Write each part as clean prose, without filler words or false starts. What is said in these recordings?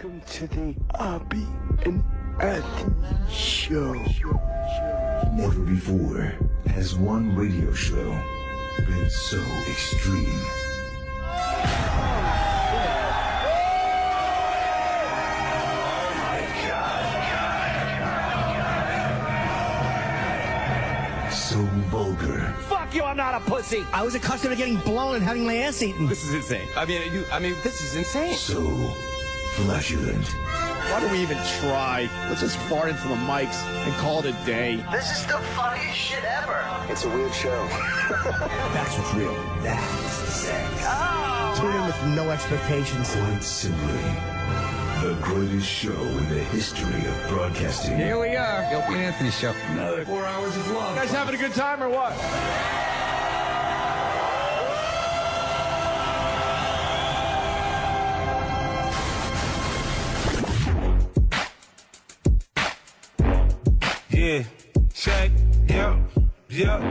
Welcome to the Opie and Anthony Show. Never before has one radio show been so extreme. Oh my God. So vulgar. Fuck you, I'm not a pussy. I was accustomed to getting blown and having my ass eaten. This is insane. I mean, this is insane. So flatulent. Why do we even try? Let's just fart into the mics and call it a day. This is the funniest shit ever. It's a weird show. That's what's real. That's sex. Oh, tune in with no expectations. Quite simply, the greatest show in the history of broadcasting. Here we are, the Opie and Anthony Show. Another 4 hours of love. You guys having a good time or what? Yeah, check, yeah,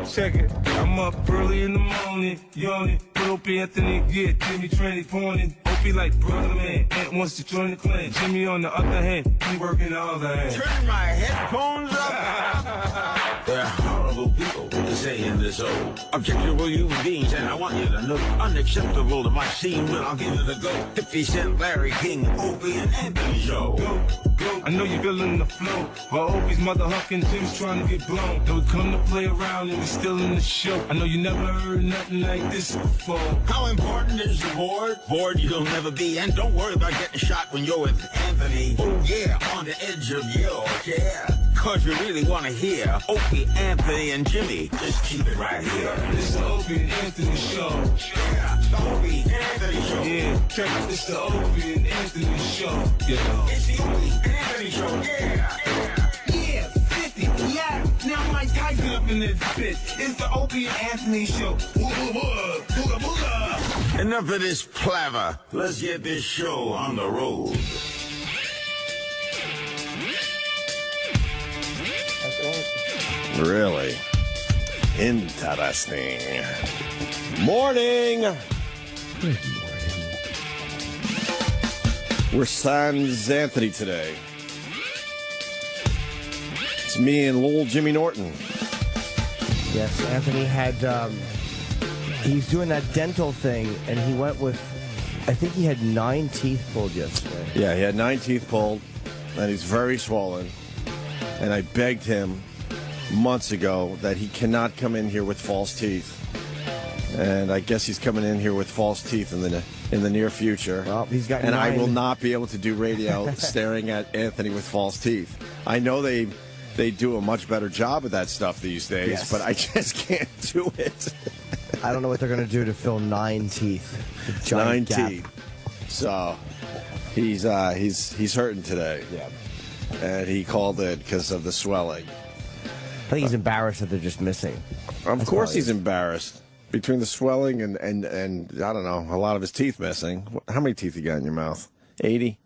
check it. I'm up early in the morning, yawning. Put Opie Anthony, get Jimmy Tranny pointing. Opie like brother man, Ant wants to join the clan. Jimmy on the other hand, he working the other hand. Turn my headphones up. There are horrible people to say in this old objectionable human beings, and I want you to know unacceptable to my scene, but I'll give it a go. 50 Cent, Larry King, Opie and Anthony Show. Go. I know you feeling the flow, while Opie's mother hucking Jim's trying to get blown. Though we come to play around and we still in the show. I know you never heard nothing like this before. How important is the board? Bored you'll never be, and don't worry about getting shot when you're with Anthony. Oh yeah, on the edge of your chair. Cause you really want to hear Opie, Anthony, and Jimmy. Just keep it right here. This the Opie and Anthony Show. Yeah, the Opie and Anthony Show. Yeah, check it. This the Opie and Anthony Show. Yeah. It's the Opie and Anthony Show. Yeah, 50. Yeah, now Mike Tyson up in this bitch. It's the Opie and Anthony Show. Booga, booga, booga. Enough of this palaver. Let's get this show on the road. Really interesting. Morning. Good morning. We're sans Anthony today. It's me and little Jimmy Norton. Yes, Anthony had, he's doing that dental thing, and he went with, I think he had 9 teeth pulled yesterday. Yeah, he had 9 teeth pulled, and he's very swollen. And I begged him months ago that he cannot come in here with false teeth. And I guess he's coming in here with false teeth in the near future. Well, he's got and 9. I will not be able to do radio staring at Anthony with false teeth. I know they do a much better job of that stuff these days, yes, but I just can't do it. I don't know what they're going to do to fill 9 teeth. 9 teeth. So he's hurting today. Yeah. And he called it because of the swelling. I think he's embarrassed that they're just missing. Of course he's embarrassed. Between the swelling and I don't know, a lot of his teeth missing. How many teeth you got in your mouth? 80?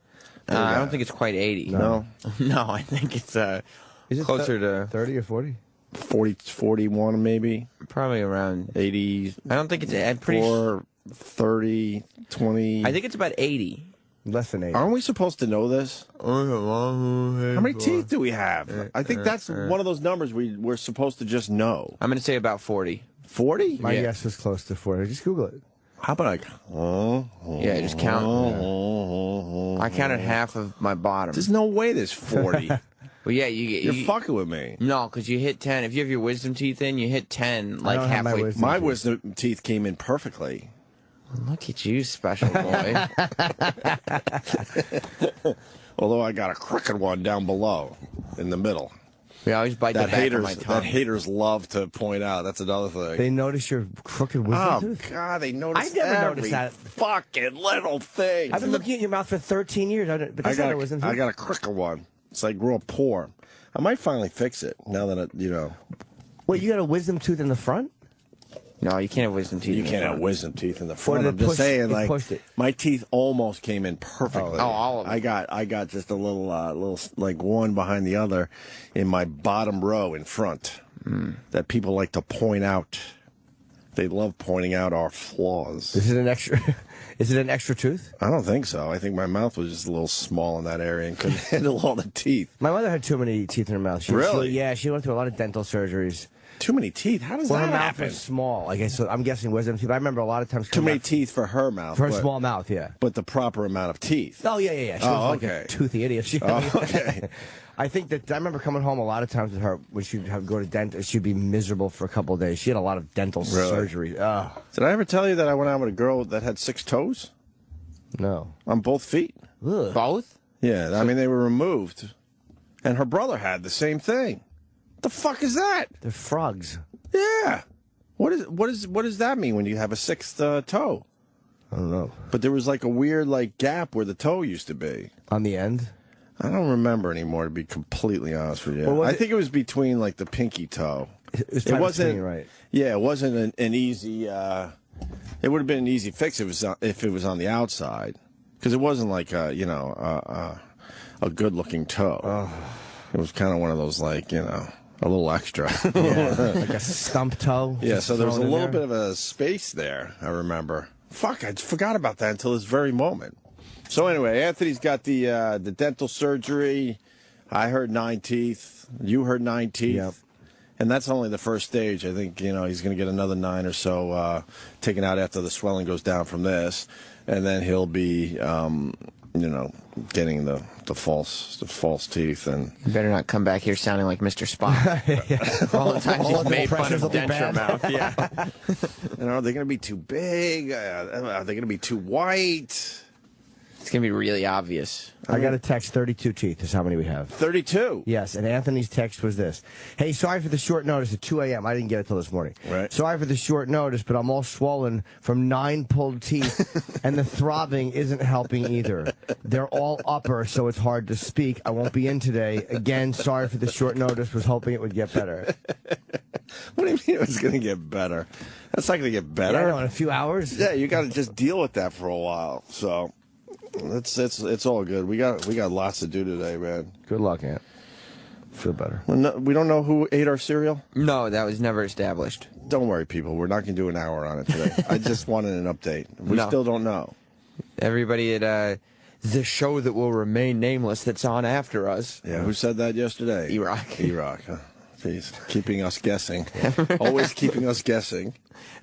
I don't think it's quite 80. No? No, I think it's Is it closer to 30 or 40? 40, 41 maybe? probably around 80. I don't think it's. I'm pretty sure. 30, 20. I think it's about 80. Less than 80. Aren't we supposed to know this? How How many teeth do we have? I think that's one of those numbers we're supposed to just know. I'm going to say about 40. 40? My Yeah. guess was close to 40. Just Google it. How about Yeah, just count. I counted half of my bottom. There's no way there's 40. Well, yeah, You're fucking with me. No, because you hit 10. If you have your wisdom teeth in, you hit 10 like don't have my halfway. wisdom. My wisdom teeth came in perfectly. Look at you, special boy. Although I got a crooked one down below in the middle. We always bite the back of my tongue. That haters love to point out. That's another thing. They notice your crooked wisdom tooth? God, they notice I've never every noticed that. fucking little thing. I've been looking at your mouth for 13 years. But that's not a wisdom tooth. I got a crooked one. So I grew up poor. I might finally fix it now that Wait, you got a wisdom tooth in the front? No, you can't have wisdom teeth. You in the can't have front. wisdom teeth in the front. did I'm it just push- saying, it like, pushed it? my teeth almost came in perfectly. Oh, all of them. I got just a little, like one behind the other in my bottom row in front that people like to point out. They love pointing out our flaws. Is it an extra? Is it an extra tooth? I don't think so. I think my mouth was just a little small in that area and couldn't handle all the teeth. My mother had too many teeth in her mouth. Really? She went through a lot of dental surgeries. Too many teeth? How does Well, that her mouth happen? was small. I guess so. I'm guessing wisdom teeth. I remember a lot of times Too many teeth for her mouth. for her small mouth. Yeah. But the proper amount of teeth. Oh yeah. She was like a toothy idiot. Okay. I think that I remember coming home a lot of times with her when she'd go to dentist. She'd be miserable for a couple of days. She had a lot of dental surgery. Ugh. Did I ever tell you that I went out with a girl that had 6 toes No. on both feet? Ugh. Both? Yeah, I mean they were removed, and her brother had the same thing. What the fuck is that? They're frogs. Yeah. What does that mean when you have a 6th toe? I don't know. But there was like a weird like gap where the toe used to be. On the end? I don't remember anymore, to be completely honest with you. Well, I think it was between like the pinky toe. It wasn't between, right. Yeah, it wasn't an easy. It would have been an easy fix if it was on the outside, because it wasn't like a good looking toe. Oh. It was kind of one of those like a little extra. Yeah, like a stump toe. Yeah, so there was a thrown in little there. bit of a space there, I remember. Fuck, I forgot about that until this very moment. So anyway, Anthony's got the dental surgery. I heard 9 teeth. You heard 9 teeth. Yep. And that's only the first stage. I think, he's going to get another 9 or so taken out after the swelling goes down from this. And then he'll be, getting the false teeth. And You better not come back here sounding like Mr. Spock. All the times All he's the made fun of impressions will be denture bad. mouth. Yeah. are they going to be too big? Are they going to be too white? It's going to be really obvious. I got a text, 32 teeth is how many we have. 32. Yes, and Anthony's text was this. Hey, sorry for the short notice at 2 a.m. I didn't get it till this morning. Right. Sorry for the short notice, but I'm all swollen from 9 pulled teeth, and the throbbing isn't helping either. They're all upper, so it's hard to speak. I won't be in today. Again, sorry for the short notice. Was hoping it would get better. What do you mean it was going to get better? That's not going to get better. Yeah, I know, in a few hours. Yeah, you got to just deal with that for a while. So it's all good. We got lots to do today, man. Good luck, Ant. Feel better. We don't know who ate our cereal. No, that was never established. Don't worry, people. We're not going to do an hour on it today. I just wanted an update. We No. still don't know. Everybody at the show that will remain nameless that's on after us. Yeah, who said that yesterday? E-Rock. E-Rock. Huh? Jeez, keeping us guessing. Always keeping us guessing.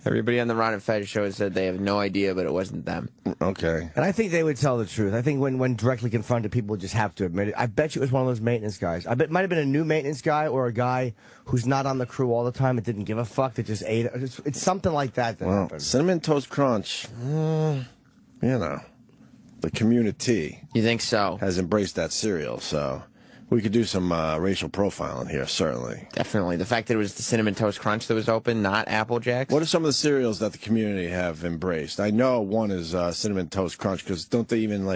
Everybody on the Ron and Fez show said they have no idea, but it wasn't them. Okay. And I think they would tell the truth. I think when directly confronted, people would just have to admit it. I bet you it was one of those maintenance guys. I bet it might have been a new maintenance guy or a guy who's not on the crew all the time that didn't give a fuck, that just ate it. It's something like that happened. Cinnamon Toast Crunch, the community You think so? has embraced that cereal, so we could do some racial profiling here, certainly. Definitely. The fact that it was the Cinnamon Toast Crunch that was open, not Apple Jacks. What are some of the cereals that the community have embraced? I know one is Cinnamon Toast Crunch, because don't they even,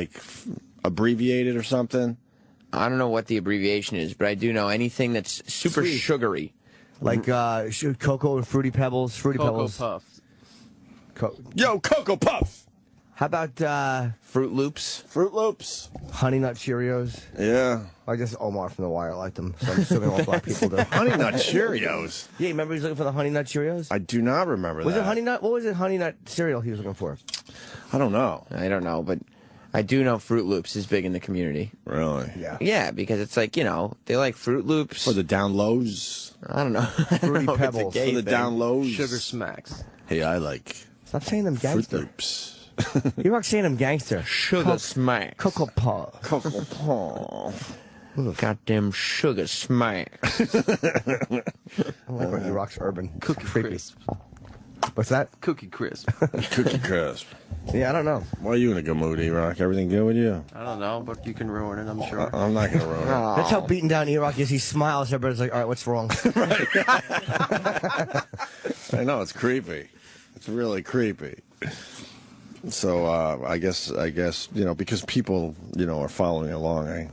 abbreviate it or something? I don't know what the abbreviation is, but I do know anything that's super Sweet. sugary. Like Cocoa and Fruity Pebbles. Fruity Pebbles. Puffs. Yo, Cocoa Puff! How about Fruit Loops. Fruit Loops. Honey Nut Cheerios? Yeah. I guess Omar from The Wire liked them, so I'm assuming all black people do. Honey Nut Cheerios. Yeah, you remember he was looking for the Honey Nut Cheerios? I do not remember Was that. it Honey Nut? What was it Honey Nut cereal he was looking for? I don't know. I don't know, but I do know Fruit Loops is big in the community. Really? Yeah. Yeah, because it's like, they like Fruit Loops. For the down lows. I don't know. Fruity Pebbles. For the down lows. Sugar Smacks. Hey, I like Stop saying them Fruit gangster. Loops. You're not saying them gangster. Sugar Smacks. Cocoa Puff. Cocoa Puff. Goddamn Sugar Smacks. I like when he rocks urban. Cookie Creepy. Crisp. What's that? Cookie Crisp. Cookie Crisp. Yeah, I don't know. Why are you in a good mood, E-Rock? Everything good with you? I don't know, but you can ruin it, I'm sure. I'm not going to ruin it. That's how beaten down E-Rock is. He smiles. Everybody's like, all right, what's wrong? I know, it's creepy. It's really creepy. So I guess because people are following along,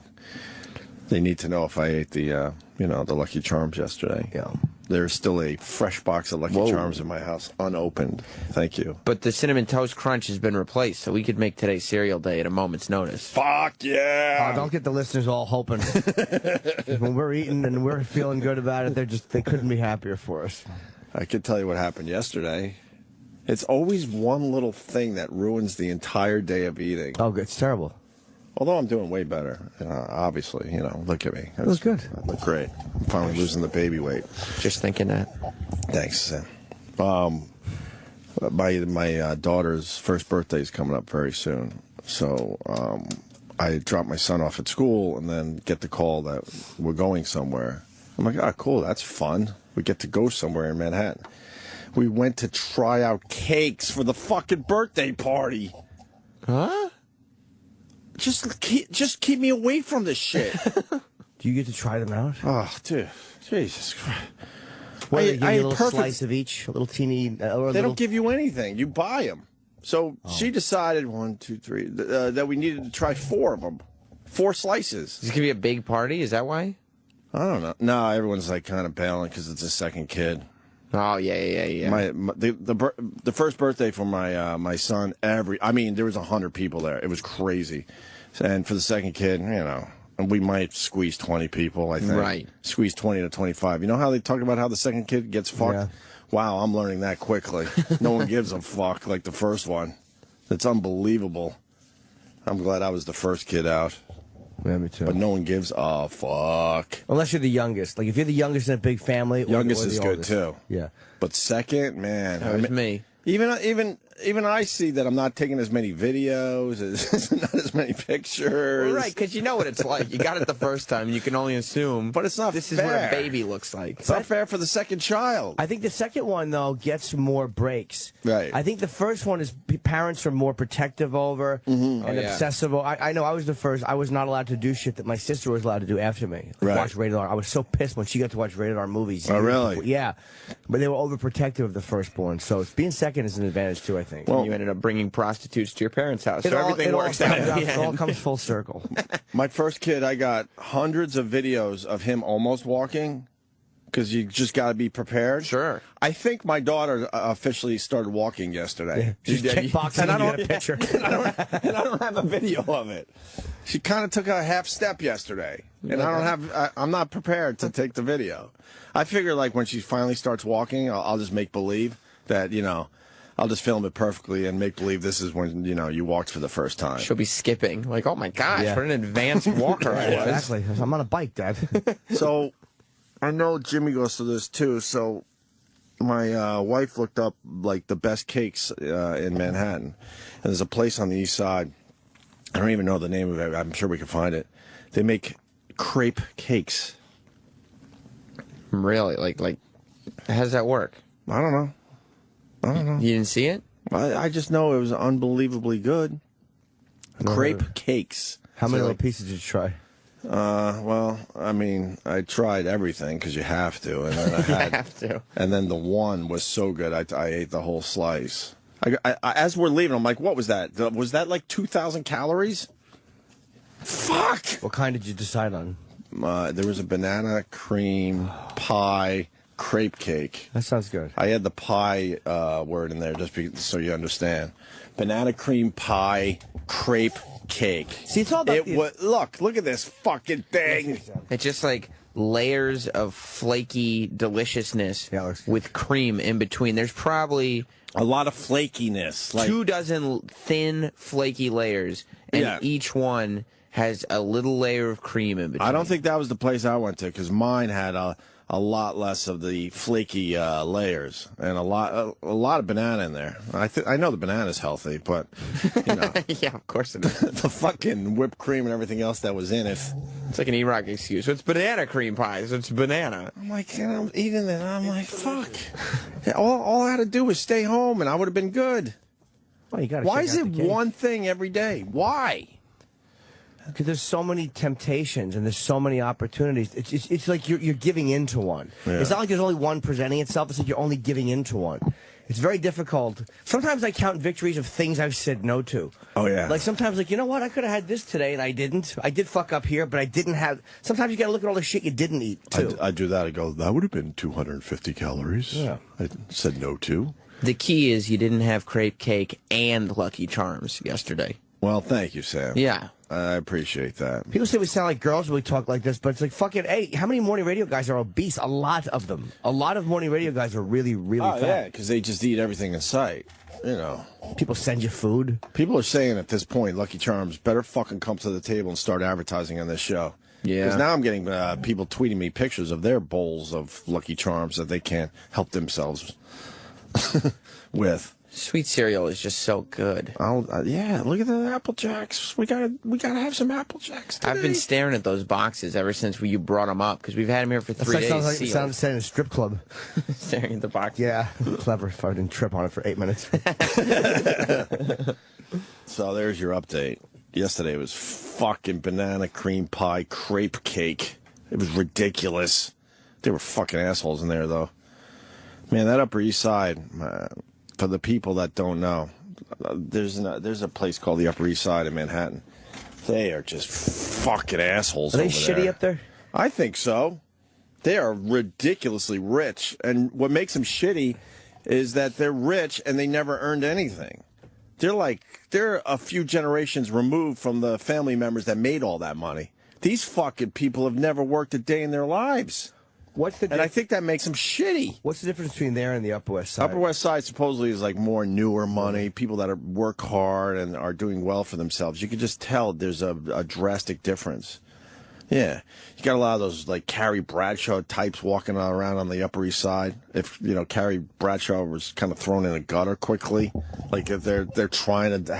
they need to know if I ate the the Lucky Charms yesterday. Yeah. There's still a fresh box of Lucky Charms in my house, unopened. Thank you. But the Cinnamon Toast Crunch has been replaced, so we could make today's cereal day at a moment's notice. Fuck yeah! Don't get the listeners all hoping. When we're eating and we're feeling good about it, they couldn't be happier for us. I could tell you what happened yesterday. It's always one little thing that ruins the entire day of eating. Oh, it's terrible. Although I'm doing way better, obviously, look at me. You look good. I look great. I'm finally losing the baby weight. Just thinking that. Thanks, Sam. My daughter's first birthday is coming up very soon, so I drop my son off at school and then get the call that we're going somewhere. I'm like, oh, cool, that's fun. We get to go somewhere in Manhattan. We went to try out cakes for the fucking birthday party. Huh? Just keep me away from this shit. Do you get to try them out? Oh, dude, Jesus Christ. What, they give you a little slice of each, a little teeny. They don't give you anything. You buy them. So she decided 1, 2, 3 that we needed to try 4 of them, 4 slices. Is this gonna be a big party? Is that why? I don't know. No, everyone's like kind of bailing because it's a second kid. Oh yeah. The first birthday for my son. There was 100 people there. It was crazy. And for the second kid, we might squeeze 20 people. I think. Right. Squeeze 20 to 25. You know how they talk about how the second kid gets fucked? Yeah. Wow, I'm learning that quickly. No one gives a fuck like the first one. It's unbelievable. I'm glad I was the first kid out. Yeah, me too. But no one gives a fuck. Unless you're the youngest. Like, if you're the youngest in a big family. Youngest is good, oldest. too. Yeah. But second, man. That was me. Even I see that I'm not taking as many videos, not as many pictures. Well, right, because you know what it's like. You got it the first time, and you can only assume. But it's not this fair. Is what a baby looks like. It's not fair for the second child. I think the second one, though, gets more breaks. Right. I think the first one is parents are more protective over and obsessive. I know I was the first. I was not allowed to do shit that my sister was allowed to do after me. Like watch rated R. I was so pissed when she got to watch rated R movies. Oh, really? Yeah. But they were overprotective of the firstborn. So being second is an advantage, too, I think. Well, you ended up bringing prostitutes to your parents' house, so everything works out. It all comes full circle. My first kid, I got hundreds of videos of him almost walking, because you just got to be prepared. Sure. I think my daughter officially started walking yesterday. Yeah. She's kickboxing and I don't get a picture. and I don't have a video of it. She kind of took a half step yesterday, and I'm not prepared to take the video. I figure like when she finally starts walking, I'll just make believe that, I'll just film it perfectly and make believe this is when, you walked for the first time. She'll be skipping. Like, oh, my gosh, what an advanced walker I was. Exactly. I'm on a bike, Dad. So, I know Jimmy goes to this, too. So, my wife looked up, like, the best cakes in Manhattan. And there's a place on the east side. I don't even know the name of it. I'm sure we can find it. They make crepe cakes. Really? Like, how does that work? I don't know. You didn't see it? I just know it was unbelievably good. Crepe cakes. How many little pieces did you try? Well, I tried everything because you have to, and then I have to. And then the one was so good, I ate the whole slice. As we're leaving, I'm like, what was that? Was that like 2,000 calories? Fuck! What kind did you decide on? There was a banana cream pie. Crepe cake. That sounds good. I had the pie word in there just so you understand. Banana cream pie crepe cake. See, it's all about look at this fucking thing. It's just like layers of flaky deliciousness with cream in between. There's probably a lot of flakiness. Like 24 thin, flaky layers, and each one has a little layer of cream in between. I don't think that was the place I went to because mine had a lot less of the flaky layers and a lot of banana in there. I know the banana's healthy, but yeah, of course it is. The fucking whipped cream and everything else that was in it. It's like an E-Rock excuse. So it's banana cream pie. So it's banana. I'm like, I'm eating it. I'm like, fuck. All I had to do was stay home, and I would have been good. Well, why is it one thing every day? Why? Because there's so many temptations and there's so many opportunities. It's like you're giving into one. Yeah. It's not like there's only one presenting itself. It's like you're only giving into one. It's very difficult. Sometimes I count victories of things I've said no to. Oh, yeah. Like sometimes, like, you know what? I could have had this today and I didn't. I did fuck up here, but I didn't have. Sometimes you got to look at all the shit you didn't eat, too. I do that. I go, that would have been 250 calories. Yeah. I said no to. The key is you didn't have crepe cake and Lucky Charms yesterday. Well, thank you, Sam. Yeah. I appreciate that. People say we sound like girls when we talk like this, but it's like, fucking, hey, how many morning radio guys are obese? A lot of them. A lot of morning radio guys are really, really fat. Yeah, because they just eat everything in sight. You know. People send you food. People are saying at this point, Lucky Charms better fucking come to the table and start advertising on this show. Yeah. Because now I'm getting people tweeting me pictures of their bowls of Lucky Charms that they can't help themselves with. Sweet cereal is just so good. Yeah, look at the Apple Jacks. We gotta have some Apple Jacks today. I've been staring at those boxes ever since you brought them up because we've had them here for 3 days. Sounds like it sounds in a strip club. Staring at the box. Yeah, clever. If I didn't trip on it for 8 minutes. So there's your update. Yesterday was fucking banana cream pie crepe cake. It was ridiculous. They were fucking assholes in there, though. Man, that Upper East Side, for the people that don't know, there's a place called the Upper East Side in Manhattan. They are just fucking assholes. Are they over shitty there. up there? I think so. They are ridiculously rich, and what makes them shitty is that they're rich and they never earned anything. They're a few generations removed from the family members that made all that money. These fucking people have never worked a day in their lives. And I think that makes them shitty. What's the difference between there and the Upper West Side? Upper West Side supposedly is like more newer money, people that work hard and are doing well for themselves. You can just tell there's a drastic difference. Yeah. You got a lot of those like Carrie Bradshaw types walking around on the Upper East Side. If, you know, Carrie Bradshaw was kind of thrown in a gutter quickly, like if they're trying to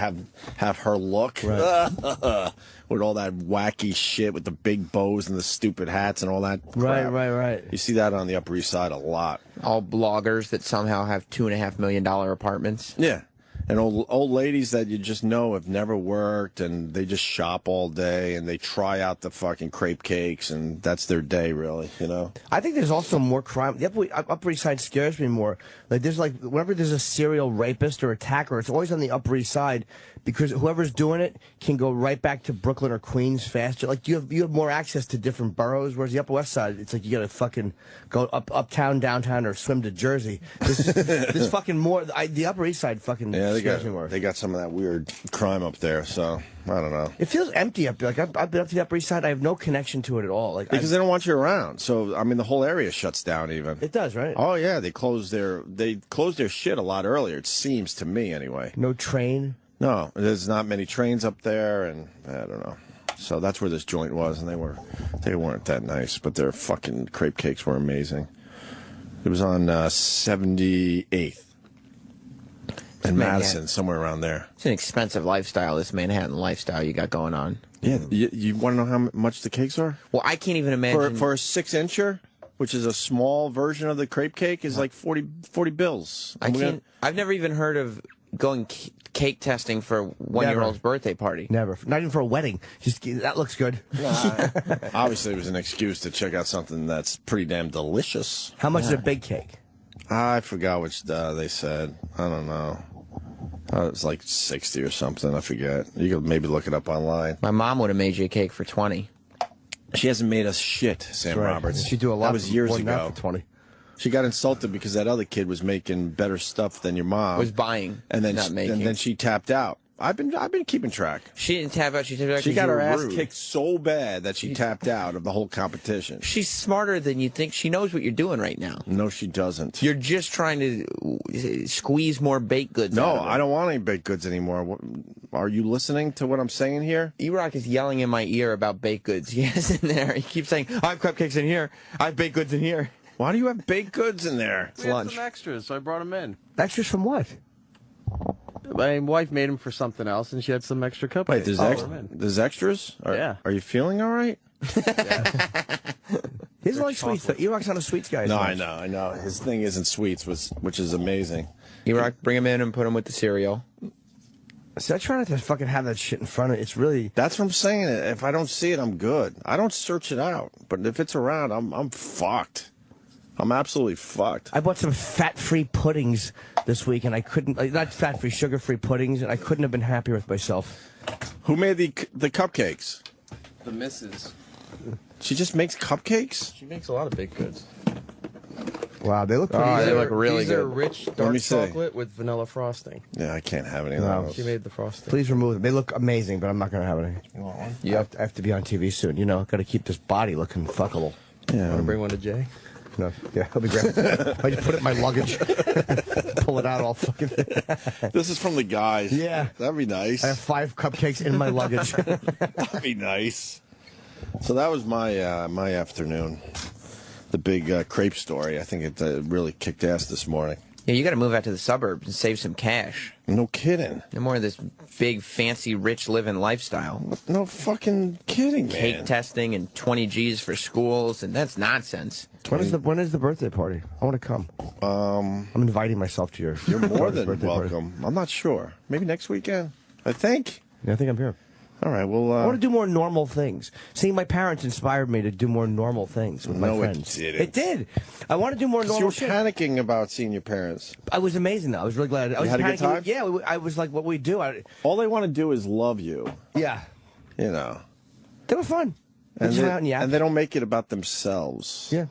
have her look. Right. With all that wacky shit with the big bows and the stupid hats and all that crap. Right. You see that on the Upper East Side a lot. All bloggers that somehow have $2.5 million apartments. Yeah. And old ladies that you just know have never worked, and they just shop all day, and they try out the fucking crepe cakes, and that's their day, really, you know? I think there's also more crime. The Upper East Side scares me more. Like, whenever there's a serial rapist or attacker, it's always on the Upper East Side, because whoever's doing it can go right back to Brooklyn or Queens faster. Like, you have more access to different boroughs, whereas the Upper West Side, it's like you gotta fucking go uptown, downtown, or swim to Jersey. There's fucking more. The Upper East Side fucking scares me more. They got some of that weird crime up there, so I don't know. It feels empty up there. Like, I've been up to the Upper East Side. I have no connection to it at all. Like, because they don't want you around. So I mean, the whole area shuts down. Even it does, right? Oh yeah, they close their shit a lot earlier. It seems to me, anyway. No train. No, there's not many trains up there, and I don't know. So that's where this joint was, and they weren't that nice, but their fucking crepe cakes were amazing. It was on 78th. In Madison, somewhere around there. It's an expensive lifestyle, this Manhattan lifestyle you got going on. Yeah, you want to know how much the cakes are? Well, I can't even imagine. For a 6-incher, which is a small version of the crepe cake, is like 40 bills. I've never even heard of going cake testing for a one-year-old's birthday party. Never. Not even for a wedding. Just, that looks good. Obviously, it was an excuse to check out something that's pretty damn delicious. How much is a big cake? I forgot which they said. I don't know. It's like 60 or something. I forget. You could maybe look it up online. My mom would have made you a cake for 20. She hasn't made us shit, Sam Roberts. She'd do a lot. That was years ago. For 20. She got insulted because that other kid was making better stuff than your mom. Was buying, and then not making. And then she tapped out. I've been keeping track. She didn't tap out. She tapped out. She got her ass kicked so bad that she tapped out of the whole competition. She's smarter than you think. She knows what you're doing right now. No, she doesn't. You're just trying to squeeze more baked goods. No, out of her. I don't want any baked goods anymore. Are you listening to what I'm saying here? E-Rock is yelling in my ear about baked goods. He has in there. He keeps saying, "I have cupcakes in here. I have baked goods in here." Why do you have baked goods in there? We had some extras, so I brought them in. Extras from what? My wife made them for something else, and she had some extra cupcakes. Wait, there's extras? Yeah. Are you feeling all right? He doesn't like sweets, though. E-Rock's not a sweets guy. No, I know. His thing isn't sweets, which is amazing. E-Rock, bring him in and put him with the cereal. See, I try not to fucking have that shit in front of me. It's really... That's what I'm saying. If I don't see it, I'm good. I don't search it out. But if it's around, I'm fucked. I'm absolutely fucked. I bought some fat-free puddings this week, and I couldn't... not fat-free, sugar-free puddings, and I couldn't have been happier with myself. Who made the cupcakes? The missus. She just makes cupcakes? She makes a lot of baked goods. Wow, they look pretty Oh, good. they look really These are good. rich me dark see. chocolate with vanilla frosting. Yeah, I can't have any of No. those. She made the frosting. Please remove them. They look amazing, but I'm not going to have any. You want one? Yep. I have to be on TV soon. You know, got to keep this body looking fuckable. Yeah. Want to bring one to Jay? No, yeah, that'll be great. I just put it in my luggage, pull it out all fucking. This is from the guys. Yeah. That'd be nice. I have 5 cupcakes in my luggage. That'd be nice. So that was my my afternoon. The big crepe story. I think it really kicked ass this morning. Yeah, you got to move out to the suburbs and save some cash. No kidding. No more of this big, fancy, rich living lifestyle. No fucking kidding, man. Cake testing and 20 G's for schools, and that's nonsense. When is the birthday party? I want to come. I'm inviting myself to your. You're more than birthday welcome. I'm not sure. Maybe next weekend. I think. Yeah, I think I'm here. All right. Well, I want to do more normal things. Seeing my parents inspired me to do more normal things with my friends. No, it didn't. It did. I want to do more you normal were shit. panicking about seeing your parents. I was amazing, though. I was really glad. I was had a good panicking. time? Yeah, I was like, what we do. All they want to do is love you. Yeah. You know. They were fun. And just hung out and yapped. they don't make it about themselves. Yeah.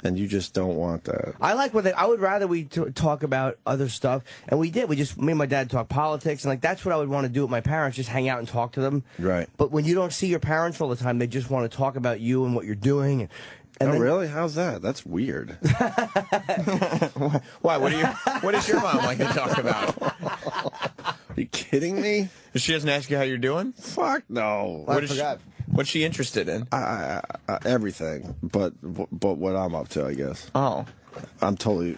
And you just don't want that. I like what I would rather we talk about other stuff, and we did. Me and my dad talk politics, and like that's what I would want to do with my parents, just hang out and talk to them. Right. But when you don't see your parents all the time, they just want to talk about you and what you're doing. And Oh, then, really? How's that? That's weird. Why? What does your mom like to talk about? Are you kidding me? She doesn't ask you how you're doing? Fuck no. I forgot. What's she interested in? Everything, but what I'm up to, I guess. Oh. I'm totally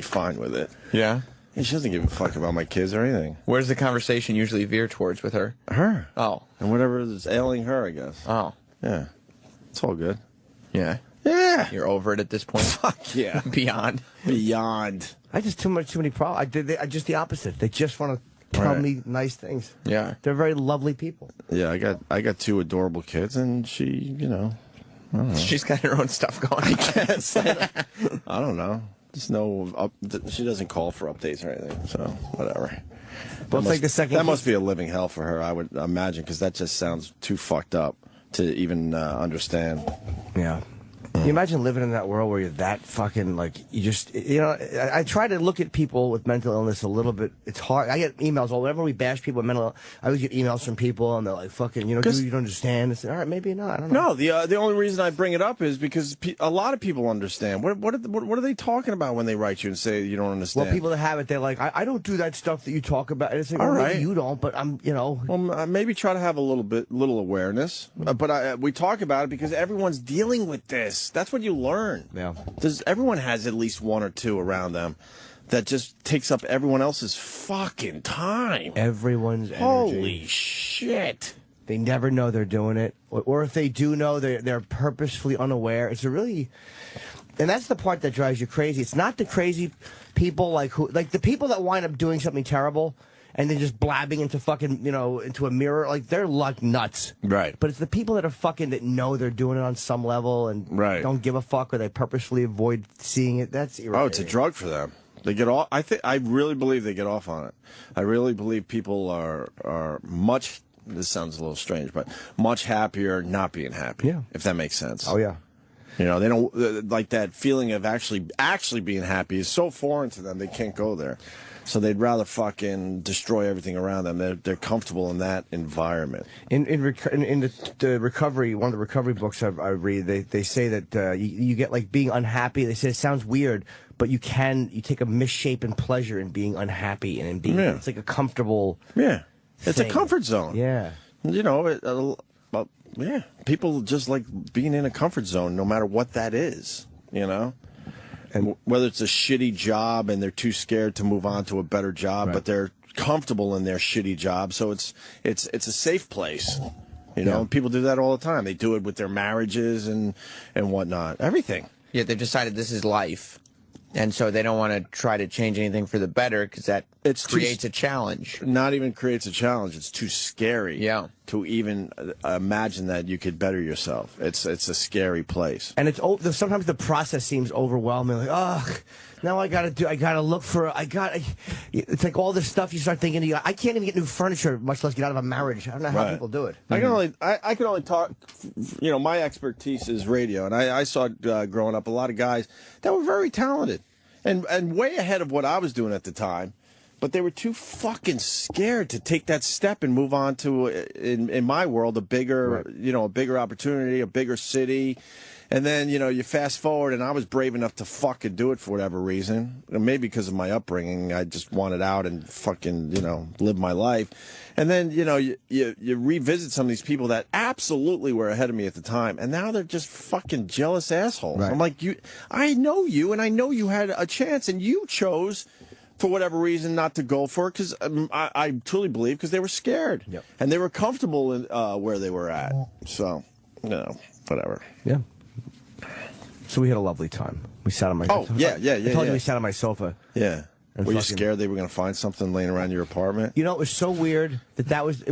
fine with it. Yeah? And she doesn't give a fuck about my kids or anything. Where's the conversation usually veer towards with her? Her. Oh. And whatever is ailing her, I guess. Oh. Yeah. It's all good. Yeah. Yeah. You're over it at this point? Fuck yeah. Beyond. Beyond. I just too many problems. I just the opposite. They just want to tell me nice things. Yeah. They're very lovely people. Yeah, I got 2 adorable kids, and she, you know, I don't know. She's got her own stuff going, I guess. I don't know. Just she doesn't call for updates or anything, so whatever. Well, take the second. That must be a living hell for her, I would imagine, because that just sounds too fucked up to even understand. Yeah. Can you imagine living in that world where you're that fucking, like, I try to look at people with mental illness a little bit. It's hard. I get emails, whenever we bash people with mental illness, I always get emails from people, and they're like, fucking, dude, you don't understand. I say, all right, maybe not. I don't know. No, the only reason I bring it up is because a lot of people understand. What are they talking about when they write you and say you don't understand? Well, people that have it, they're like, I don't do that stuff that you talk about. And it's like, all well, right. maybe you don't, but I'm, Well, maybe try to have a little awareness. But we talk about it because everyone's dealing with this. That's what you learn. Yeah. Everyone has at least 1 or 2 around them that just takes up everyone else's fucking time. Everyone's energy. Holy shit. They never know they're doing it. Or if they do know, they're purposefully unaware. It's and that's the part that drives you crazy. It's not the crazy people like the people that wind up doing something terrible and then just blabbing into fucking, into a mirror. Like, they're like nuts. Right. But it's the people that are fucking, that know they're doing it on some level and don't give a fuck, or they purposefully avoid seeing it. That's irritating. Oh, it's a drug for them. They get off. I really believe they get off on it. I really believe people are much, this sounds a little strange, but much happier not being happy. Yeah. If that makes sense. Oh, yeah. They don't, like, that feeling of actually being happy is so foreign to them, they can't go there. So they'd rather fucking destroy everything around them. They're comfortable in that environment. In the recovery, one of the recovery books I read, they say that you get, like, being unhappy. They say it sounds weird, but you take a misshapen pleasure in being unhappy and in being. Yeah. It's like a comfortable. Yeah, it's thing. a comfort zone. Yeah, yeah. People just like being in a comfort zone, no matter what that is. And whether it's a shitty job and they're too scared to move on to a better job, but they're comfortable in their shitty job, so it's a safe place. People do that all the time. They do it with their marriages and whatnot. Everything. Yeah, they've decided this is life, and so they don't want to try to change anything for the better because that creates a challenge. Not even creates a challenge. It's too scary. Yeah. To even imagine that you could better yourself. It's a scary place. And sometimes the process seems overwhelming. Like, oh, now I gotta look for. It's like all this stuff you start thinking. I can't even get new furniture, much less get out of a marriage. I don't know how people do it. I can only talk. You know, my expertise is radio, and I saw growing up a lot of guys that were very talented and way ahead of what I was doing at the time. But they were too fucking scared to take that step and move on to, in my world, a bigger, a bigger opportunity, a bigger city. And then, you fast forward, and I was brave enough to fucking do it for whatever reason. Maybe because of my upbringing. I just wanted out and fucking, live my life. And then, you revisit some of these people that absolutely were ahead of me at the time. And now they're just fucking jealous assholes. Right. I'm like, I know you, and I know you had a chance, and you chose, for whatever reason, not to go for it, because I truly believe because they were scared. Yep. And they were comfortable in where they were at. So, whatever. Yeah. So we had a lovely time. We sat on my sofa. Yeah. I told you we sat on my sofa. Yeah. Were you scared they were going to find something laying around your apartment? It was so weird I was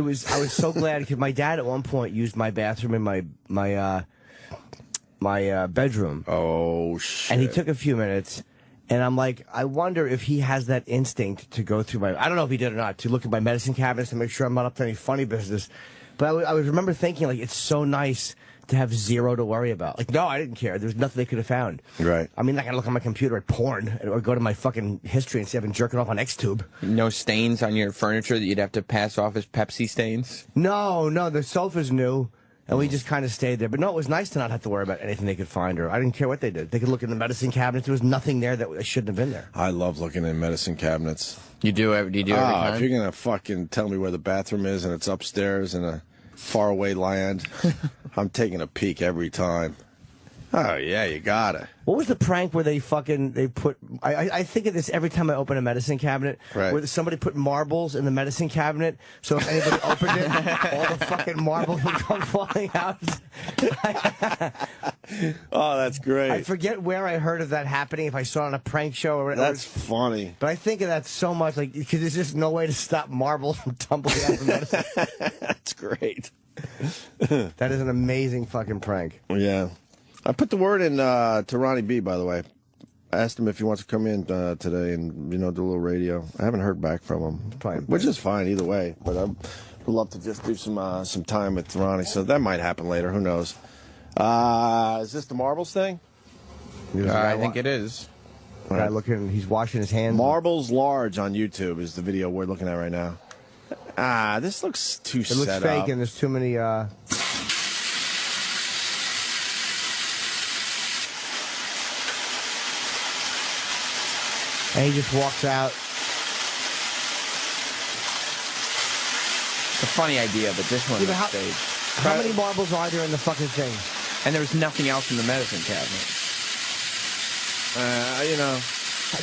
so glad because my dad at one point used my bathroom in my bedroom. Oh, shit. And he took a few minutes. And I'm like, I wonder if he has that instinct to go through I don't know if he did or not, to look at my medicine cabinets to make sure I'm not up to any funny business. But I remember thinking, like, it's so nice to have zero to worry about. Like, no, I didn't care. There's nothing they could have found. Right. I mean, I gotta look on my computer at porn or go to my fucking history and see I've been jerking off on Xtube. No stains on your furniture that you'd have to pass off as Pepsi stains? No, the sofa's new. And we just kind of stayed there. But no, it was nice to not have to worry about anything they could find, or I didn't care what they did. They could look in the medicine cabinets. There was nothing there that shouldn't have been there. I love looking in medicine cabinets. You do every time? If you're going to fucking tell me where the bathroom is and it's upstairs in a faraway land, I'm taking a peek every time. Oh, yeah, you gotta. What was the prank where they put... I think of this every time I open a medicine cabinet, where somebody put marbles in the medicine cabinet, so if anybody opened it, all the fucking marbles would come falling out. Oh, that's great. I forget where I heard of that happening, if I saw it on a prank show or... That's funny. But I think of that so much, like, because there's just no way to stop marbles from tumbling out of the medicine. That's great. That is an amazing fucking prank. Yeah. I put the word in to Ronnie B, by the way. I asked him if he wants to come in today and, do a little radio. I haven't heard back from him, which is fine either way. But I would love to just do some time with Ronnie, so that might happen later. Who knows? Is this the marbles thing? I think it is. Guy looking, he's washing his hands. Marbles Large on YouTube is the video we're looking at right now. This looks too set up. It looks fake, and there's too many... And he just walks out. It's a funny idea, but this one is staged. How many marbles are there in the fucking thing? And there was nothing else in the medicine cabinet.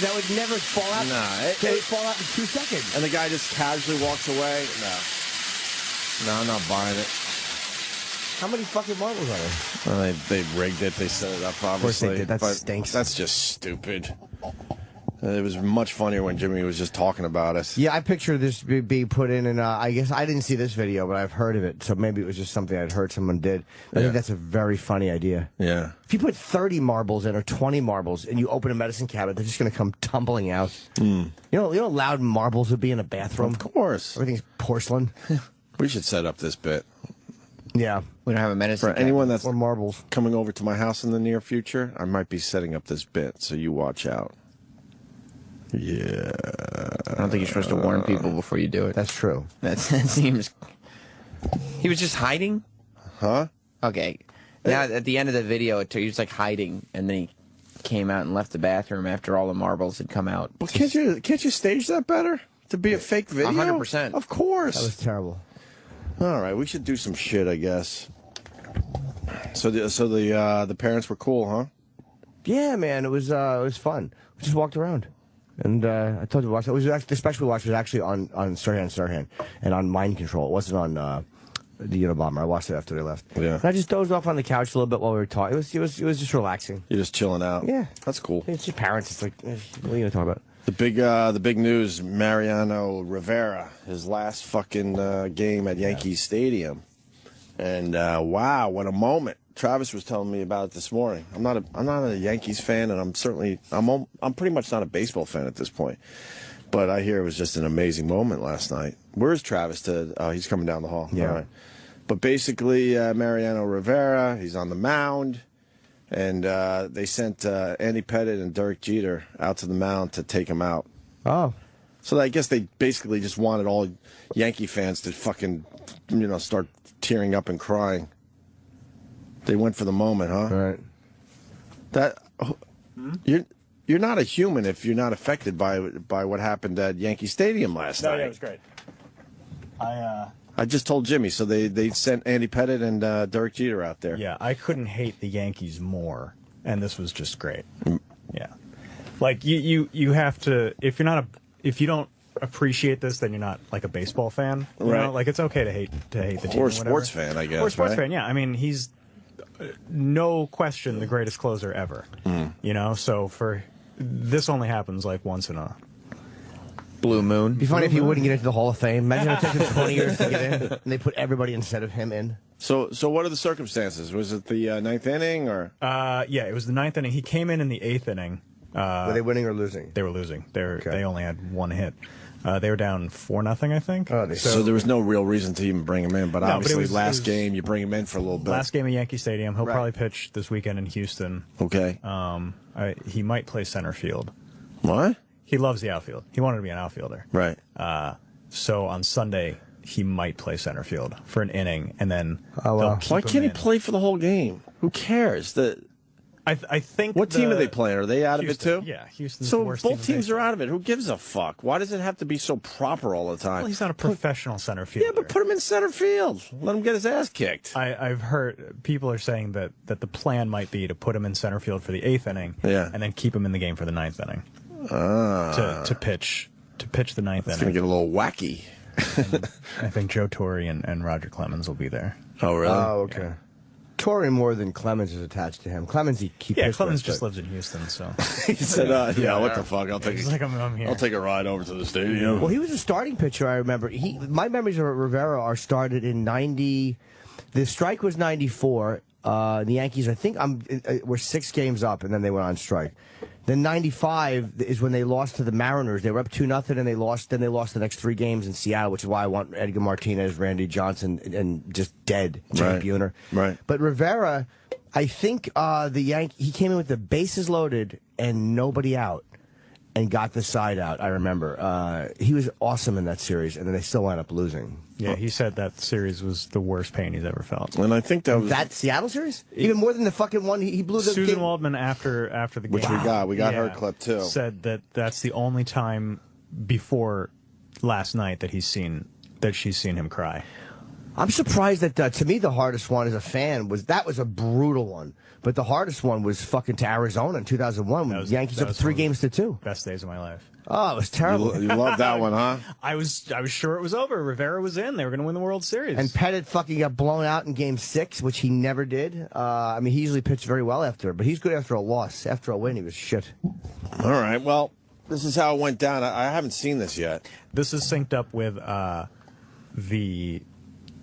That would never fall out. No. They would fall out in 2 seconds. And the guy just casually walks away? No, I'm not buying it. How many fucking marbles are there? Well, they rigged it. They set it up, obviously. Of course they did. That stinks. That's just stupid. It was much funnier when Jimmy was just talking about it. Yeah, I picture this being put in, and I guess I didn't see this video, but I've heard of it, so maybe it was just something I'd heard someone did. I think that's a very funny idea. Yeah. If you put 30 marbles in or 20 marbles, and you open a medicine cabinet, they're just going to come tumbling out. You know how loud marbles would be in a bathroom? Of course. Everything's porcelain. We should set up this bit. Yeah. We don't have a medicine For anyone that's or marbles coming over to my house in the near future, I might be setting up this bit, so you watch out. Yeah. I don't think you're supposed to warn people before you do it. That's true. That seems... He was just hiding? Huh? Okay. Now, at the end of the video, he was like hiding, and then he came out and left the bathroom after all the marbles had come out. Well, can't you stage that better? To be a fake video? 100%. Of course. That was terrible. All right, we should do some shit, I guess. So the parents were cool, huh? Yeah, man, it was fun. We just walked around. And I told you to watch it. The special we watched was actually on Sirhan and on Mind Control. It wasn't on the Unabomber. I watched it after they left. Yeah. And I just dozed off on the couch a little bit while we were talking. It was just relaxing. You're just chilling out. Yeah. That's cool. It's your parents. It's like, what are you going to talk about? The big news: Mariano Rivera, his last fucking game at Yankee Stadium, and wow, what a moment! Travis was telling me about it this morning. I'm not a Yankees fan, and I'm pretty much not a baseball fan at this point. But I hear it was just an amazing moment last night. Where's Travis? He's coming down the hall. Yeah. All right. But basically, Mariano Rivera, he's on the mound. And they sent Andy Pettitte and Derek Jeter out to the mound to take him out. Oh. So I guess they basically just wanted all Yankee fans to fucking, start tearing up and crying. They went for the moment, huh? Right. You're not a human if you're not affected by what happened at Yankee Stadium last night. Yeah, it was great. I just told Jimmy, so they sent Andy Pettitte and Derek Jeter out there. Yeah, I couldn't hate the Yankees more, and this was just great. Yeah, like you have to if you don't appreciate this, then you're not like a baseball fan. You know? Like it's okay to hate the team or a sports fan, I guess. Or a sports fan, yeah. I mean, he's no question the greatest closer ever. So for this only happens like once in a blue moon. It'd be funny if he wouldn't get into the Hall of Fame. Imagine it took him 20 years to get in, and they put everybody instead of him in. So what are the circumstances? Was it the ninth inning or? Yeah, it was the ninth inning. He came in the eighth inning. Were they winning or losing? They were losing. They only had one hit. They were down 4-0, I think. Oh, so there was no real reason to even bring him in. But obviously, it was, last game you bring him in for a little bit. Last game at Yankee Stadium. He'll probably pitch this weekend in Houston. Okay. He might play center field. What? He loves the outfield. He wanted to be an outfielder. Right. So on Sunday, he might play center field for an inning, and then why can't he play for the whole game? Who cares? I think what team are they playing? Are they out Houston, of it too? Yeah, Houston's so the worst both team teams are out of it. Who gives a fuck? Why does it have to be so proper all the time? Well, he's not a professional center fielder. Yeah, but put him in center field. Let him get his ass kicked. I've heard people are saying that the plan might be to put him in center field for the eighth inning, and then keep him in the game for the ninth inning. To pitch the ninth inning. It's going to get a little wacky. I think Joe Torre and Roger Clemens will be there. Oh, really? Oh, okay. Yeah. Torre more than Clemens is attached to him. Clemens, Clemens just lives in Houston, so he said, what the fuck? I'll take I'm take a ride over to the stadium. Well, he was a starting pitcher. I remember. My memories of Rivera are started in '90. The strike was '94. The Yankees, I think, were 6 games up, and then they went on strike. Then '95 is when they lost to the Mariners. They were up 2-0, and they lost. Then they lost the next 3 games in Seattle, which is why I want Edgar Martinez, Randy Johnson, and just dead Jay Buhner. Right. But Rivera, I think he came in with the bases loaded and nobody out, and got the side out. I remember he was awesome in that series, and then they still wound up losing. Yeah, he said that series was the worst pain he's ever felt. And I think that was that Seattle series, even more than the fucking one he blew the Susan game. Waldman after the game, which we got her clip too. Said that's the only time before last night that she's seen him cry. I'm surprised that to me the hardest one as a fan was a brutal one. But the hardest one was fucking to Arizona in 2001 when Yankees up 3 games to 2. Best days of my life. Oh, it was terrible. You loved that one, huh? I was sure it was over. Rivera was in. They were going to win the World Series. And Pettitte fucking got blown out in Game 6, which he never did. I mean, he usually pitched very well after, but he's good after a loss. After a win, he was shit. All right, well, this is how it went down. I haven't seen this yet. This is synced up with the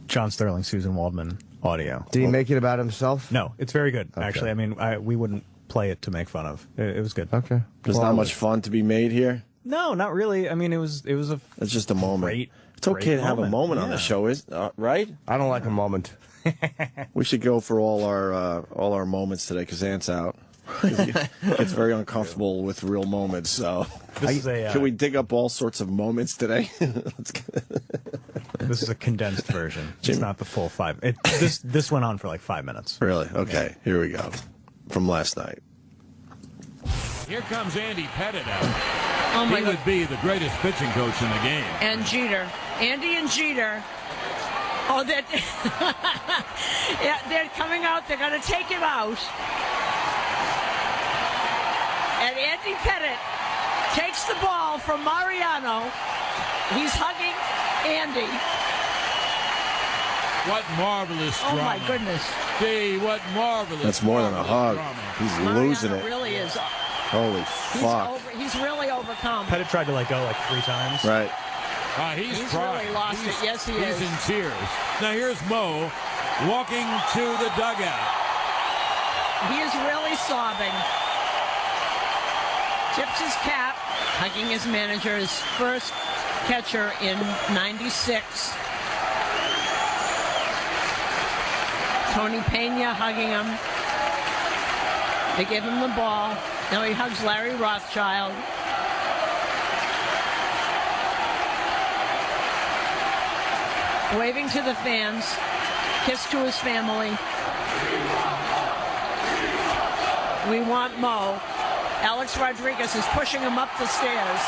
John Sterling, Susan Waldman audio. Did he make it about himself? No, it's very good, actually. I mean, we wouldn't play it to make fun of. It was good. Okay. There's not much fun to be made here? No, not really. I mean, it was It's just a moment. It's okay great to have a moment on the show, right? I don't like a moment. We should go for all our moments today because Ant's out. It's very uncomfortable with real moments. So, can we dig up all sorts of moments today? This is a condensed version. It's not the full 5. This went on for like 5 minutes. Really? Okay. Here we go. From last night. Here comes Andy Pettitte out. He would be the greatest pitching coach in the game. And Jeter. Andy and Jeter. Oh, yeah, they're coming out. They're going to take him out. And Andy Pettitte takes the ball from Mariano. He's hugging Andy. What marvelous drama. Oh, my goodness. Gee, what marvelous. That's more than a hug. He's losing it. Really is. Holy fuck. He's really overcome. Pettit tried to let go like 3 times. Right. He's really lost it. Yes, he is. He's in tears. Now here's Mo walking to the dugout. He is really sobbing. Tips his cap, hugging his manager, his first catcher in '96. Tony Pena hugging him. They give him the ball. Now he hugs Larry Rothschild. Waving to the fans. Kiss to his family. We want Mo. Alex Rodriguez is pushing him up the stairs.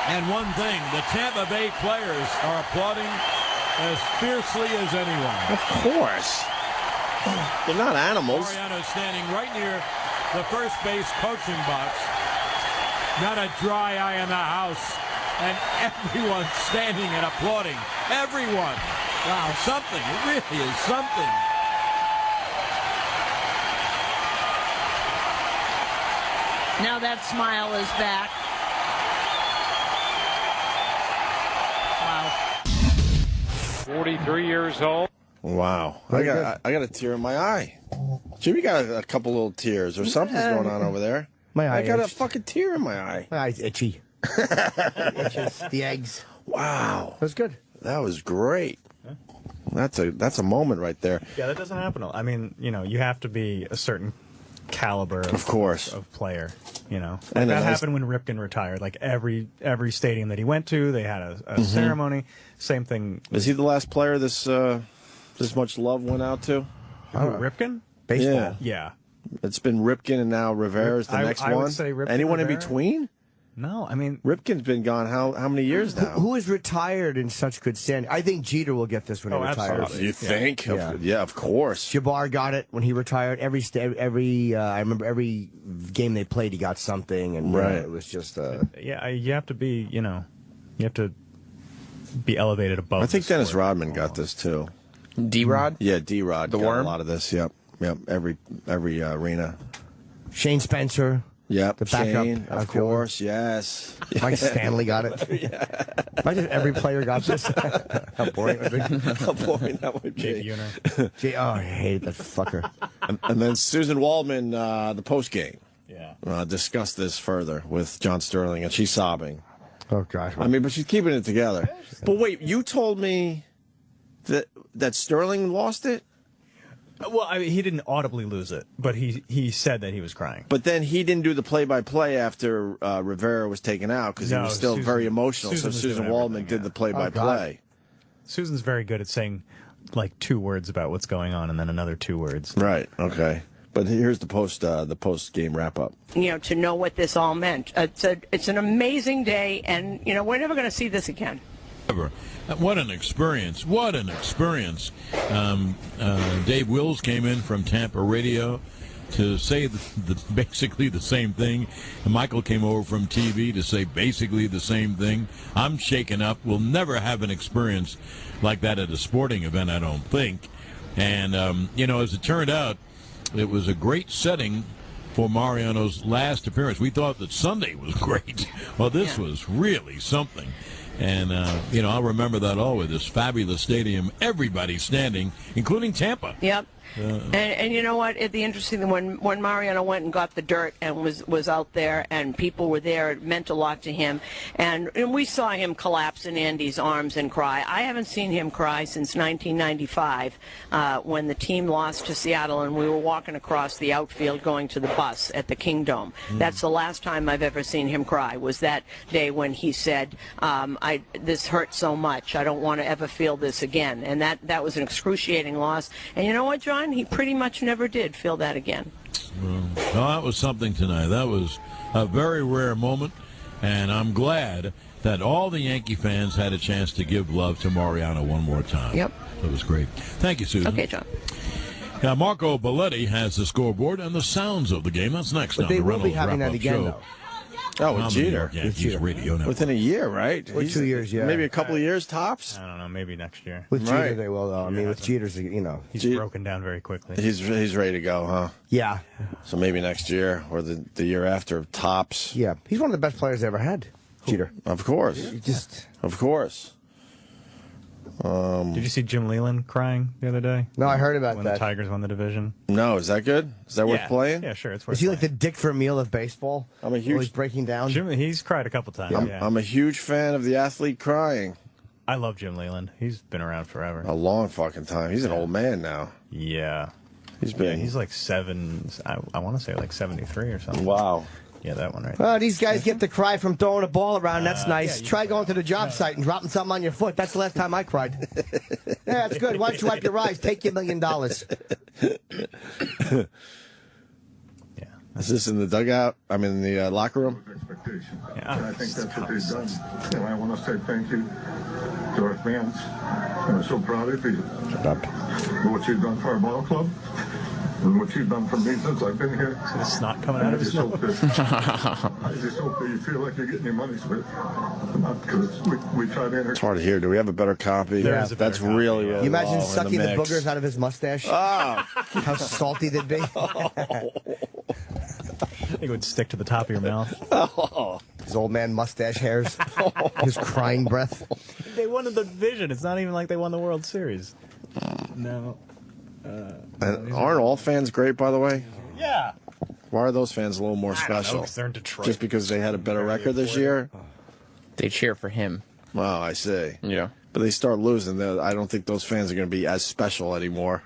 And one thing, the Tampa Bay players are applauding as fiercely as anyone. Of course. They're not animals. Mariano's standing right near the first base coaching box. Not a dry eye in the house. And everyone standing and applauding. Everyone. Wow, something. It really is something. Now that smile is back. Wow. 43 years old. Wow. I got a tear in my eye. Jimmy got a couple little tears or something's going on over there. My eye I got itched. a fucking tear in my eye. My eye's itchy. Itches. The eggs. Wow. That was good. That was great. That's a moment right there. Yeah, that doesn't happen. I mean, you have to be a certain caliber of course of player, Like and that happened when Ripken retired. Like every stadium that he went to, they had a ceremony. Same thing. Is he the last player this much love went out to? Ripken? Baseball. Yeah. It's been Ripken and now Rivera's the next one. Would say Ripken, Anyone Rivera? in between? No, I mean Ripken's been gone how many years now? Who is retired in such good standing? I think Jeter will get this when he retires. Absolutely. You think? Yeah. Yeah, of course. Jabbar got it when he retired. I remember every game they played, he got something, and right. It was just. Yeah, you have to be, you have to be elevated above. I think the Dennis sport. Rodman got this too. D-Rod? Yeah, D-Rod. The got worm? a lot of this. Yep. Every arena. Shane Spencer. Yep. The backup Shane, of course. Yes. Mike Stanley got it. Imagine if every player got this. How boring it would be. How boring that would Jake be. Uner. I hated that fucker. And then Susan Waldman, the post game, discussed this further with John Sterling, and she's sobbing. Oh gosh. I mean, but she's keeping it together. But wait, you told me that Sterling lost it? Well, I mean, he didn't audibly lose it, but he said that he was crying. But then he didn't do the play-by-play after Rivera was taken out because he was still very emotional. So Susan Waldman did the play-by-play. Susan's very good at saying like 2 words about what's going on and then another 2 words. Right. Okay. But here's the post-game wrap-up. To know what this all meant. It's an amazing day, and we're never going to see this again. What an experience. What an experience. Dave Wills came in from Tampa Radio to say basically the same thing. And Michael came over from TV to say basically the same thing. I'm shaken up. We'll never have an experience like that at a sporting event, I don't think. And, as it turned out, it was a great setting for Mariano's last appearance. We thought that Sunday was great. Well, this was really something. And, I'll remember that always, this fabulous stadium, everybody standing, including Tampa. Yep. And you know what? The interesting thing, when Mariano went and got the dirt and was out there and people were there, it meant a lot to him. And we saw him collapse in Andy's arms and cry. I haven't seen him cry since 1995 when the team lost to Seattle and we were walking across the outfield going to the bus at the Kingdome. That's the last time I've ever seen him cry, was that day when he said, this hurts so much. I don't want to ever feel this again. And that was an excruciating loss. And you know what, John? He pretty much never did feel that again. Well, that was something tonight. That was a very rare moment, and I'm glad that all the Yankee fans had a chance to give love to Mariano one more time. Yep. That was great. Thank you, Susan. Okay, John. Now, Marco Belletti has the scoreboard and the sounds of the game. That's next But on they the will be Reynolds having that Wrap-Up again, Show. though. Oh, with I'm a New Jeter. York Yankees radio network. Within a year, right? Or 2 years, yeah. Maybe a couple of years tops. I don't know, maybe next year. With Jeter, Right. they will, though. I mean, with Jeter's, you know. He's broken down very quickly. He's ready to go, huh? Yeah. So maybe next year or the year after, tops. Yeah. He's one of the best players they ever had, Jeter. Of course. Of course. Did you see Jim Leyland crying the other day? No, I heard about when that. the Tigers won the division. No, is that good? Is that worth playing? Yeah, sure, it's worth Is he like the Dick Vermeil of baseball? I'm a huge. He's breaking down. He's cried a couple times. I'm a huge fan of the athlete crying. I love Jim Leyland. He's been around forever. A long fucking time. He's an old man now. Yeah. He's been. He's like I want to say like 73 or something. Wow. Yeah, that one right. Oh, these guys get the cry from throwing a ball around. That's nice. Try going to the job site and dropping something on your foot. That's the last time I cried. Yeah, that's good. Why don't you wipe your eyes? Take your $1 million. Is this in the dugout? I'm in the locker room. Yeah, I think that's what they've done. And I want to say thank you to our fans. I'm so proud of you. Shut up. For what you've done for our ball club. And what you've done for me since I've been here. So the snot coming out of his nose. I just hope that you feel like you're getting your money's worth. Because we try to It's hard to hear. Do we have a better copy? There is a That's better really, copy, really You imagine low sucking in the the mix. boogers out of his mustache? Oh. How salty they'd be. I think it would stick to the top of your mouth. His old man mustache hairs. His crying breath. They won the division. It's not even like they won the World Series. No. And aren't all fans great, by the way? Yeah. Why are those fans a little more I don't know, special? 'cause they're in Detroit. Just because they had a better record this year? They cheer for him. Oh, I see. Yeah. But they start losing. I don't think those fans are going to be as special anymore.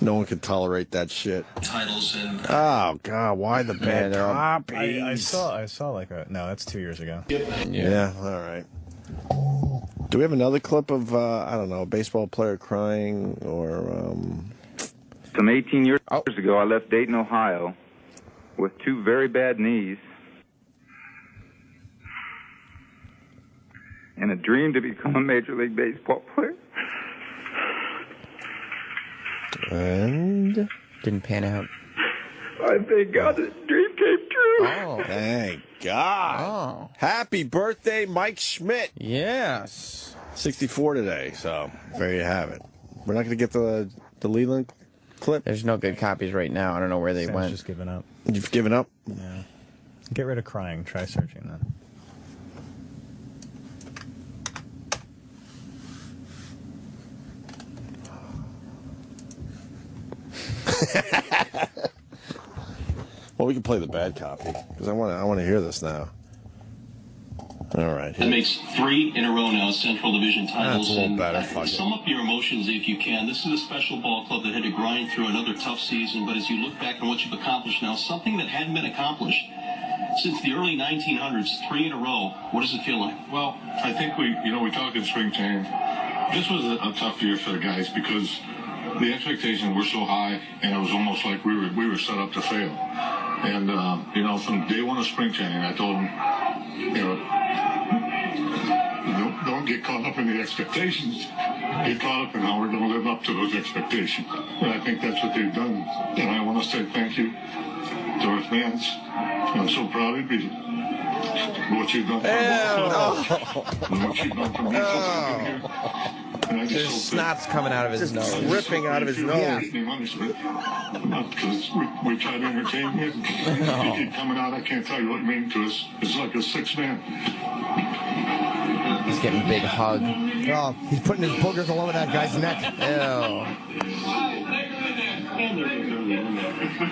No one can tolerate that shit. Titles and Oh God! Why the bad copies? I saw like no, that's 2 years ago. Yeah. All right. Do we have another clip of I don't know, a baseball player crying or? Some 18 years ago, I left Dayton, Ohio, with 2 very bad knees and a dream to become a Major League Baseball player. And didn't pan out. I thank God this dream came true. Oh, thank God! Oh, happy birthday, Mike Schmidt! Yes, 64 today. So there you have it. We're not going to get the Leyland clip. There's no good copies right now. I don't know where they Sam's went. just given up. You've given up? Yeah. Get rid of crying. Try searching then. Well, we can play the bad copy because I want to hear this now. All right. That makes 3 in a row now, Central Division titles. That's a little and better. Fuck it. Sum up your emotions if you can. This is a special ball club that had to grind through another tough season, but as you look back on what you've accomplished now, something that hadn't been accomplished since the early 1900s, 3 in a row. What does it feel like? Well, I think we talked in spring training. This was a tough year for the guys because the expectations were so high, and it was almost like we were set up to fail. And from day one of spring training, I told them, don't get caught up in the expectations. Get caught up in how we're going to live up to those expectations. And I think that's what they've done. And I want to say thank you to our fans. I'm so proud of you. What you've done for us. And what you've done for me. There's snot's coming out of his nose. Dripping out of his nose. Yeah. Because we try to entertain you. You keep coming out, I can't tell you what you mean to us. It's like a 6-man. He's getting a big hug. Oh, he's putting his boogers all over that guy's neck. Ew.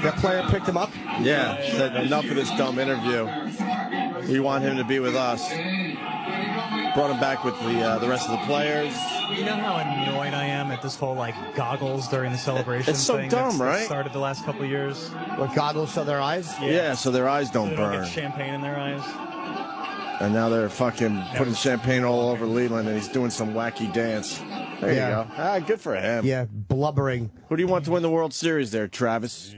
That player picked him up? Yeah, said enough of this dumb interview. We want him to be with us. Brought him back with the rest of the players. You know how annoyed I am at this whole goggles during the celebration It's so thing dumb, that's right? Started the last couple of years. What, goggles so their eyes? Yeah, so their eyes don't So they don't burn. get champagne in their eyes. And now they're fucking putting champagne all over Leyland, and he's doing some wacky dance. There you go. Ah, good for him. Yeah, blubbering. Who do you want to win the World Series there, Travis?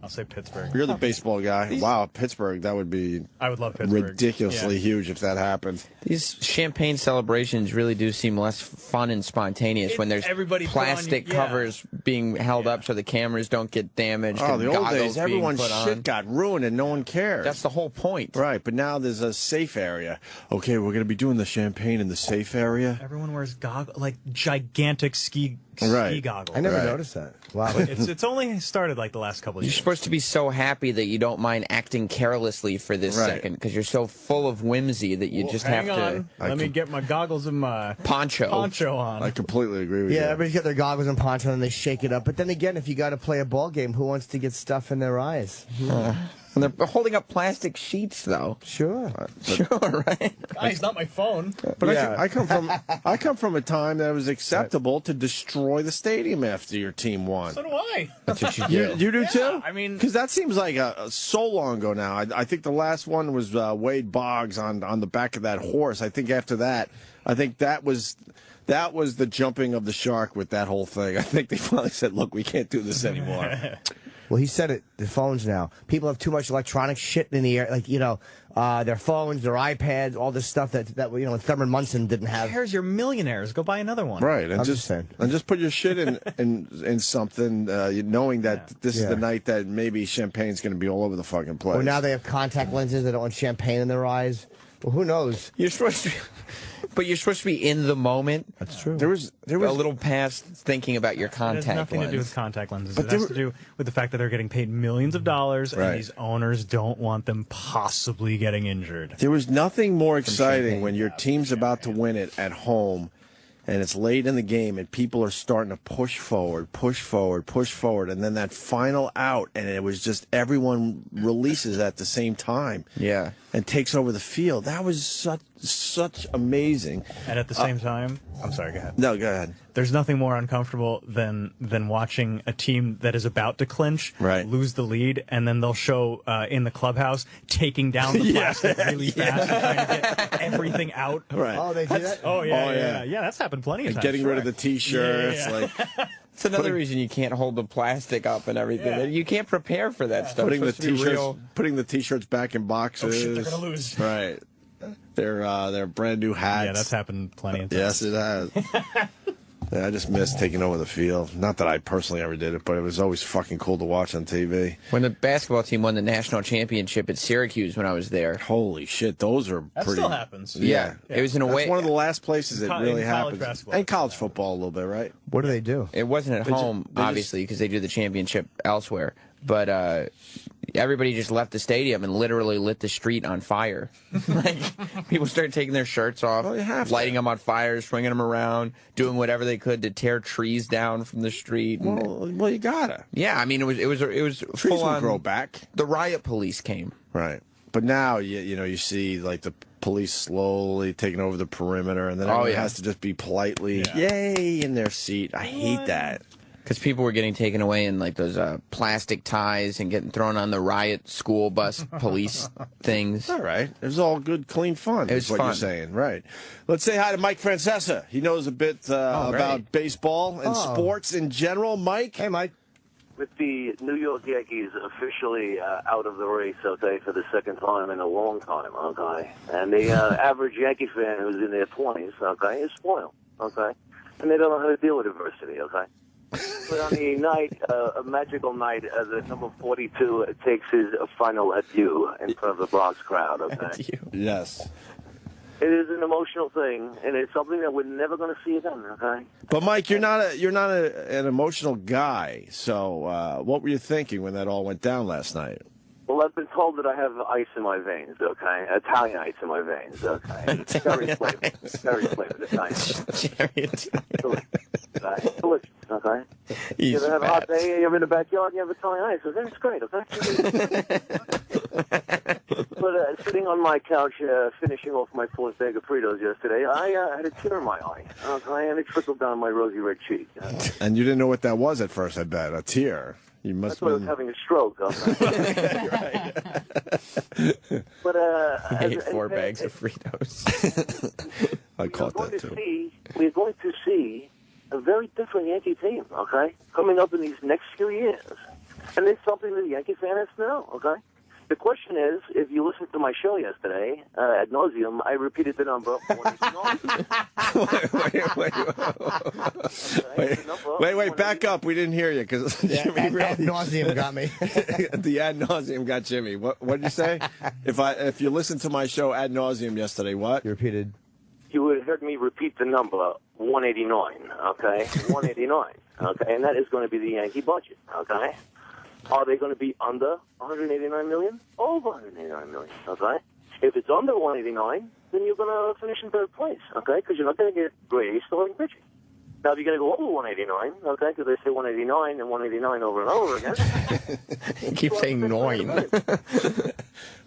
I'll say Pittsburgh. You're the baseball guy. Wow, Pittsburgh. That would be. I would love Pittsburgh. Ridiculously huge if that happened. These champagne celebrations really do seem less fun and spontaneous when there's plastic covers being held up so the cameras don't get damaged. Oh, the old days, everyone's put shit on. got ruined and no one cares. That's the whole point. Right, but now there's a safe area. Okay, we're going to be doing the champagne in the safe area. Everyone wears like gigantic ski goggles. I never noticed that. Wow. But it's only started like the last couple of You're years. supposed to be so happy that you don't mind acting carelessly for this second because you're so full of whimsy that you just have to. Let me get my goggles and my poncho on. I completely agree with you. Yeah, everybody's got their goggles and poncho and they shake it up. But then again, if you got to play a ball game, who wants to get stuff in their eyes? And they're holding up plastic sheets, though. Sure. Sure, right? Guys, not my phone. But I come from a time that it was acceptable to destroy the stadium after your team won. So do I. That's what you You do. do too? I mean, because that seems like so long ago now. I think the last one was Wade Boggs on the back of that horse. I think after that, that was the jumping of the shark with that whole thing. I think they finally said, "Look, we can't do this anymore." Well, he said it. The phones now. People have too much electronic shit in the air. Like, their phones, their iPads, all this stuff that Thurman Munson didn't have. Who cares? You're millionaires. Go buy another one. Right, and I'm just saying. and just put your shit in something, knowing that this is the night that maybe champagne's going to be all over the fucking place. Or now they have contact lenses. They don't want champagne in their eyes. Well, who knows? You're supposed to, but you're supposed to be in the moment. That's true. There was a little past thinking about your It contact has nothing lens. to do with contact lenses. It has to do with the fact that they're getting paid millions of dollars, and these owners don't want them possibly getting injured. There was nothing more exciting when your team's about to win it at home, and it's late in the game, and people are starting to push forward, and then that final out, and it was just everyone releases at the same time. Yeah. And takes over the field. That was such amazing. And at the same time, I'm sorry, go ahead. No, go ahead. There's nothing more uncomfortable than watching a team that is about to clinch, lose the lead, and then they'll show in the clubhouse taking down the plastic really fast and trying to get everything out. Right. Oh, they do that? Oh, yeah. Yeah, that's happened plenty of And times. getting rid of the T-shirts. Yeah. Like, It's another reason you can't hold the plastic up and everything. Yeah. You can't prepare for that stuff. putting the It's supposed to be T-shirts, real. putting the T-shirts back in boxes. Oh, shit, they're going to lose. Right. Their brand new hats. Yeah, that's happened plenty of times. Yes, it has. Yeah, I just miss taking over the field. Not that I personally ever did it, but it was always fucking cool to watch on TV. When the basketball team won the national championship at Syracuse when I was there. Holy shit, those are That pretty. still happens. Yeah. It was in a That's way. one of the last places it really college happens. basketball. And college football a little bit, right? What do they do? It wasn't at home, obviously, because they do the championship elsewhere. But everybody just left the stadium and literally lit the street on fire. Like, people started taking their shirts off, lighting them on fire, swinging them around, doing whatever they could to tear trees down from the street. Well, you gotta. Yeah, I mean, it was Trees full will on. grow back. The riot police came. Right. But now, you see, like, the police slowly taking over the perimeter, and then everyone has to just be politely, yay, in their seat. I hate that. Because people were getting taken away in, like, those plastic ties and getting thrown on the riot school bus police things. All right. It was all good, clean fun, It was is what fun. you're saying. Right. Let's say hi to Mike Francesa. He knows a bit about baseball and sports in general. Mike? Hey, Mike. With the New York Yankees officially out of the race, okay, for the second time in a long time, okay, and the average Yankee fan who's in their 20s, okay, is spoiled, okay, and they don't know how to deal with adversity, okay. But on the night, a magical night, the number 42 takes his final adieu in front of the Bronx crowd, okay. Yes. It is an emotional thing, and it's something that we're never going to see again, okay. But Mike, you're not an emotional guy. So what were you thinking when that all went down last night? Well, I've been told that I have ice in my veins, okay? Italian ice in my veins, okay? Very flavored Italian. Delicious, okay? You ever have a hot day, you're in the backyard, and you have Italian ice, okay? It's great, okay? But sitting on my couch, finishing off my fourth bag of Fritos yesterday, I had a tear in my eye, okay? And it trickled down my rosy red cheek. And you didn't know what that was at first, I bet. A tear. You must That's what I was having a stroke, okay? But I ate 4 bags of Fritos. I caught that too. We're going to see a very different Yankee team, okay, coming up in these next few years. And it's something that the Yankee fan has to know, okay? The question is, if you listened to my show yesterday, ad nauseum, I repeated the number 189. Wait, back up. We didn't hear you because Jimmy really... Ad nauseum got me. The ad nauseum got Jimmy. What did you say? If you listened to my show ad nauseum yesterday, what? You repeated. You would have heard me repeat the number 189, okay? 189, okay? And that is going to be the Yankee budget, okay? Are they going to be under 189 million? Over 189 million, okay? If it's under 189, then you're going to finish in third place, okay? Because you're not going to get Gray starting pitching. Now, if you're going to go over 189, okay, because they say 189 and 189 over and over again. You keep saying 9.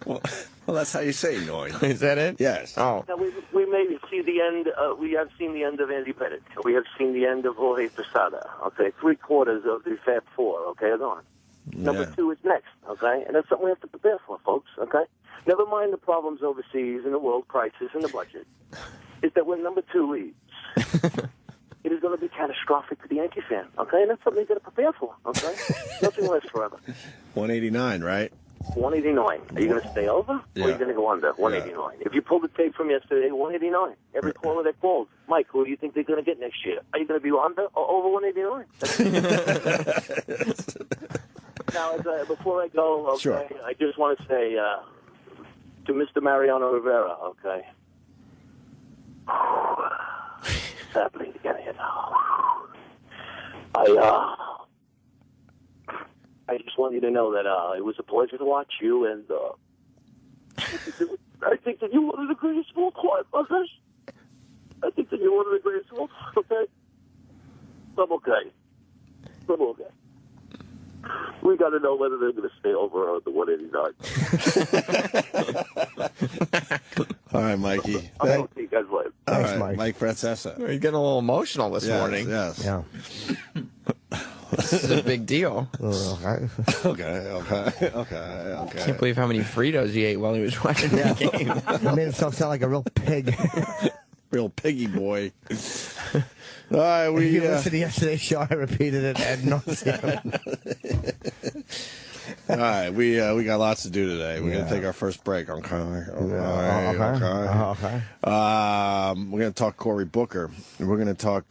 Well, that's how you say 9. Is that it? Yes. Oh. Now, we may see the end, we have seen the end of Andy Pettit. We have seen the end of Jorge Posada, okay? 3/4 of the Fab Four, okay, are gone. Number 2 is next, okay? And that's something we have to prepare for, folks, okay? Never mind the problems overseas and the world crisis and the budget. Is that when number 2 leaves, it is going to be catastrophic to the Yankee fan, okay? And that's something you got to prepare for, okay? Nothing lasts forever. 189, right? 189. Are you going to stay over, or are you going to go under 189? If you pull the tape from yesterday, 189. Every caller that calls, Mike, who do you think they're going to get next year? Are you going to be under or over 189? Now, before I go, okay, sure. I just want to say to Mr. Mariano Rivera, okay, it's happening again here now. I just want you to know that it was a pleasure to watch you, and I think that you're one of the greatest of all time, okay? I think that you're one of the greatest of all time, okay? I'm okay. We got to know whether they're going to stay over or the 189. All right, Mikey. I'll see you guys later. Thanks, Mike Francesa. You're getting a little emotional this morning. Yes. Yeah. This is a big deal. Okay. Can't believe how many Fritos he ate while he was watching the game. He made himself sound like a real pig. Real piggy boy. All right, if you listened to yesterday's show, I repeated it ad nauseam. All right, we got lots to do today. We're gonna take our first break. Okay. Okay. We're gonna talk Cory Booker. We're gonna talk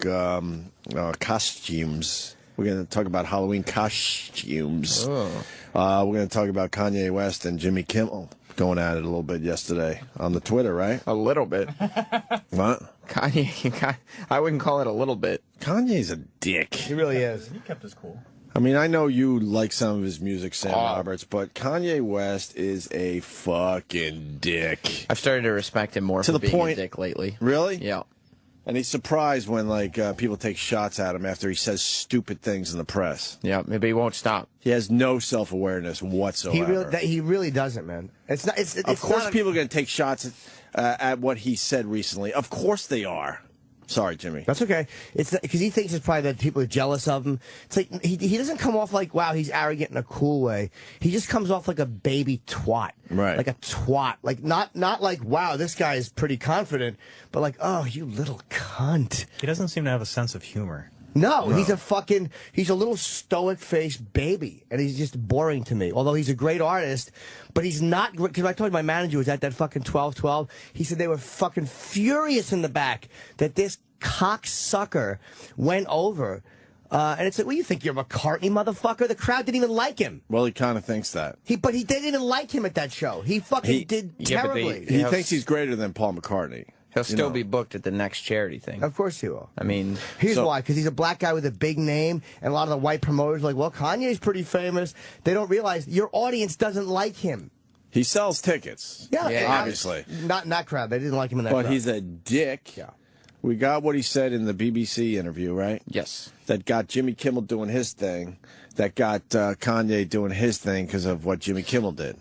costumes. We're gonna talk about Halloween costumes. We're gonna talk about Kanye West and Jimmy Kimmel going at it a little bit yesterday on the Twitter, right? A little bit. What? Kanye, I wouldn't call it a little bit. Kanye's a dick. He really is. He kept us cool. I mean, I know you like some of his music, Sam Roberts, but Kanye West is a fucking dick. I've started to respect him more for being a dick lately. Really? Yeah. And he's surprised when people take shots at him after he says stupid things in the press. Yeah, maybe he won't stop. He has no self-awareness whatsoever. He really doesn't, man. It's not. Of course, people are going to take shots at what he said recently. Of course they are. Sorry, Jimmy. That's okay. It's because he thinks it's probably that people are jealous of him. It's like he doesn't come off like, wow, he's arrogant in a cool way. He just comes off like a baby twat. Right. Like a twat. Like not like, wow, this guy is pretty confident, but like, oh, you little cunt. He doesn't seem to have a sense of humor. No, he's a little stoic-faced baby, and he's just boring to me. Although he's a great artist, but he's not, because I told my manager was at that fucking 12-12, he said they were fucking furious in the back that this cocksucker went over. And it's like, well, you think you're McCartney, motherfucker? The crowd didn't even like him. Well, he kind of thinks that. But he didn't even like him at that show. He fucking did terribly. He thinks he's greater than Paul McCartney. He'll still be booked at the next charity thing. Of course he will. I mean... Here's why. Because he's a black guy with a big name, and a lot of the white promoters are like, well, Kanye's pretty famous. They don't realize your audience doesn't like him. He sells tickets. Yeah, obviously. Not crowd. They didn't like him in that crowd. But he's a dick. Yeah. We got what he said in the BBC interview, right? Yes. That got Jimmy Kimmel doing his thing. That got Kanye doing his thing because of what Jimmy Kimmel did.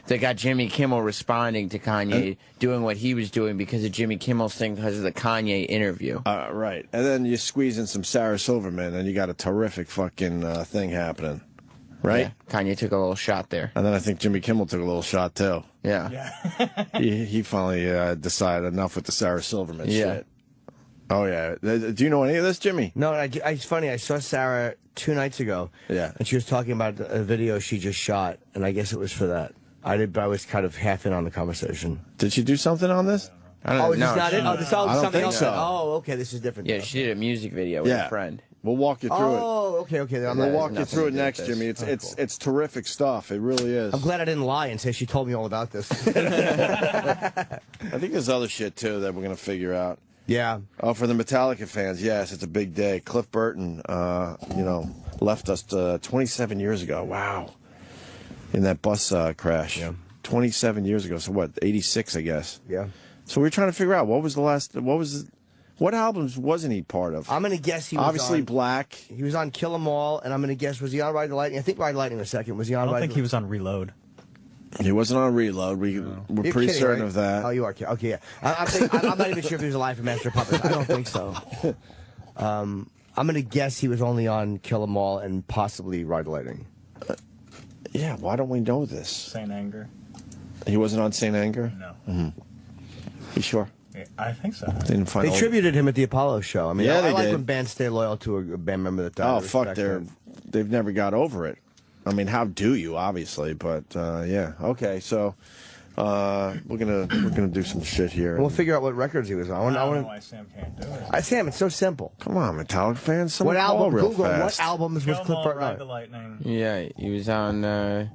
They got Jimmy Kimmel responding to Kanye doing what he was doing because of Jimmy Kimmel's thing because of the Kanye interview. Right. And then you squeeze in some Sarah Silverman and you got a terrific fucking thing happening. Right? Yeah, Kanye took a little shot there. And then I think Jimmy Kimmel took a little shot too. Yeah. He finally decided enough with the Sarah Silverman shit. Oh, yeah. Do you know any of this, Jimmy? No, it's funny. I saw Sarah 2 nights ago. Yeah. And she was talking about a video she just shot, and I guess it was for that. I was kind of half in on the conversation. Did she do something on this? I don't know. Is this not it? Oh, this is I don't something think else. so. Oh, okay. This is different. Yeah, she did a music video with a friend. We'll walk you through it. Oh, okay. We'll walk you through it next, Jimmy. It's terrific stuff. It really is. I'm glad I didn't lie and say she told me all about this. I think there's other shit, too, that we're going to figure out. Yeah. Oh, for the Metallica fans, yes, it's a big day. Cliff Burton, left us 27 years ago. Wow. In that bus crash. Yeah. 27 years ago. So what, 86, I guess. Yeah. So we're trying to figure out what albums wasn't he part of? I'm going to guess he was Obviously on, Black. He was on Kill 'Em All, and I'm going to guess, was he on Ride the Lightning? I think Ride the Lightning was second. Was he on I don't Ride think he was on Reload. He wasn't on Reload. We're You're pretty kidding, certain right? of that. Oh, you are kidding. Okay, yeah. I'm not even sure if he was alive for Master of Puppets. I don't think so. I'm going to guess he was only on Kill 'Em All and possibly Ride the Lightning. Yeah, why don't we know this? Saint Anger. He wasn't on Saint Anger? No. Mm-hmm. You sure? Yeah, I think so. Didn't find They tributed him at the Apollo show. I mean, Yeah, I they like did. when bands stay loyal to a band member that died. Oh, I fuck, respect that. they've never got over it. I mean, how do you, obviously, but yeah. Okay, so we're gonna do some shit here. We'll figure out what records he was on. I don't know why Sam can't do it. Sam, it's so simple. Come on, Metallica fans. What Someone call album? real Google fast. what albums was Kill 'Em Cliff All, Burton Ride on? the Lightning. Yeah, he was on.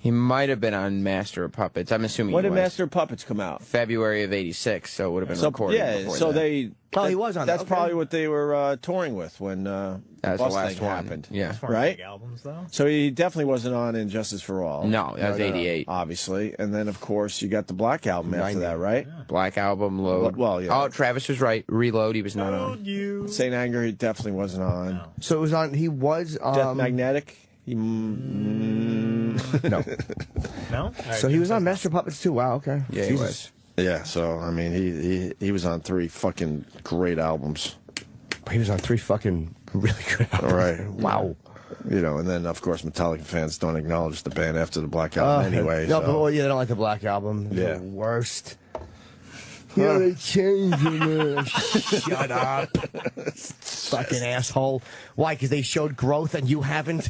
He might have been on Master of Puppets. I'm assuming. When he did was. Master of Puppets come out? February of '86, so it would have been recorded. Yeah, before so that. they. Oh, he was on. That's okay. probably what they were touring with when That's bus the last thing one. happened. Yeah, As far as Right? big albums, though. So he definitely wasn't on Injustice for All. No, that was '88. Obviously, and then of course you got the Black album after 90. that, right? Black Album, Load. Well, yeah. Oh, Travis was right. Reload, he was not on. You. Saint Anger, he definitely wasn't on. So it was on. He was. Death Magnetic. He, No. No? So he was on Master of Puppets too. Wow. Okay. Yeah, he was. Yeah, so I mean, he was on 3 fucking great albums. He was on 3 fucking really good albums. All right. Wow. You know, and then of course Metallica fans don't acknowledge the band after the Black Album anyway. No, so. but well, yeah, they don't like the Black Album. Yeah. The worst. Yeah, they changed it. Shut up. Fucking asshole. Why? Because they showed growth and you haven't?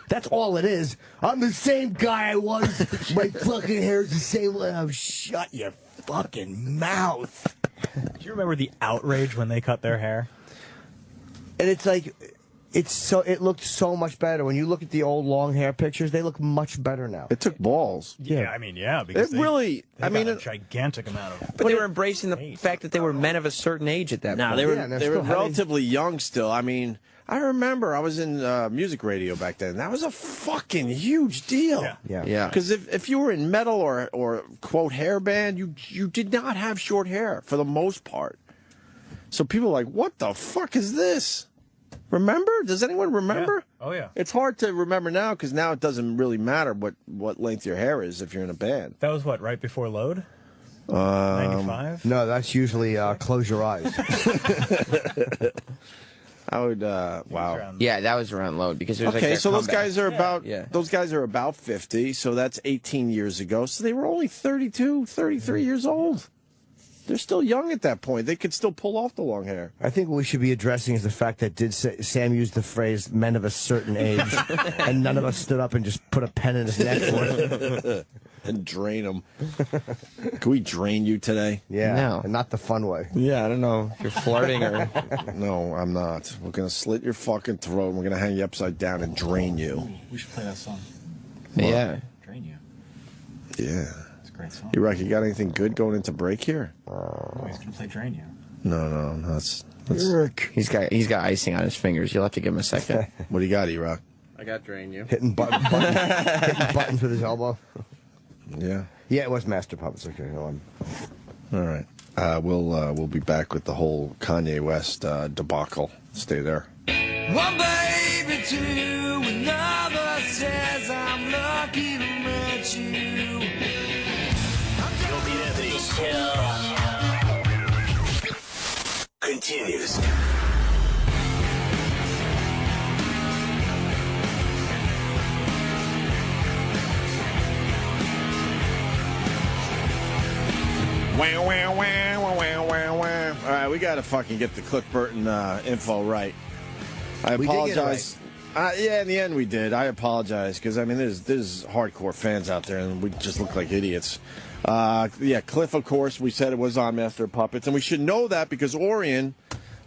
That's all it is. I'm the same guy I was. My fucking hair's the same. Oh, shut your fucking mouth. Do you remember the outrage when they cut their hair? And it's like, it looked so much better. When you look at the old long hair pictures, they look much better now. It took balls. Yeah, I mean, yeah, because It really. they I mean, got a gigantic amount of. But they were embracing the fact that they were men of a certain age at that No, point. they were Yeah, and they're they were still having- relatively young still. I mean, I remember I was in music radio back then. That was a fucking huge deal. Yeah. Yeah. Because if you were in metal or quote hair band, you did not have short hair for the most part. So people are like, what the fuck is this? Remember? Does anyone remember? Yeah. Oh, yeah. It's hard to remember now because now it doesn't really matter what length your hair is if you're in a band. That was what, right before Load? 95? No, that's usually Close Your Eyes. I would. Wow. Yeah, that was around Load because it was Okay, like so their those comeback. guys are about Yeah. those guys are about 50, so that's 18 years ago. So they were only 32, 33 years old. They're still young at that point. They could still pull off the long hair. I think what we should be addressing is the fact that Sam used the phrase "men of a certain age," and none of us stood up and just put a pen in his neck for it. And drain them. Can we drain you today? Yeah, No. and not the fun way. Yeah, I don't know if you're flirting or. No, I'm not. We're gonna slit your fucking throat. And we're gonna hang you upside down and drain you. We should play that song. Yeah. Drain You. Yeah. It's a great song. You reckon you got anything good going into break here? Oh, he's going to play Drain You. No. That's He's got icing on his fingers. You'll have to give him a second. what do you got, E-Rock? I got Drain You. Hitting buttons with his elbow. Yeah. Yeah, it was Master Puppets. Okay, go on. All right. We'll be back with the whole Kanye West debacle. Stay there. One baby to another says I'm lucky to meet you. Opie Anthony Show continues. Wow, wow, wow, wow, wow, wow, wow. All right, we got to fucking get the Cliff Burton info right. I apologize. Yeah, in the end we did. I apologize because, I mean, there's hardcore fans out there and we just look like idiots. Yeah, Cliff, of course, we said it was on Master of Puppets, and we should know that because Orion,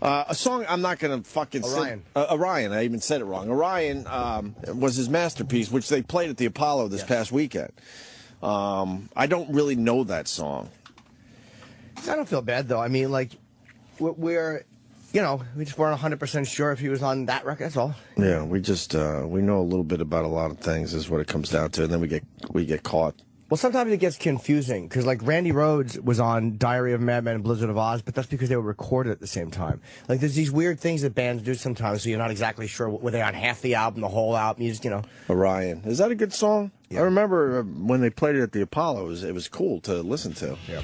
a song I'm not going to fucking Orion. Orion, I even said it wrong. Orion was his masterpiece, which they played at the Apollo this past weekend. I don't really know that song. I don't feel bad, though. I mean, like, we're, you know, we just weren't 100% sure if he was on that record, that's all. Yeah, we just, we know a little bit about a lot of things is what it comes down to, and then we get caught. Well, sometimes it gets confusing, because, like, Randy Rhoads was on Diary of a Madman and Blizzard of Oz, but that's because they were recorded at the same time. Like, there's these weird things that bands do sometimes, so you're not exactly sure, were they on half the album, the whole album, you just, you know. Orion. Is that a good song? Yeah. I remember when they played it at the Apollo, it was cool to listen to. Yeah.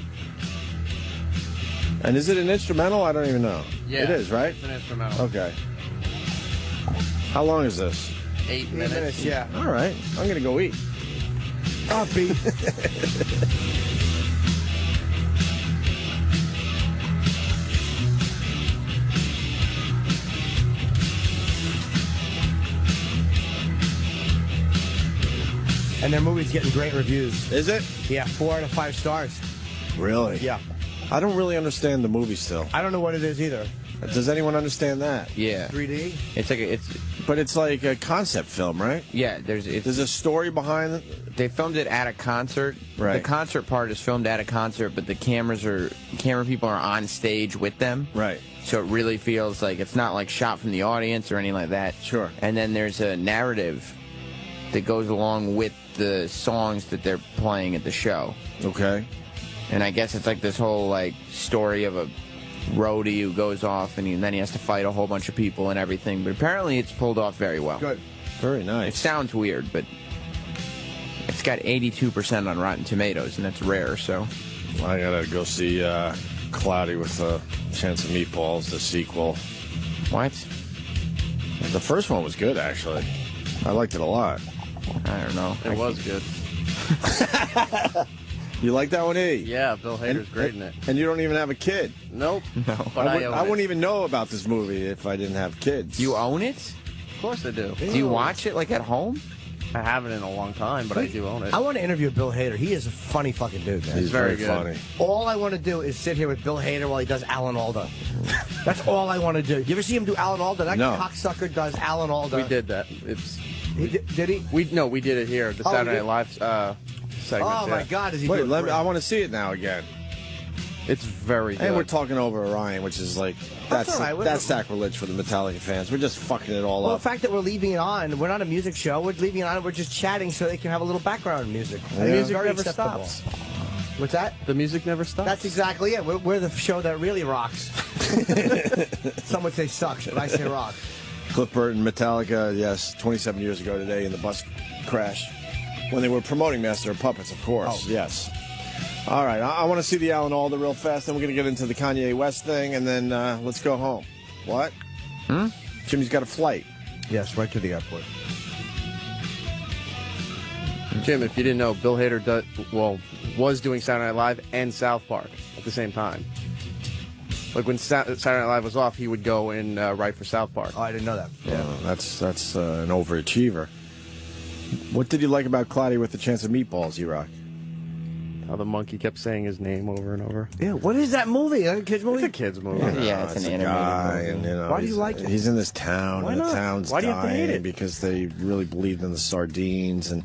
And is it an instrumental? I don't even know. Yeah. It is, right? It's an instrumental. Okay. How long is this? 8 minutes. Yeah. All right. I'm going to go eat. Opie. And their movie's getting great reviews. Is it? Yeah, 4 out of 5 stars. Really? Yeah. I don't really understand the movie still. I don't know what it is either. Does anyone understand that? Yeah. 3D? It's like a concept film, right? Yeah, there's a story behind it. They filmed it at a concert. Right. The concert part is filmed at a concert, but the camera people are on stage with them. Right. So it really feels like it's not like shot from the audience or anything like that. Sure. And then there's a narrative that goes along with the songs that they're playing at the show. Okay. And I guess it's like this whole like story of a roadie who goes off and then he has to fight a whole bunch of people and everything. But apparently it's pulled off very well. Good. Very nice. It sounds weird, but it's got 82% on Rotten Tomatoes, and that's rare, so. I gotta go see Cloudy with a Chance of Meatballs, the sequel. What? The first one was good, actually. I liked it a lot. I don't know. It was good. You like that one, E? Yeah, Bill Hader's great in it. And you don't even have a kid. Nope. No. But I wouldn't even know about this movie if I didn't have kids. Do you own it? Of course I do. Do you watch it, like, at home? I haven't in a long time, but I do own it. I want to interview Bill Hader. He is a funny fucking dude, man. He's very good. funny. All I want to do is sit here with Bill Hader while he does Alan Alda. That's all I want to do. You ever see him do Alan Alda? That No. cocksucker does Alan Alda. We did that. Did he? We did it here. The Saturday Night Live segment. Oh, my God. Is he Wait, doing great? I want to see it now again. It's very good. And we're talking over Orion, which is like, That's all right. that's sacrilege for the Metallica fans. We're just fucking it all Well, up. the fact that we're leaving it on, we're not a music show. We're leaving it on. We're just chatting so they can have a little background music. The music Very never acceptable. stops. What's that? The music never stops. That's exactly it. We're the show that really rocks. Some would say sucks, but I say rock. Cliff Burton, Metallica, yes, 27 years ago today in the bus crash. When they were promoting Master of Puppets, of course, yes. All right, I want to see the Alan Alda real fast, then we're going to get into the Kanye West thing, and then let's go home. What? Jimmy's got a flight. Yes, right to the airport. Jim, if you didn't know, Bill Hader was doing Saturday Night Live and South Park at the same time. Like when Saturday Night Live was off, he would go and write for South Park. Oh, I didn't know that. Yeah, that's an overachiever. What did you like about Cloudy with a Chance of Meatballs, E-Rock? How the monkey kept saying his name over and over. Yeah, what is that movie? A kid's movie? It's a kid's movie. Yeah, it's an animated guy, movie. and, you know, Why do you like it? He's in this town, Why and the not? town's Why do you have to hate dying it? because they really believed in the sardines, and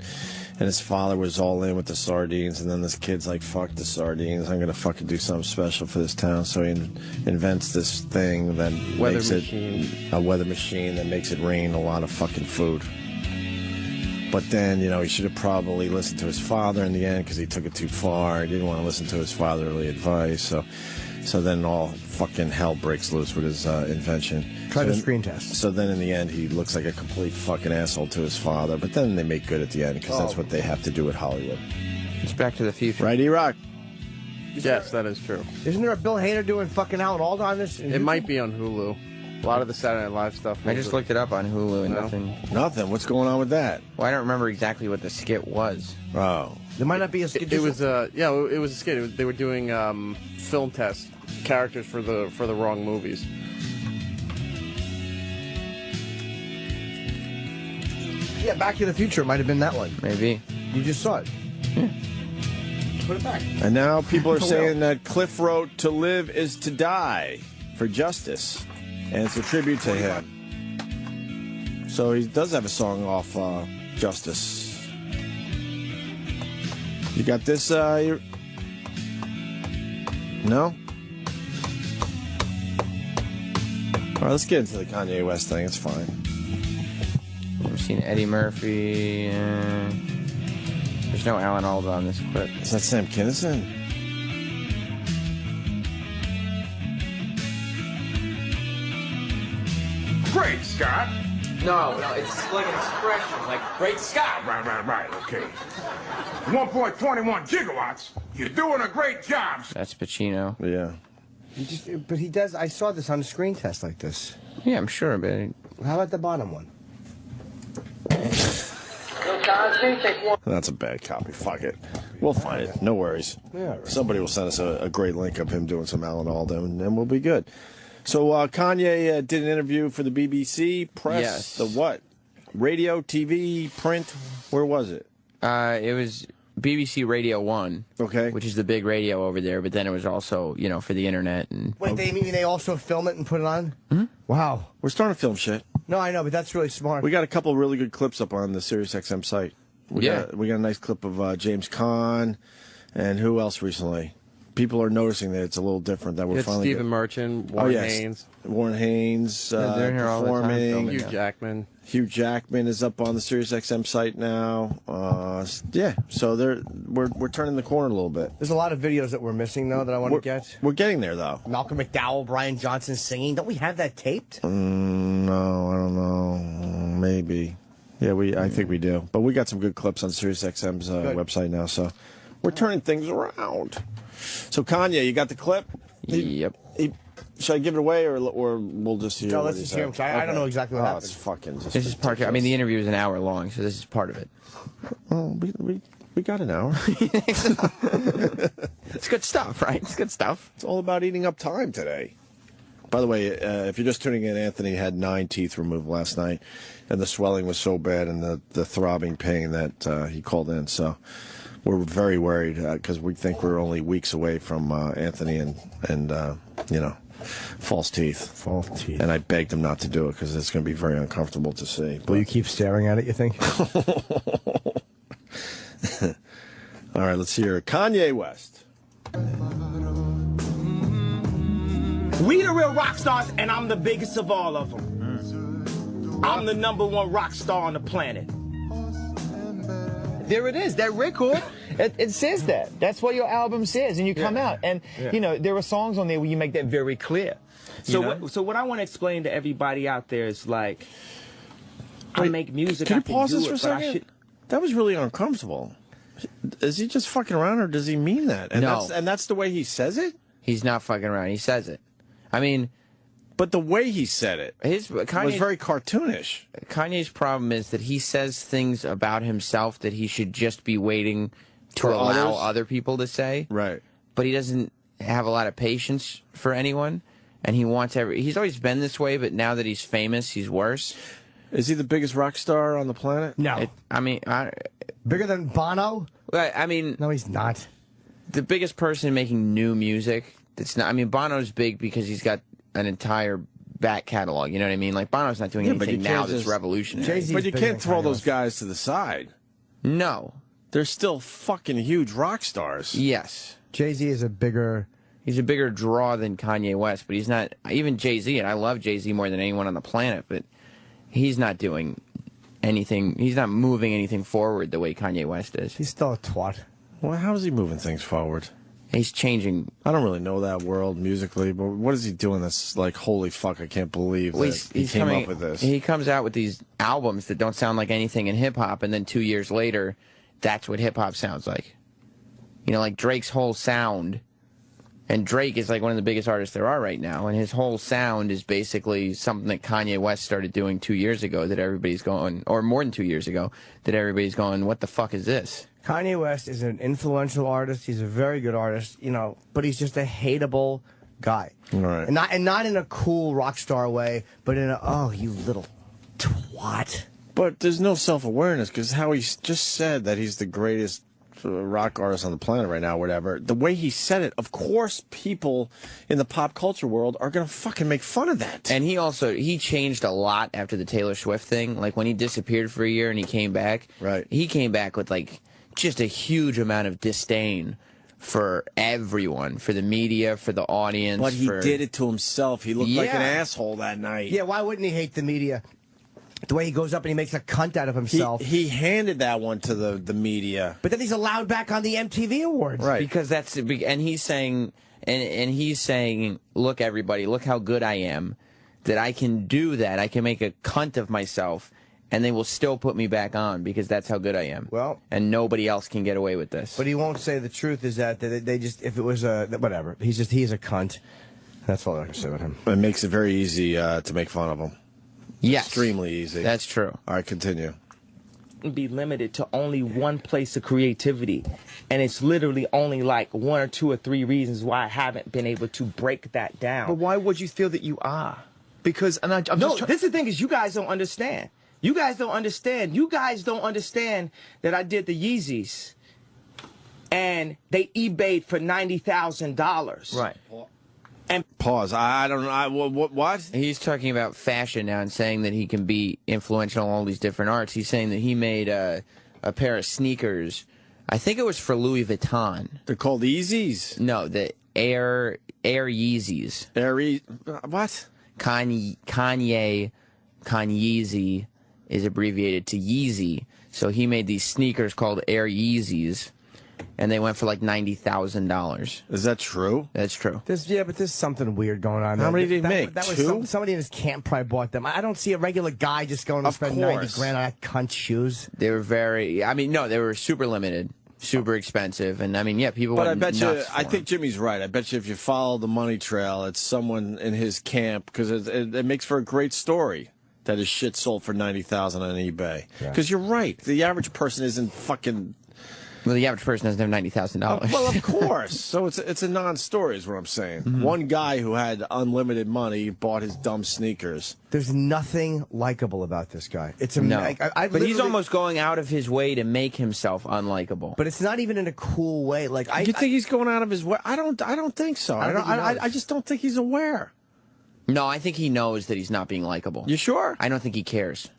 his father was all in with the sardines, and then this kid's like, fuck the sardines, I'm going to fucking do something special for this town. So he invents this thing that makes a weather machine that makes it rain a lot of fucking food. But then, you know, he should have probably listened to his father in the end because he took it too far. He didn't want to listen to his fatherly advice. So then all fucking hell breaks loose with his invention. Try the screen test. So then in the end, he looks like a complete fucking asshole to his father. But then they make good at the end because that's what they have to do at Hollywood. It's Back to the Future. Right, E-Rock? Yes, that is true. Isn't there a Bill Hader doing fucking Alan Alda on this? It might be on Hulu. A lot of the Saturday Night Live stuff. I just looked it up on Hulu and nothing. Nothing. What's going on with that? Well, I don't remember exactly what the skit was. Oh. There might not be a skit. It was yeah, it was a skit. They were doing film test characters for the wrong movies. Yeah, Back to the Future might have been that one. Maybe. You just saw it. Yeah. Put it back. And now people are saying that Cliff wrote "To Live Is to Die" for justice, and it's a tribute to him. So he does have a song off Justice. You got this? No. All right, let's get into the Kanye West thing. It's fine. I've seen Eddie Murphy. There's no Alan Alda on this clip. Is that Sam Kinison? Great Scott. No, it's like an expression, like Great Scott. Right, okay. 1.21 gigawatts. You're doing a great job. That's Pacino. Yeah. But he does. I saw this on a screen test like this. Yeah, I'm sure, but how about the bottom one? That's a bad copy. Fuck it. We'll find it. No worries. Yeah, right. Somebody will send us a great link of him doing some Alan Alda, and we'll be good. So Kanye did an interview for the BBC press. Yes. The what? Radio, TV, print. Where was it? It was BBC Radio 1. Okay. Which is the big radio over there, but then it was also, for the internet. And Wait, they also film it and put it on? Mm-hmm. Wow. We're starting to film shit. No, I know, but that's really smart. We got a couple of really good clips up on the SiriusXM site. We got a nice clip of James Caan, and who else recently? People are noticing that it's a little different. That we're finally Stephen Merchant, Warren Haynes. Warren Haynes they're here all the time performing. filming. Hugh Jackman. Hugh Jackman is up on the SiriusXM site now. Yeah, so we're turning the corner a little bit. There's a lot of videos that we're missing, though, that I want to get. We're getting there, though. Malcolm McDowell, Brian Johnson singing. Don't we have that taped? No, I don't know. Maybe. Yeah, I think we do. But we got some good clips on SiriusXM's website now, so we're turning things around. So, Kanye, you got the clip? Yep. Should I give it away, or we'll just hear? No, what let's he just said? hear him. I don't know exactly what happened. It's fucking. This is part. I mean, the interview is an hour long, so this is part of it. Oh, we got an hour. It's good stuff, right? It's good stuff. It's all about eating up time today. By the way, if you're just tuning in, Anthony had 9 teeth removed last night, and the swelling was so bad and the throbbing pain that he called in. So we're very worried because we think we're only weeks away from Anthony and false teeth. False teeth. And I begged him not to do it because it's going to be very uncomfortable to see. Will you keep staring at it, you think? All right, let's hear Kanye West. We the real rock stars, and I'm the biggest of all of them. I'm the #1 rock star on the planet. There it is, that record. It says that. That's what your album says, and you come out. And, there are songs on there where you make that very clear. So what I want to explain to everybody out there is, like, I make music. Can you I pause do this it, for a but second? That was really uncomfortable. Is he just fucking around, or does he mean that? And No. that's the way he says it? He's not fucking around. He says it. I mean, but the way he said it was very cartoonish. Kanye's problem is that he says things about himself that he should just be waiting to For allow others? other people to say. Right. But he doesn't have a lot of patience for anyone, and he wants he's always been this way, but now that he's famous, he's worse. Is he the biggest rock star on the planet? No. Bigger than Bono? I mean, no, he's not. The biggest person making new music. That's not. I mean, Bono's big because he's got an entire back catalog. You know what I mean? Like Bono's not doing anything now that's revolutionary. But you can't throw those guys to the side. No, they're still fucking huge rock stars. Yes, Jay-Z is He's a bigger draw than Kanye West, but he's not. Even Jay-Z, and I love Jay-Z more than anyone on the planet, but he's not doing anything. He's not moving anything forward the way Kanye West is. He's still a twat. Well, how is he moving things forward? He's changing. I don't really know that world musically, but what is he doing that's like, holy fuck, I can't believe that he came up with this. He comes out with these albums that don't sound like anything in hip-hop, and then 2 years later, that's what hip-hop sounds like. Like Drake's whole sound And Drake is like one of the biggest artists there are right now, and his whole sound is basically something that Kanye West started doing 2 years ago that everybody's going, or more than 2 years ago, that everybody's going, what the fuck is this? Kanye West is an influential artist. He's a very good artist, you know, but he's just a hateable guy. Right. And not in a cool rock star way, but in a, oh, you little twat. But there's no self-awareness, because how he just said that he's the greatest rock artist on the planet right now, whatever. The way he said it, of course people in the pop culture world are going to fucking make fun of that. And he changed a lot after the Taylor Swift thing. Like, when he disappeared for a year and he came back, he came back with, like, just a huge amount of disdain for everyone, for the media, for the audience. But he did it to himself. He looked like an asshole that night. Yeah, why wouldn't he hate the media? The way he goes up and he makes a cunt out of himself. He handed that one to the media. But then he's allowed back on the MTV Awards. Right. Because and he's saying, and he's saying, look, everybody, look how good I am, that I can do that. I can make a cunt of myself, and they will still put me back on because that's how good I am. Well, and nobody else can get away with this. But he won't say the truth is that they just, if it was whatever, he's a cunt. That's all I can say about him. It makes it very easy to make fun of him. Yes. Extremely easy. That's true. All right, continue. Be limited to only one place of creativity, and it's literally only like 1 or 2 or 3 reasons why I haven't been able to break that down. But why would you feel that you are? Because this is the thing is you guys don't understand. You guys don't understand. You guys don't understand that I did the Yeezys, and they eBayed for $90,000. Right. And pause. I don't know. What? He's talking about fashion now and saying that he can be influential in all these different arts. He's saying that he made a pair of sneakers. I think it was for Louis Vuitton. They're called Yeezys? No, the Air Yeezys. What? Kanye is abbreviated to Yeezy. So he made these sneakers called Air Yeezys. And they went for like $90,000. Is that true? That's true. But there's something weird going on. How many did he make? Two? Somebody in his camp probably bought them. I don't see a regular guy just going to spend 90 grand on that cunt shoes. They were they were super limited, super expensive, and I mean, yeah, people. But went I bet you, nuts for I them. think Jimmy's right. I bet you if you follow the money trail, it's someone in his camp, because it makes for a great story. That his shit sold for $90,000 on eBay. Because you're right. The average person isn't fucking. Well, the average person doesn't have $90,000. Well, of course. So it's a non-story is what I'm saying. Mm-hmm. One guy who had unlimited money bought his dumb sneakers. There's nothing likable about this guy. It's no. But he's almost going out of his way to make himself unlikable. But it's not even in a cool way. Like You think he's going out of his way? I don't think so. I just don't think he's aware. No, I think he knows that he's not being likable. You sure? I don't think he cares.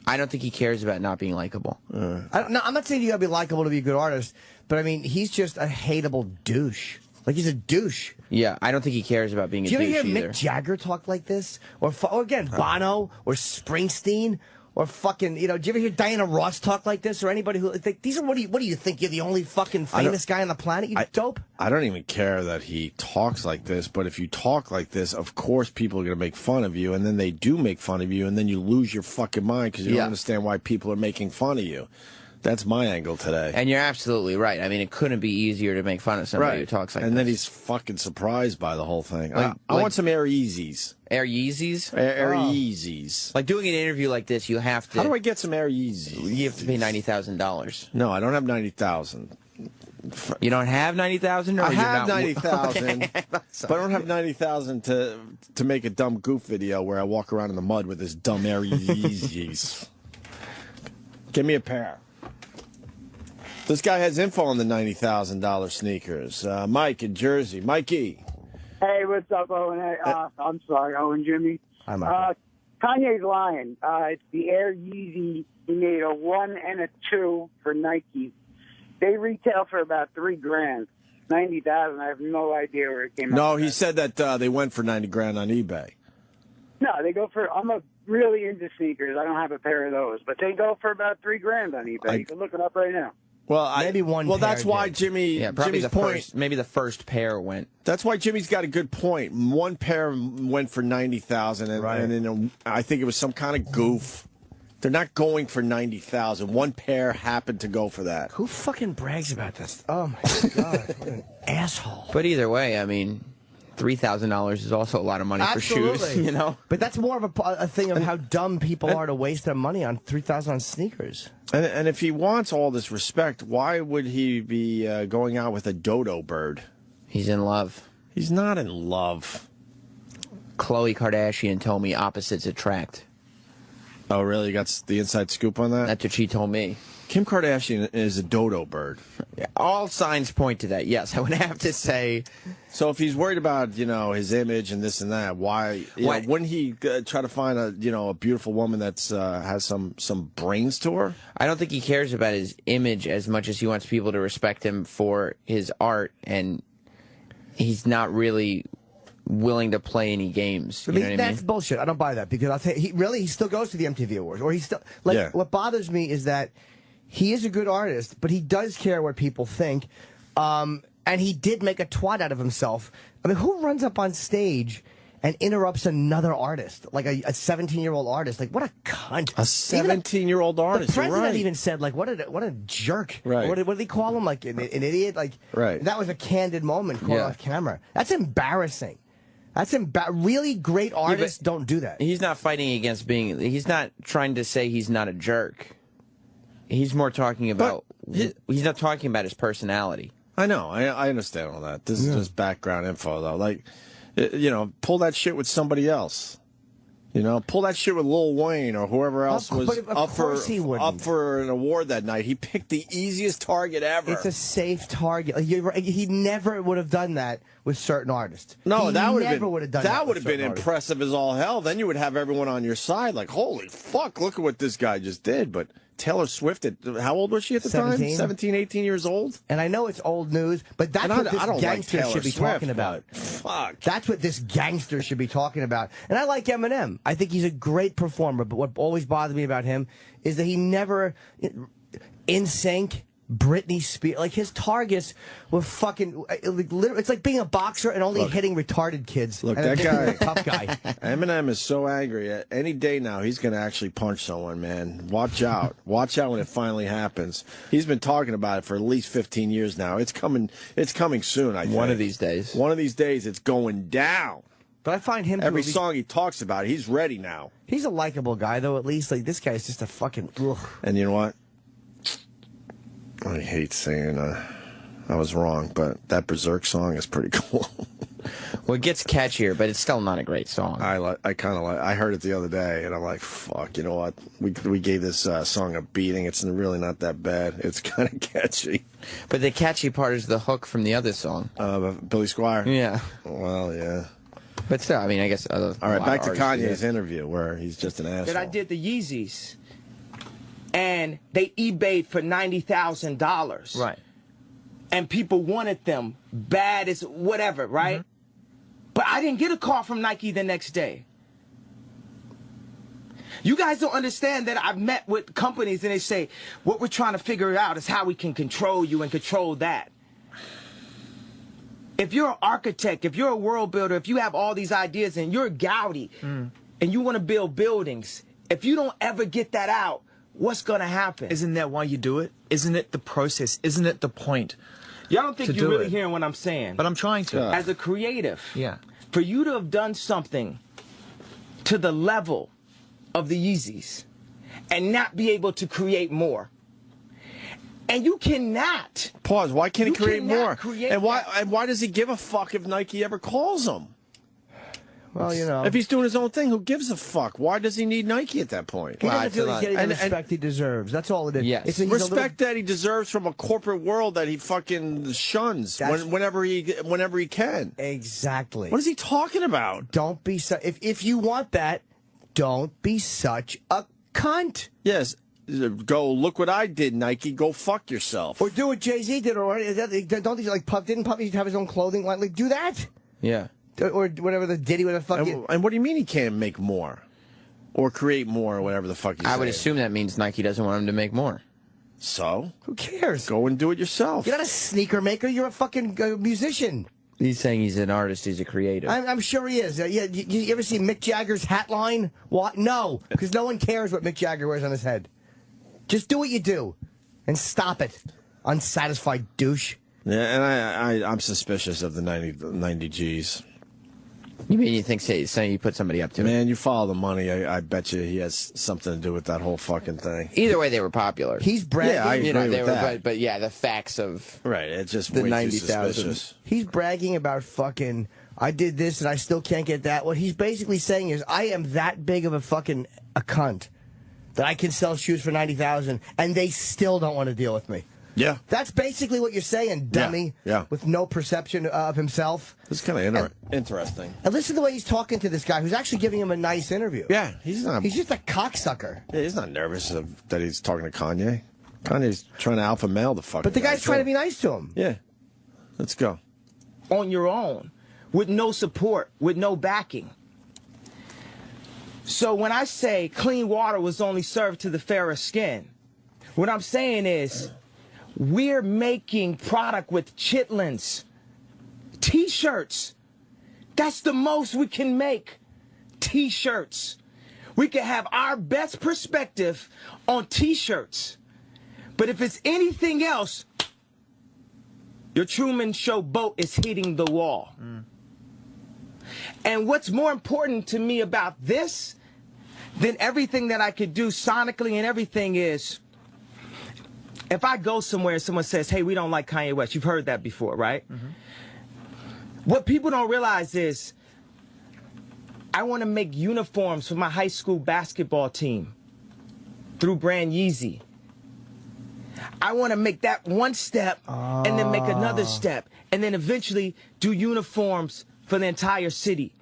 I don't think he cares about not being likable. I'm not saying you gotta be likable to be a good artist, but I mean, he's just a hateable douche. Like, he's a douche. Yeah, I don't think he cares about being a douche Do you ever hear either. Mick Jagger talk like this? Or again, Bono? Or Springsteen? Or fucking, do you ever hear Diana Ross talk like this? Or anybody who, these are, what do you think? You're the only fucking famous guy on the planet? You dope? I don't even care that he talks like this, but if you talk like this, of course people are going to make fun of you, and then they do make fun of you, and then you lose your fucking mind because you don't understand why people are making fun of you. That's my angle today. And you're absolutely right. I mean, it couldn't be easier to make fun of somebody who talks like this. And then he's fucking surprised by the whole thing. Like, I want some Air Yeezys. Air Yeezys? Air Yeezys. Like, doing an interview like this, you have to... How do I get some Air Yeezys? You have to pay $90,000. No, I don't have $90,000. You don't have $90,000? I have $90,000, Okay. but I don't have $90,000 to make a dumb goof video where I walk around in the mud with this dumb Air Yeezys. Give me a pair. This guy has info on the $90,000 sneakers. Mike in Jersey. Mikey. Hey, what's up, Owen? Hey, I'm sorry, Owen, Jimmy. Hi, Mike. Kanye's lying. It's the Air Yeezy. He made a 1 and a 2 for Nike. They retail for about $3 grand. 90,000. I have no idea where it came out. No, he said that they went for 90 grand on eBay. No, they go for. I'm really into sneakers. I don't have a pair of those, but they go for about $3 grand on eBay. You can look it up right now. Well, maybe one. Well, pair that's why did. Jimmy. Yeah, probably Jimmy's the point. first. Maybe the first pair went. That's why Jimmy's got a good point. One pair went for 90,000, and then I think it was some kind of goof They're not going for 90,000. One pair happened to go for that. Who fucking brags about this? Oh my God, what an asshole! But either way, I mean, $3,000 is also a lot of money for shoes. You know, but that's more of a thing of how dumb people are to waste their money on $3,000 on sneakers. And if he wants all this respect, why would he be going out with a dodo bird? He's in love. He's not in love. Khloe Kardashian told me opposites attract. Oh, really? You got the inside scoop on that? That's what she told me. Kim Kardashian is a dodo bird. Yeah, all signs point to that. Yes, I would have to say. So if he's worried about, you know, his image and this and that, why know, wouldn't he try to find a, you know, a beautiful woman that's has some brains to her? I don't think he cares about his image as much as he wants people to respect him for his art, and he's not really willing to play any games. You know what I mean? That's bullshit. I don't buy that, because I'll tell you, he still goes to the MTV Awards, or he still What bothers me is that he is a good artist, but he does care what people think, and he did make a twat out of himself. I mean, who runs up on stage and interrupts another artist, like a 17-year-old artist? Like, what a cunt! A 17-year-old artist. The president right. even said, like, what a jerk. Right. What did he call him? Like an idiot. Like, right. That was a candid moment caught off camera. That's embarrassing. That's really great artists don't do that. He's not fighting against being. He's not trying to say he's not a jerk. He's more talking about. He's not talking about his personality. I know. I understand all that. This is just background info, though. Like, you know, pull that shit with somebody else. You know, pull that shit with Lil Wayne or whoever else was up for an award that night. He picked the easiest target ever. It's a safe target. He never would have done that with certain artists. No, that would have been that would have been impressive as all hell. Then you would have everyone on your side, like, holy fuck, look at what this guy just did. But Taylor Swift, how old was she at the time? 17, 18 years old? And I know it's old news, but that's what this gangster should be talking about. Fuck. That's what this gangster should be talking about. And I like Eminem. I think he's a great performer, but what always bothered me about him is that he never, in sync, Britney Spears, like his targets were fucking, it's like being a boxer and only hitting retarded kids. Look, that guy, tough guy. Eminem is so angry. Any day now, he's going to actually punch someone, man. Watch out. Watch out when it finally happens. He's been talking about it for at least 15 years now. It's coming soon, I think. One of these days. One of these days, it's going down. But I find him every song he talks about, he's ready now. He's a likable guy, though, at least. Like, this guy's just a fucking... Ugh. And you know what? I hate saying I was wrong, but that Berserk song is pretty cool. Well, it gets catchier, but it's still not a great song. I kind of like. I heard it the other day, and I'm like, fuck. You know what? We gave this song a beating. It's really not that bad. It's kind of catchy. But the catchy part is the hook from the other song. Billy Squire. Yeah. Well, yeah. But still, I mean, I guess. All right, back to Kanye's interview where he's just an asshole. That I did the Yeezys. And they eBayed for $90,000. Right. And people wanted them bad as whatever, right? But I didn't get a call from Nike the next day. You guys don't understand that I've met with companies and they say, what we're trying to figure out is how we can control you and control that. If you're an architect, if you're a world builder, if you have all these ideas and you're Gaudi and you want to build buildings, if you don't ever get that out, what's going to happen? Isn't that why you do it? Isn't it the process? Isn't it the point? Y'all don't think you're really hearing what I'm saying. But I'm trying to. As a creative, yeah, for you to have done something to the level of the Yeezys and not be able to create more. And you cannot. Pause. Why can't he create more? And why does he give a fuck if Nike ever calls him? Well, you know, if he's doing his own thing, who gives a fuck? Why does he need Nike at that point? He doesn't feel he's getting the respect he deserves. That's all it is. Yes. It's respect that he deserves from a corporate world that he fucking shuns whenever he can. Exactly. What is he talking about? Don't be if you want that, don't be such a cunt. Yes. Go look what I did, Nike. Go fuck yourself. Or do what Jay-Z did, or don't they like Puff? Didn't Puff have his own clothing line? Like, do that. Yeah. Or whatever the Diddy with a fucking. And what do you mean he can't make more, or create more, or whatever the fuck? I would assume that means Nike doesn't want him to make more. So who cares? Go and do it yourself. You're not a sneaker maker. You're a fucking musician. He's saying he's an artist. He's a creative. I'm sure he is. Yeah, you ever see Mick Jagger's hat line? What? No, because no one cares what Mick Jagger wears on his head. Just do what you do, and stop it, unsatisfied douche. Yeah, and I'm suspicious of the 90 G's. You mean you think saying you put somebody up to it? Man, you follow the money. I bet you he has something to do with that whole fucking thing. Either way, they were popular. He's bragging. Yeah, I agree with that. But yeah, the facts of right. It's just the way 90,000. too suspicious. He's bragging about fucking. I did this and I still can't get that. What he's basically saying is, I am that big of a fucking a cunt that I can sell shoes for 90,000 and they still don't want to deal with me. Yeah. That's basically what you're saying, dummy. Yeah. With no perception of himself. It's kind of interesting. And listen to the way he's talking to this guy who's actually giving him a nice interview. Yeah, he's just a cocksucker. Yeah, he's not nervous that he's talking to Kanye. Kanye's trying to alpha male the fuck. But the guy's trying to be nice to him. Yeah. Let's go. On your own, with no support, with no backing. So when I say clean water was only served to the fairer skin, what I'm saying is we're making product with chitlins, T-shirts. That's the most we can make, T-shirts. We can have our best perspective on T-shirts. But if it's anything else, your Truman Show boat is hitting the wall. And what's more important to me about this than everything that I could do sonically and everything is, if I go somewhere and someone says, hey, we don't like Kanye West, you've heard that before, right? Mm-hmm. What people don't realize is I want to make uniforms for my high school basketball team through brand Yeezy. I want to make that one step and then make another step and then eventually do uniforms for the entire city.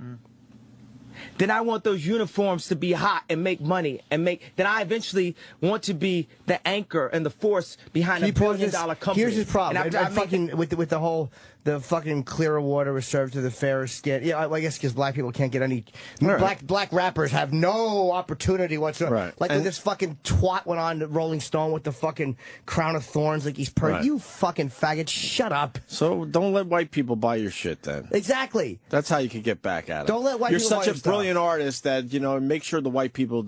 Then I want those uniforms to be hot and make money and then I eventually want to be the anchor and the force behind $1 billion company. Here's his problem. And I fucking with the whole fucking clearer water was served to the fairer skin. Yeah, I guess because black people can't get any. Black rappers have no opportunity whatsoever. Right. Like when this fucking twat went on to Rolling Stone with the fucking crown of thorns, like he's Right. You fucking faggot, shut up. So don't let white people buy your shit then. Exactly. That's how you can get back at it. Don't let white You're people buy such your a stuff. brilliant artist that, make sure the white people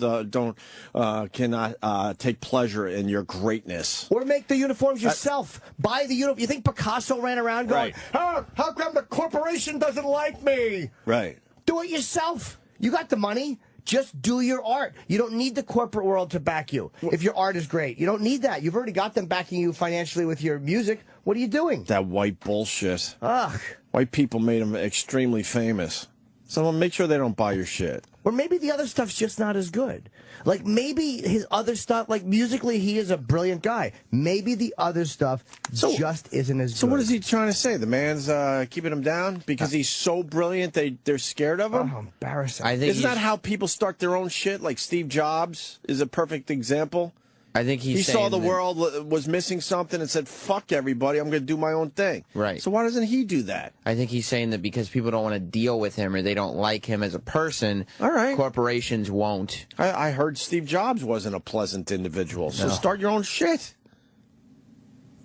cannot take pleasure in your greatness. Or make the uniforms yourself. Buy the uniform. You think Picasso ran around going, how come the corporation doesn't like me? Right. Do it yourself. You got the money. Just do your art. You don't need the corporate world to back you if your art is great. You don't need that. You've already got them backing you financially with your music. What are you doing? That white bullshit. Ugh. White people made him extremely famous. So make sure they don't buy your shit. Or maybe the other stuff's just not as good. Like, maybe his other stuff, like, musically, he is a brilliant guy. Maybe the other stuff just isn't as good. So what is he trying to say? The man's keeping him down because he's so brilliant they're scared of him? Oh, embarrassing. Isn't that how people start their own shit? Like Steve Jobs is a perfect example. I think he saw the world was missing something and said, fuck everybody, I'm going to do my own thing. Right. So why doesn't he do that? I think he's saying that because people don't want to deal with him or they don't like him as a person, all right, corporations won't. I heard Steve Jobs wasn't a pleasant individual, so start your own shit.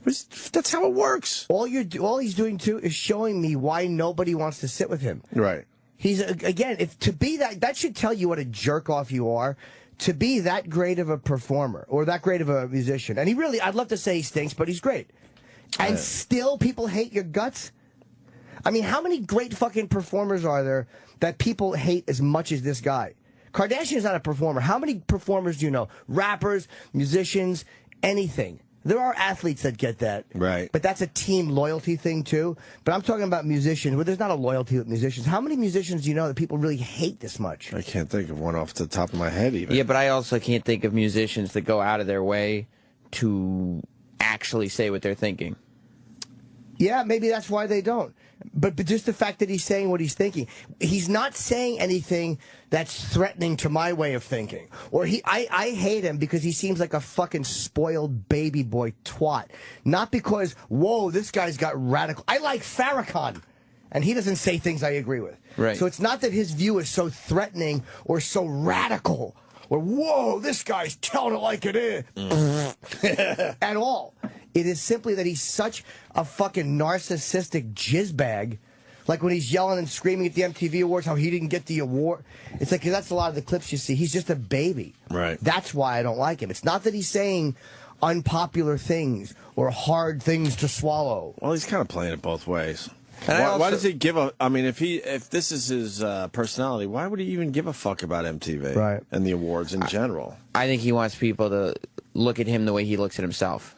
That's how it works. All he's doing, too, is showing me why nobody wants to sit with him. Right. He's, again, to be that should tell you what a jerk-off you are. To be that great of a performer or that great of a musician. And I'd love to say he stinks, but he's great. And still people hate your guts? I mean, how many great fucking performers are there that people hate as much as this guy? Kardashian's not a performer. How many performers do you know? Rappers, musicians, anything. There are athletes that get that. Right. But that's a team loyalty thing, too. But I'm talking about musicians. Well, there's not a loyalty with musicians. How many musicians do you know that people really hate this much? I can't think of one off the top of my head, even. Yeah, but I also can't think of musicians that go out of their way to actually say what they're thinking. Yeah, maybe that's why they don't. But just the fact that he's saying what he's thinking. He's not saying anything that's threatening to my way of thinking. Or I hate him because he seems like a fucking spoiled baby boy twat. Not because, whoa, this guy's got radical. I like Farrakhan. And he doesn't say things I agree with. Right. So it's not that his view is so threatening or so radical. Or, whoa, this guy's telling it like it is. At all. It is simply that he's such a fucking narcissistic jizzbag Like when he's yelling and screaming at the MTV Awards, how he didn't get the award. It's like, 'cause that's a lot of the clips you see. He's just a baby. Right. That's why I don't like him. It's not that he's saying unpopular things or hard things to swallow. Well, he's kind of playing it both ways. And why does he give a? I mean, if this is his personality, why would he even give a fuck about MTV and the awards in general? I think he wants people to look at him the way he looks at himself.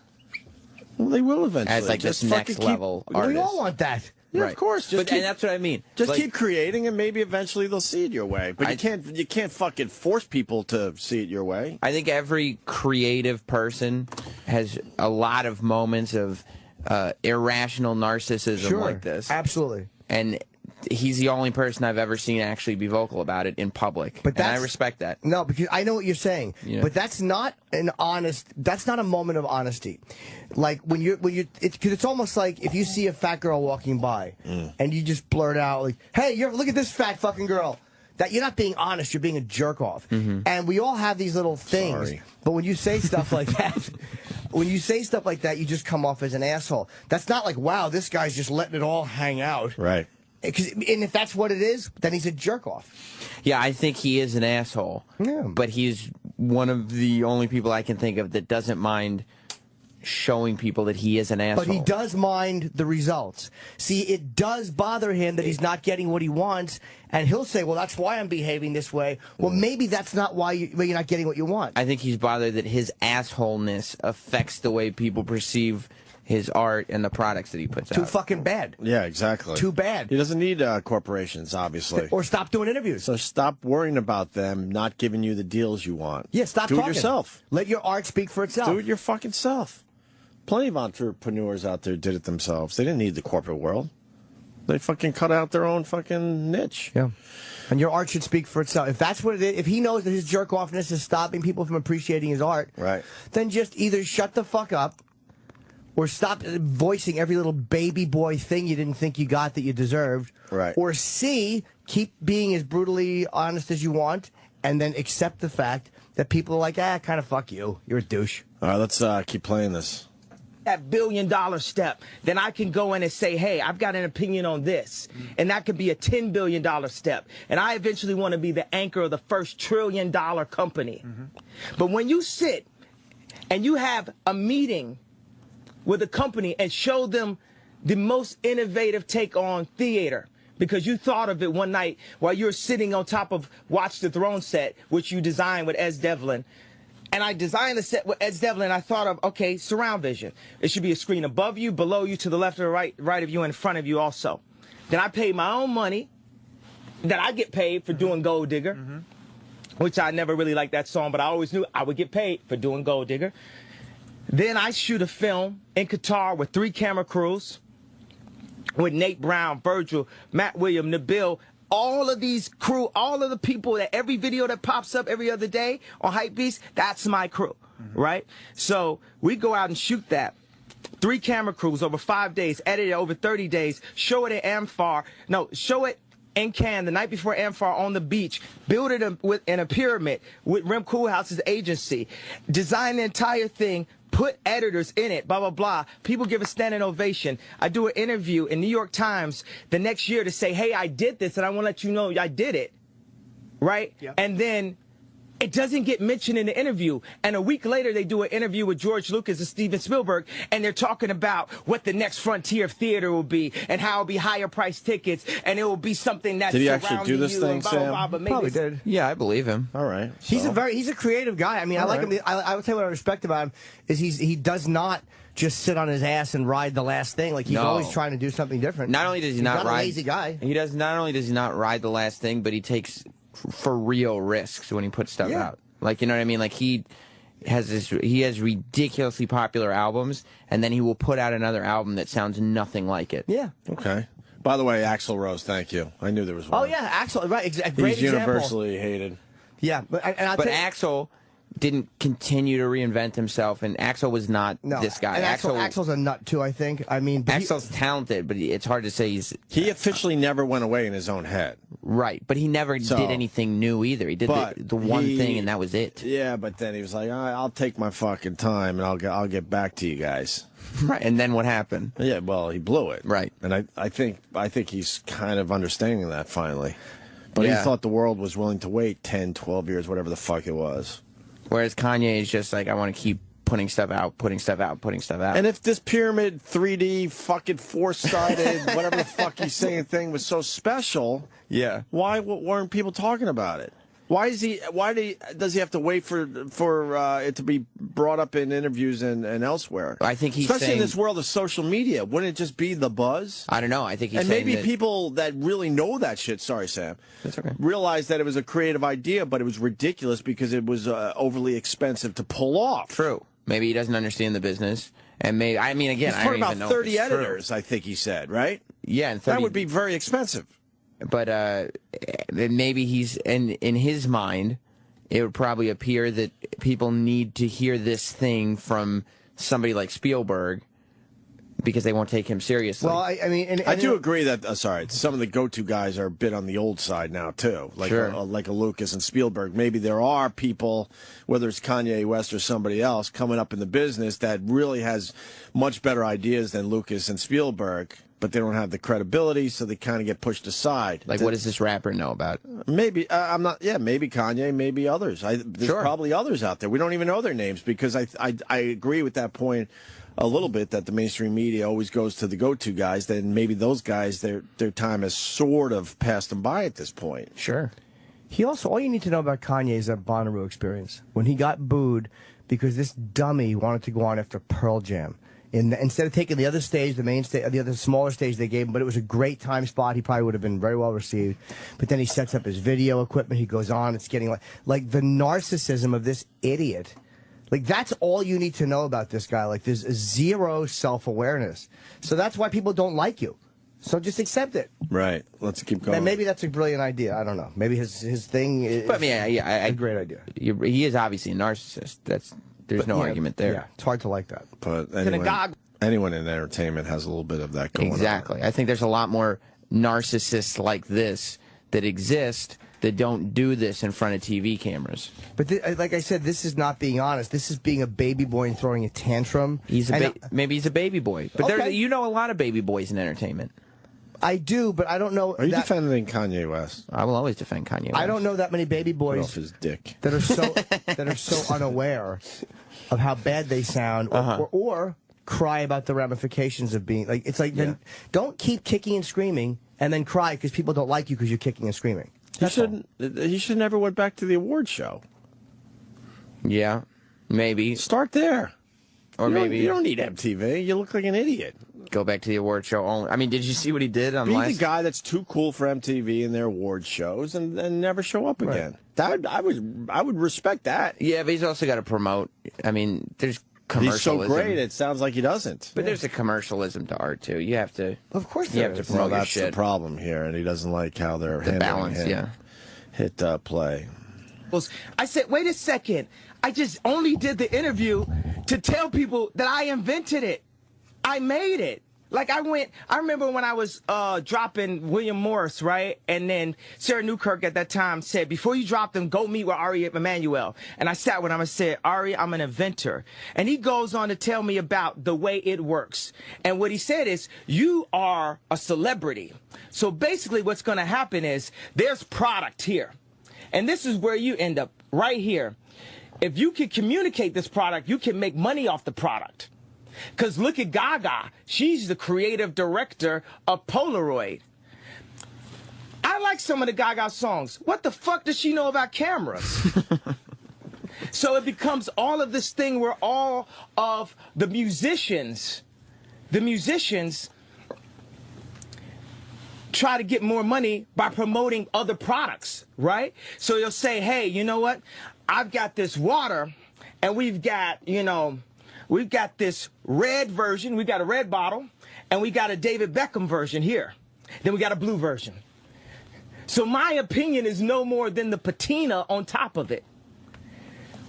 Well, they will eventually. As like Just this next fucking level keep, artist. We all want that. Yeah, Right. of course. And that's what I mean. Just Like, keep creating, and maybe eventually they'll see it your way. But you can't fucking force people to see it your way. I think every creative person has a lot of moments of irrational narcissism like this. Absolutely. And he's the only person I've ever seen actually be vocal about it in public. But and I respect that. No, because I know what you're saying. Yeah. But that's not that's not a moment of honesty. Like because it's almost like if you see a fat girl walking by and you just blurt out like, "Hey, look at this fat fucking girl." That you're not being honest, you're being a jerk off. And we all have these little things. Sorry. But when you say stuff like that, you just come off as an asshole. That's not like, wow, this guy's just letting it all hang out. Right. And if that's what it is, then he's a jerk off. Yeah, I think he is an asshole. Yeah. But he's one of the only people I can think of that doesn't mind showing people that he is an asshole. But he does mind the results. See, it does bother him that he's not getting what he wants, and he'll say, well, that's why I'm behaving this way. Well, maybe that's not why you're not getting what you want. I think he's bothered that his assholeness affects the way people perceive his art and the products that he puts out. Too fucking bad. Yeah, exactly. Too bad. He doesn't need corporations, obviously. Or stop doing interviews. So stop worrying about them not giving you the deals you want. Yeah, stop Do talking. it yourself. Let your art speak for itself. Do it your fucking self. Plenty of entrepreneurs out there did it themselves. They didn't need the corporate world. They fucking cut out their own fucking niche. Yeah. And your art should speak for itself. If that's what it is, if he knows that his jerk-offness is stopping people from appreciating his art, then just either shut the fuck up or stop voicing every little baby boy thing you didn't think you got that you deserved. Right. Or C, keep being as brutally honest as you want, and then accept the fact that people are like, kind of fuck you. You're a douche. All right, let's keep playing this. That $1 billion step, then I can go in and say, hey, I've got an opinion on this. And that could be a $10 billion step. And I eventually want to be the anchor of the first $1 trillion company. But when you sit and you have a meeting with a company and show them the most innovative take on theater, because you thought of it one night while you were sitting on top of Watch the Throne set, which you designed with Ez Devlin. And I designed the set with Ez Devlin, and I thought of, okay, surround vision. It should be a screen above you, below you, to the left or right of you, and in front of you also. Then I paid my own money that I get paid for doing Gold Digger, which I never really liked that song, but I always knew I would get paid for doing Gold Digger. Then I shoot a film in Qatar with 3 camera crews, with Nate Brown, Virgil, Matt William, Nabil, all of these crew, all of the people that every video that pops up every other day on Hypebeast, that's my crew, right? So we go out and shoot that. 3 camera crews over 5 days, edit it over 30 days, show it at Amphar. No, show it in Cannes the night before Amphar on the beach, build it in a pyramid with Rem Koolhaas's agency, design the entire thing, put editors in it, blah, blah, blah. People give a standing ovation. I do an interview in New York Times the next year to say, hey, I did this, and I want to let you know I did it, right? Yep. And then it doesn't get mentioned in the interview. And a week later, they do an interview with George Lucas and Steven Spielberg, and they're talking about what the next frontier of theater will be and how it'll be higher price tickets, and it will be something that's Did he actually do this thing, Sam? Probably did. Yeah, I believe him. All right. He's a creative guy. I mean, I like him. I would say what I respect about him is he does not just sit on his ass and ride the last thing. Like he's always trying to do something different. Not only does he he's not not ride, a lazy guy. Not only does he not ride the last thing, but he takes for real risks when he puts stuff out. Like, you know what I mean? Like he has ridiculously popular albums, and then he will put out another album that sounds nothing like it. Yeah. Okay. By the way, Axl Rose, thank you. I knew there was one. Oh yeah, Axl, right? Great He's example. universally hated. Yeah, but Axl, didn't continue to reinvent himself, and Axl was not this guy. And Axl's a nut too, I think. I mean, Axl's talented, but it's hard to say he's. He officially never went away in his own head. Right, but he never did anything new either. He did the one thing, and that was it. Yeah, but then he was like, I'll take my fucking time, and I'll get back to you guys. Right, and then what happened? Yeah, well, he blew it. Right, and I think he's kind of understanding that finally. But he thought the world was willing to wait 10, 12 years, whatever the fuck it was. Whereas Kanye is just like, I want to keep putting stuff out, putting stuff out, putting stuff out. And if this pyramid 3D fucking four-sided, whatever the fuck he's saying thing was so special, why weren't people talking about it? Why does he have to wait for it to be brought up in interviews and elsewhere? I think he's especially saying, in this world of social media, wouldn't it just be the buzz? I don't know. I think he's and saying maybe that people that really know that shit. Sorry, Sam. That's okay. Realized that it was a creative idea, but it was ridiculous because it was overly expensive to pull off. True. Maybe he doesn't understand the business, and maybe I mean again, he's I don't about even know 30 if it's editors. true. I think he said, right? Yeah, and 30, that would be very expensive. But maybe he's in his mind. It would probably appear that people need to hear this thing from somebody like Spielberg because they won't take him seriously. Well, I mean, I do agree that some of the go-to guys are a bit on the old side now too, like like a Lucas and Spielberg. Maybe there are people, whether it's Kanye West or somebody else, coming up in the business that really has much better ideas than Lucas and Spielberg, but they don't have the credibility, so they kind of get pushed aside. Like, what does this rapper know about? Maybe I'm not. Yeah, maybe Kanye, maybe others. There's probably others out there. We don't even know their names because I agree with that point a little bit that the mainstream media always goes to the go-to guys. Then maybe those guys, their time has sort of passed them by at this point. Sure. He also, all you need to know about Kanye is that Bonaroo experience when he got booed because this dummy wanted to go on after Pearl Jam. Instead of taking the other stage, the main stage, the other smaller stage they gave him, but it was a great time spot. He probably would have been very well received. But then he sets up his video equipment. He goes on. It's getting like the narcissism of this idiot. Like, that's all you need to know about this guy. Like, there's zero self-awareness. So that's why people don't like you. So just accept it. Right. Let's keep going. And maybe that's a brilliant idea. I don't know. Maybe his thing is a great idea. He is obviously a narcissist. There's no argument there. Yeah, it's hard to like that. But anyone in entertainment has a little bit of that going on. Exactly. I think there's a lot more narcissists like this that exist that don't do this in front of TV cameras. But like I said, this is not being honest. This is being a baby boy and throwing a tantrum. Maybe he's a baby boy. But you know a lot of baby boys in entertainment. I do, but I don't know. Are you defending Kanye West? I will always defend Kanye West. I don't know that many baby boys off his dick that are so unaware of how bad they sound, or cry about the ramifications of being like. It's like then don't keep kicking and screaming and then cry because people don't like you because you're kicking and screaming. He should never went back to the award show. Yeah, maybe start there. Or maybe you don't need MTV. You look like an idiot. Go back to the award show only. I mean, did you see what he did on Be the guy that's too cool for MTV and their award shows and never show up again. That I would respect that. Yeah, but he's also got to promote. I mean, there's commercialism. He's so great, it sounds like he doesn't. But there's a commercialism to art too. You have to. Of course, you have to promote your that's shit. the problem here, and he doesn't like how they're handling balance. him. Hit play. I said, wait a second. I just only did the interview to tell people that I invented it. I made it. Like I remember when I was dropping William Morris, right? And then Sarah Newkirk at that time said, before you drop them, go meet with Ari Emanuel. And I sat with him and said, Ari, I'm an inventor. And he goes on to tell me about the way it works. And what he said is, you are a celebrity. So basically what's going to happen is there's product here. And this is where you end up, right here. If you can communicate this product, you can make money off the product. Because look at Gaga. She's the creative director of Polaroid. I like some of the Gaga songs. What the fuck does she know about cameras? So it becomes all of this thing where all of the musicians try to get more money by promoting other products, right? So you'll say, hey, you know what? I've got this water, and we've got this red version. We've got a red bottle, and we got a David Beckham version here. Then we got a blue version. So my opinion is no more than the patina on top of it.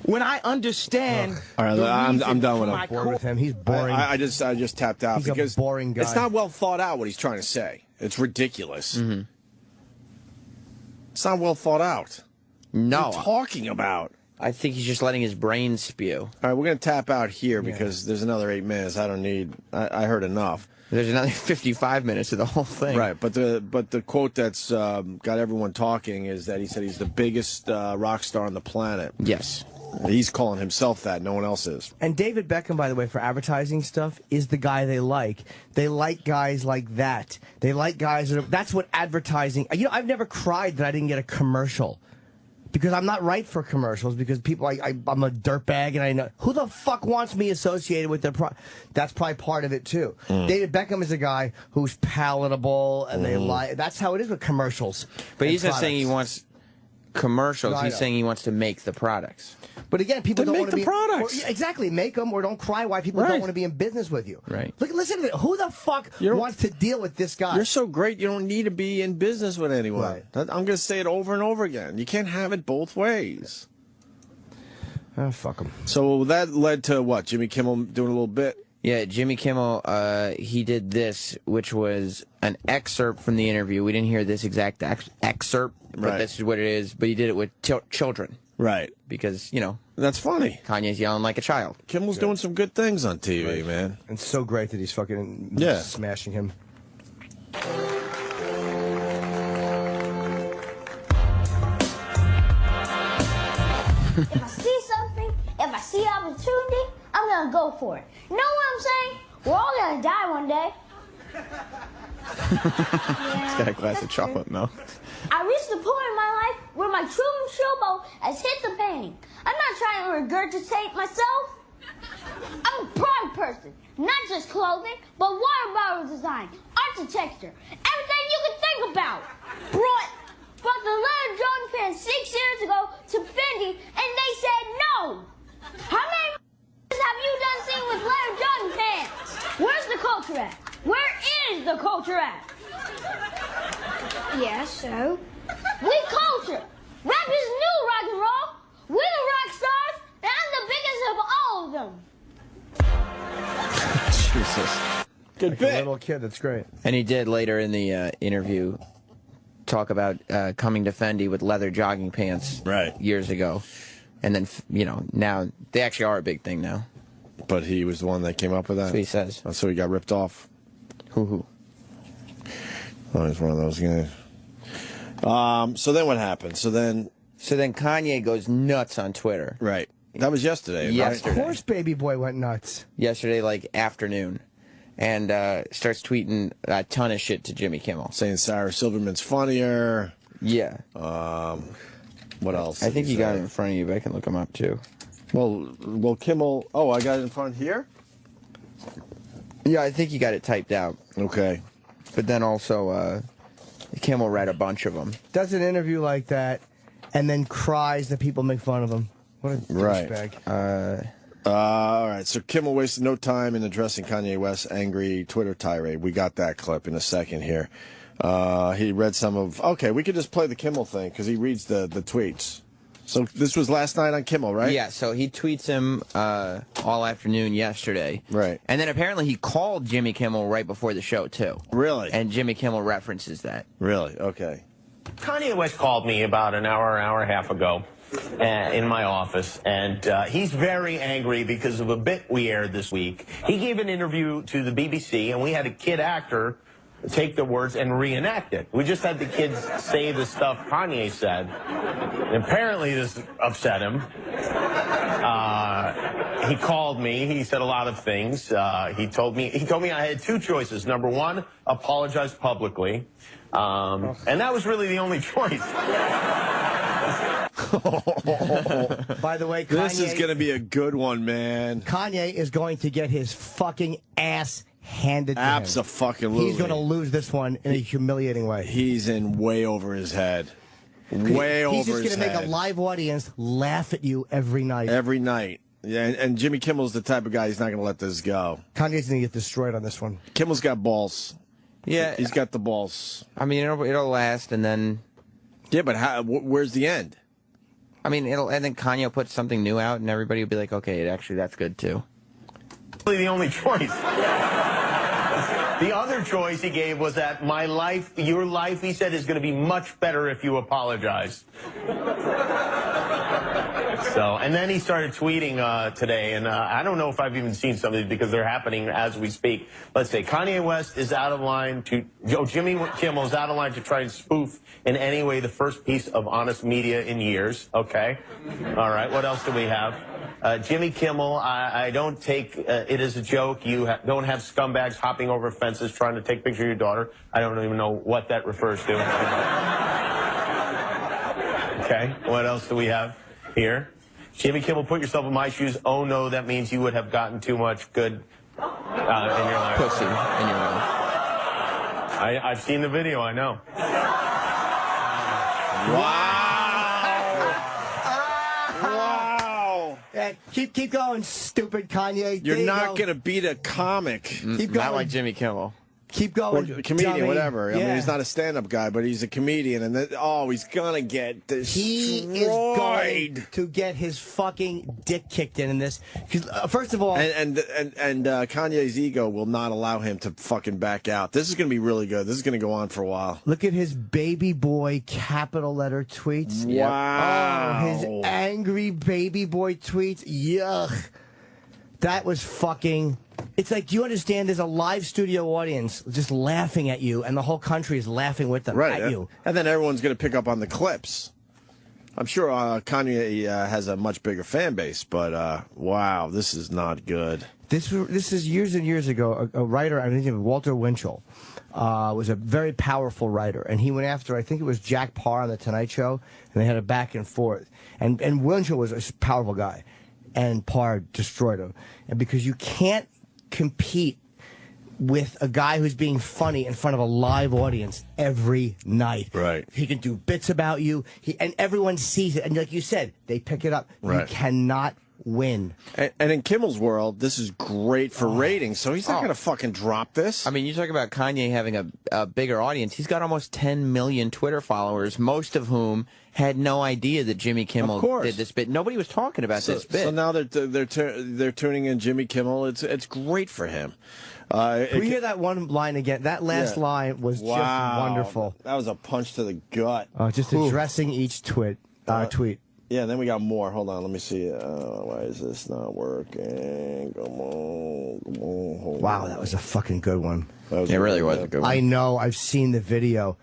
When I understand. All right, I'm done with him. I'm bored with him. He's boring. I just tapped out He's because a boring guy. it's not well thought out what he's trying to say. It's ridiculous. It's not well thought out. No. What are you talking about? I think he's just letting his brain spew. All right, we're going to tap out here because there's another 8 minutes. I don't need. I heard enough. There's another 55 minutes of the whole thing. Right, but the quote that's got everyone talking is that he said he's the biggest rock star on the planet. Yes. He's calling himself that. No one else is. And David Beckham, by the way, for advertising stuff, is the guy they like. They like guys like that. They like guys that's what advertising. You know, I've never cried that I didn't get a commercial. Because I'm not right for commercials, because people, I'm a dirtbag, and I know, who the fuck wants me associated with their product? That's probably part of it, too. David Beckham is a guy who's palatable, and they like, that's how it is with commercials. But he's not saying he wants commercials, he's saying he wants to make the products. But again, people don't want to be products. Exactly, make them or don't cry why people don't want to be in business with you. Right. Look, listen to it. Who the fuck wants to deal with this guy? You're so great, you don't need to be in business with anyone. Right. I'm going to say it over and over again. You can't have it both ways. Oh, fuck him. So that led to what? Jimmy Kimmel doing a little bit? Yeah, Jimmy Kimmel, he did this, which was an excerpt from the interview. We didn't hear this exact excerpt, but this is what it is. But he did it with children. Right. Because, you know. That's funny. Kanye's yelling like a child. Kimmel's doing some good things on TV, man. And it's so great that he's fucking smashing him. If I see something, if I see opportunity, I'm gonna go for it. You know what I'm saying? We're all gonna die one day. He's got a glass of chocolate milk. I reached the point in my life where my true showboat has hit the pain. I'm not trying to regurgitate myself. I'm a proud person. Not just clothing, but water bottle design, architecture, everything you can think about. Brought the leather Jordan pants 6 years ago to Fendi, and they said no. How many have you done seen with leather Jordan pants? Where's the culture at? Where is the culture at? Yeah, so? We culture. Rap is new rock and roll. We're the rock stars, and I'm the biggest of all of them. Jesus. Good bit. A little kid, that's great. And he did later in the interview talk about coming to Fendi with leather jogging pants years ago. And then, you know, now they actually are a big thing now. But he was the one that came up with that? That's what he says. That's so he got ripped off. Who? Oh, he's one of those guys. So then what happened? So then Kanye goes nuts on Twitter. Right. That was yesterday, Of course Baby Boy went nuts. Yesterday, like, afternoon. And starts tweeting a ton of shit to Jimmy Kimmel. Saying Sarah Silverman's funnier. Yeah. What else? I think you got it in front of you, but I can look him up, too. Well, Kimmel... Oh, I got it in front here? Yeah, I think you got it typed out. Okay. But then also, Kimmel read a bunch of them. Does an interview like that and then cries that people make fun of him. What a douchebag. All right, so Kimmel wasted no time in addressing Kanye West's angry Twitter tirade. We got that clip in a second here. He read some of... Okay, we could just play the Kimmel thing because he reads the tweets. So this was last night on Kimmel, right? Yeah, so he tweets him all afternoon yesterday. Right. And then apparently he called Jimmy Kimmel right before the show, too. Really? And Jimmy Kimmel references that. Really? Okay. Kanye West called me about an hour and a half ago in my office, and he's very angry because of a bit we aired this week. He gave an interview to the BBC, and we had a kid actor take the words and reenact it. We just had the kids say the stuff Kanye said. And apparently this upset him. He called me. He said a lot of things. He told me I had two choices. Number one, apologize publicly. And that was really the only choice. By the way, Kanye, this is going to be a good one, man. Kanye is going to get his fucking ass handed to him. Abso-fucking-lutely. He's going to lose this one in a humiliating way. He's in way over his head. Way over his head. He's just going to make a live audience laugh at you every night. Every night. Yeah, and Jimmy Kimmel's the type of guy, he's not going to let this go. Kanye's going to get destroyed on this one. Kimmel's got balls. Yeah. He's got the balls. I mean, it'll last, and then... Yeah, but where's the end? I mean, and then Kanye will put something new out, and everybody will be like, okay, actually, that's good too. The only choice. The other choice he gave was that my life, your life, he said, is going to be much better if you apologize. So, and then he started tweeting today, and I don't know if I've even seen some of these because they're happening as we speak. Let's say Kanye West is out of line to, Jimmy Kimmel is out of line to try and spoof in any way the first piece of honest media in years. Okay. All right. What else do we have? Jimmy Kimmel, I don't take it as a joke. You don't have scumbags hopping over fences trying to take pictures of your daughter. I don't even know what that refers to. Okay. What else do we have here? Jimmy Kimmel, put yourself in my shoes. Oh, no, that means you would have gotten too much good in your life. Pussy in your life. I've seen the video, I know. Wow. Yeah, keep going, stupid Kanye. You're not going to beat a comic. Keep going. Not like Jimmy Kimmel. Keep going. Or a comedian, dummy. whatever. Yeah. I mean, he's not a stand-up guy, but he's a comedian, and then, he's gonna get destroyed. He is going to get his fucking dick kicked in this. First of all, and Kanye's ego will not allow him to fucking back out. This is gonna be really good. This is gonna go on for a while. Look at his baby boy capital letter tweets. Wow. Oh, his angry baby boy tweets. Yuck. That was fucking... It's like, do you understand there's a live studio audience just laughing at you, and the whole country is laughing with them at you. And then everyone's going to pick up on the clips. I'm sure Kanye has a much bigger fan base, but wow, this is not good. This is years and years ago. A writer, I think Walter Winchell, was a very powerful writer, and he went after, I think it was Jack Parr on The Tonight Show, and they had a back and forth. And Winchell was a powerful guy, and Parr destroyed him. And because you can't compete with a guy who's being funny in front of a live audience every night. Right. He can do bits about you, and everyone sees it. And like you said, they pick it up. Right. You cannot win. And in Kimmel's world, this is great for ratings, so he's not going to fucking drop this. I mean, you talk about Kanye having a bigger audience. He's got almost 10 million Twitter followers, most of whom had no idea that Jimmy Kimmel did this bit. Nobody was talking about this bit. So now they're tuning in Jimmy Kimmel. It's great for him. Can we hear that one line again? That last line was just wonderful. That was a punch to the gut. Just addressing each tweet. Yeah, and then we got more. Hold on, let me see. Why is this not working? Come on. Wow, that was a fucking good one. It really was a good one. I know. I've seen the video.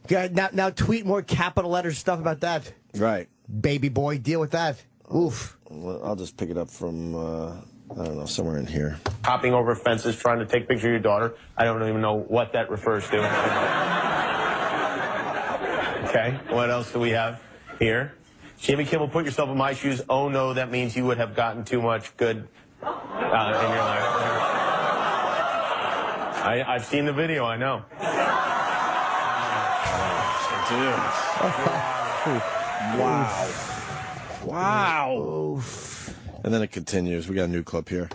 Now tweet more capital letter stuff about that. Right. Baby boy, deal with that. Oof. I'll just pick it up from, I don't know, somewhere in here. Hopping over fences, trying to take pictures of your daughter. I don't even know what that refers to. Okay, what else do we have here? Jimmy Kimmel, put yourself in my shoes. Oh, no, that means you would have gotten too much good in your life. I've seen the video, I know. Wow. Wow. And then it continues. We got a new clip here.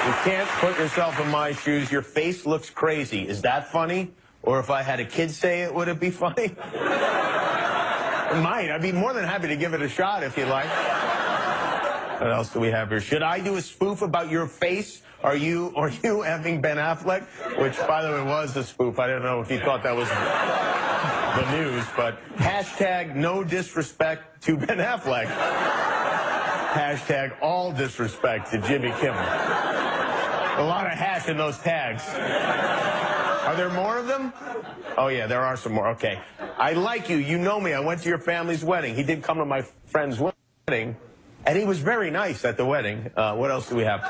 You can't put yourself in my shoes. Your face looks crazy. Is that funny? Or if I had a kid say it, would it be funny? It might. I'd be more than happy to give it a shot if you'd like. What else do we have here? Should I do a spoof about your face? Are you effing Ben Affleck? Which, by the way, was a spoof. I don't know if you thought that was the news, but hashtag no disrespect to Ben Affleck. Hashtag all disrespect to Jimmy Kimmel. A lot of hash in those tags. Are there more of them? Oh, yeah, there are some more. Okay. I like you. You know me. I went to your family's wedding. He did come to my friend's wedding, and he was very nice at the wedding. What else do we have?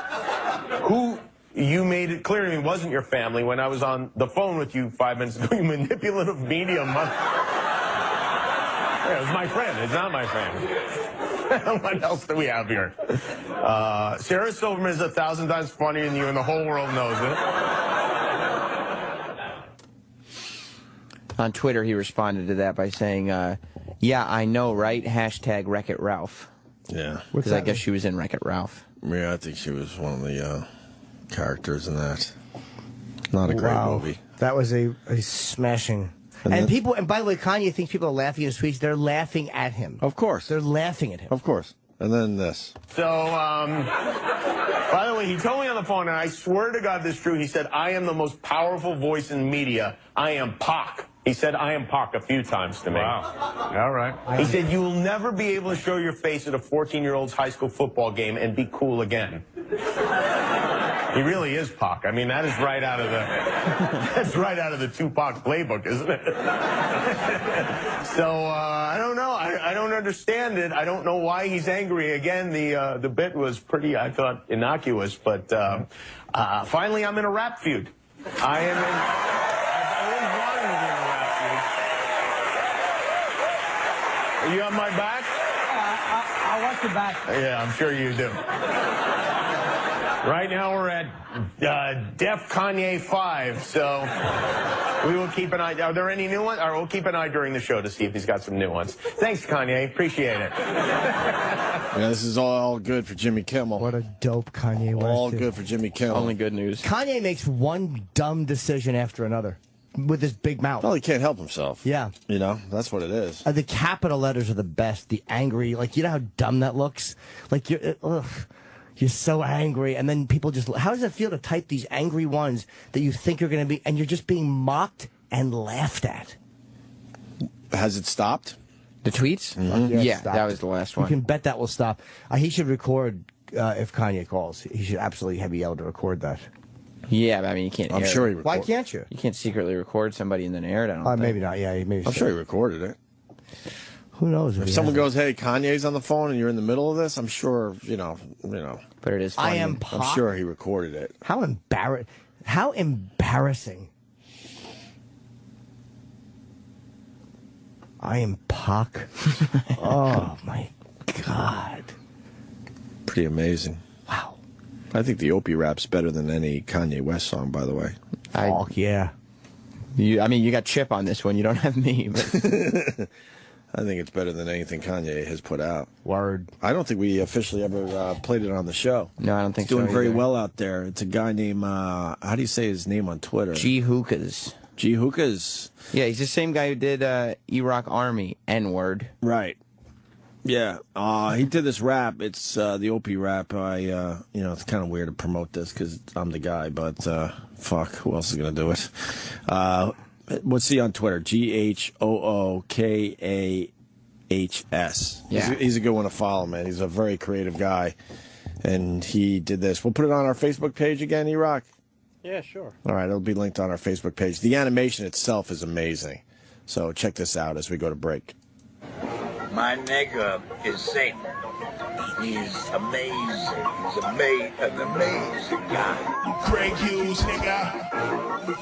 Who you made it clear to me wasn't your family when I was on the phone with you 5 minutes ago. You manipulative medium. Yeah, it was my friend. It's not my family. What else do we have here? Sarah Silverman is 1,000 times funnier than you, and the whole world knows it. On Twitter, he responded to that by saying, yeah, I know, right? Hashtag Wreck-It Ralph. Yeah. Because I guess she was in Wreck-It Ralph. Yeah, I think she was one of the characters in that. Not a great movie. That was a smashing. And people, and by the way, Kanye thinks people are laughing at his tweets. They're laughing at him. Of course. They're laughing at him. Of course. And then this. So, by the way, he told me on the phone, and I swear to God this is true, he said, I am the most powerful voice in media. I am Pac. He said, I am Pac a few times to me. Wow. All right. He said, you will never be able to show your face at a 14-year-old's high school football game and be cool again. He really is Pac. I mean, that is right out of the that's right out of the Tupac playbook, isn't it? So I don't know. I don't understand it. I don't know why he's angry. Again, the bit was pretty, I thought, innocuous. But finally, I'm in a rap feud. I've always wanted to be in a rap feud. Are you on my back? I'll watch your back. Yeah, I'm sure you do. Right now we're at Def Kanye 5, so we will keep an eye. Are there any new ones? Or we'll keep an eye during the show to see if he's got some new ones. Thanks, Kanye. Appreciate it. Yeah, this is all good for Jimmy Kimmel. What a dope Kanye West. All good for Jimmy Kimmel. Only good news. Kanye makes one dumb decision after another with his big mouth. Well, he can't help himself. Yeah. You know, that's what it is. The capital letters are the best. The angry, like, you know how dumb that looks? Like, you're so angry, and then people just... How does it feel to type these angry ones that you think you're going to be... And you're just being mocked and laughed at? Has it stopped? The tweets? Mm-hmm. Yeah, that was the last one. You can bet that will stop. He should record if Kanye calls. He should absolutely be able to record that. Yeah, but I mean, you can't I'm air sure it. he recorded. Why can't you? You can't secretly record somebody and then air it, I don't think. Maybe not, yeah. Maybe I'm sure he recorded it. Who knows? If someone goes, hey, Kanye's on the phone and you're in the middle of this, I'm sure, you know. But it is funny. I'm sure he recorded it. How embarrassing. I am Pac. Oh, my God. Pretty amazing. Wow. I think the Opie Rap's better than any Kanye West song, by the way. Yeah. I mean, you got Chip on this one. You don't have me. But... I think it's better than anything Kanye has put out. Word. I don't think we officially ever played it on the show. No, I don't think so. It's doing very either. well out there. It's a guy named, how do you say his name on Twitter? G.A.Y. G.A.Y. Yeah, he's the same guy who did E-Rock Army, N-word. Right. Yeah. He did this rap. It's the Opie Rap. It's kind of weird to promote this because I'm the guy, but fuck, who else is going to do it? What's he on Twitter? GHOOKAHS. Yeah. He's a good one to follow, man. He's a very creative guy. And he did this. We'll put it on our Facebook page again, E-Rock? Yeah, sure. All right, it'll be linked on our Facebook page. The animation itself is amazing. So check this out as we go to break. My nigga is Satan. He's amazing. He's an amazing guy. Greg Hughes, nigga.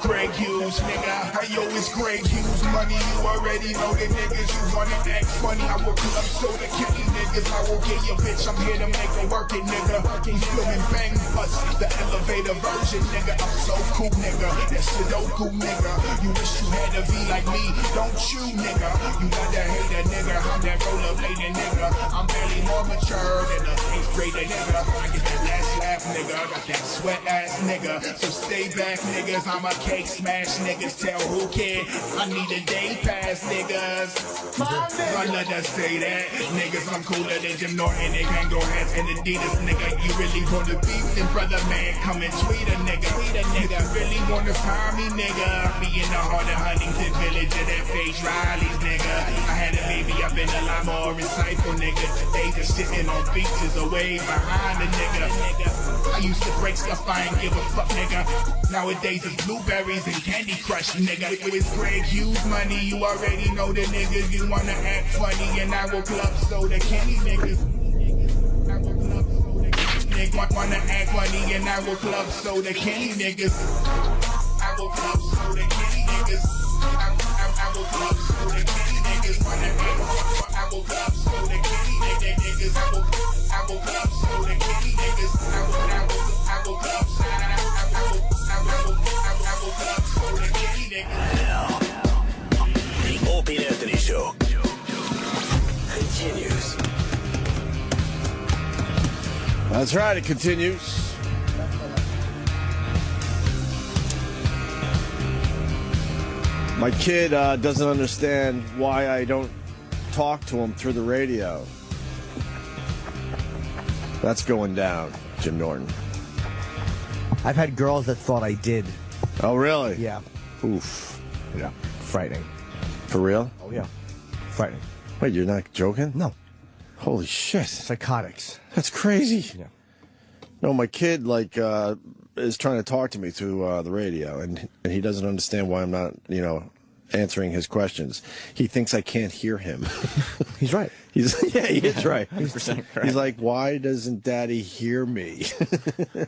Greg Hughes, nigga. Hey, yo, it's Greg Hughes money. You already know the niggas. You wanna act funny. I will pull up soda kitty niggas. I will get your bitch. I'm here to make her work it, nigga. He's feeling bang bus. The elevator version, nigga. I'm so cool, nigga. That Sudoku, nigga. You wish you had a V like me. Don't you, nigga. You gotta hate a nigga. I'm that rollerblading nigga. I'm barely more mature than a 8th grader, nigga. I get that last laugh, nigga. I got that sweat ass, nigga. So stay back, niggas. I'm a cake smash, niggas. Tell who can. I need a day pass, niggas. I let us say that, niggas. I'm cooler than Jim Norton and Kango hats and Adidas, nigga. You really wanna beef, then brother man, come and tweet a nigga. Nigga, really wanna find me, nigga. Be in the heart of Huntington Village of that Page Riley's, nigga. I had a baby, I've been a lot more insightful, nigga. They just sitting on beaches away behind a nigga. I used to break stuff, I ain't give a fuck, nigga. Nowadays it's blueberries and Candy Crush, nigga. It's Greg Hughes money, you already know the niggas. You wanna act funny and I will club soda candy niggas. Nigga wanna act funny and I will club soda candy niggas. I will club soda candy niggas. I will club soda candy niggas. Wanna act, I will club soda candy niggas. I will club soda candy niggas. I will club soda candy niggas. The Opie and Anthony Show continues. That's right, it continues. My kid doesn't understand why I don't talk to him through the radio. That's going down, Jim Norton. I've had girls that thought I did. Oh, really? Yeah. Oof. Yeah. Frightening. For real? Oh, yeah. Frightening. Wait, you're not joking? No. Holy shit. Psychotics. That's crazy. Yeah. No, my kid, is trying to talk to me through the radio, and he doesn't understand why I'm not, answering his questions. He thinks I can't hear him. He's right. He is right. 100% correct. He's like, why doesn't Daddy hear me?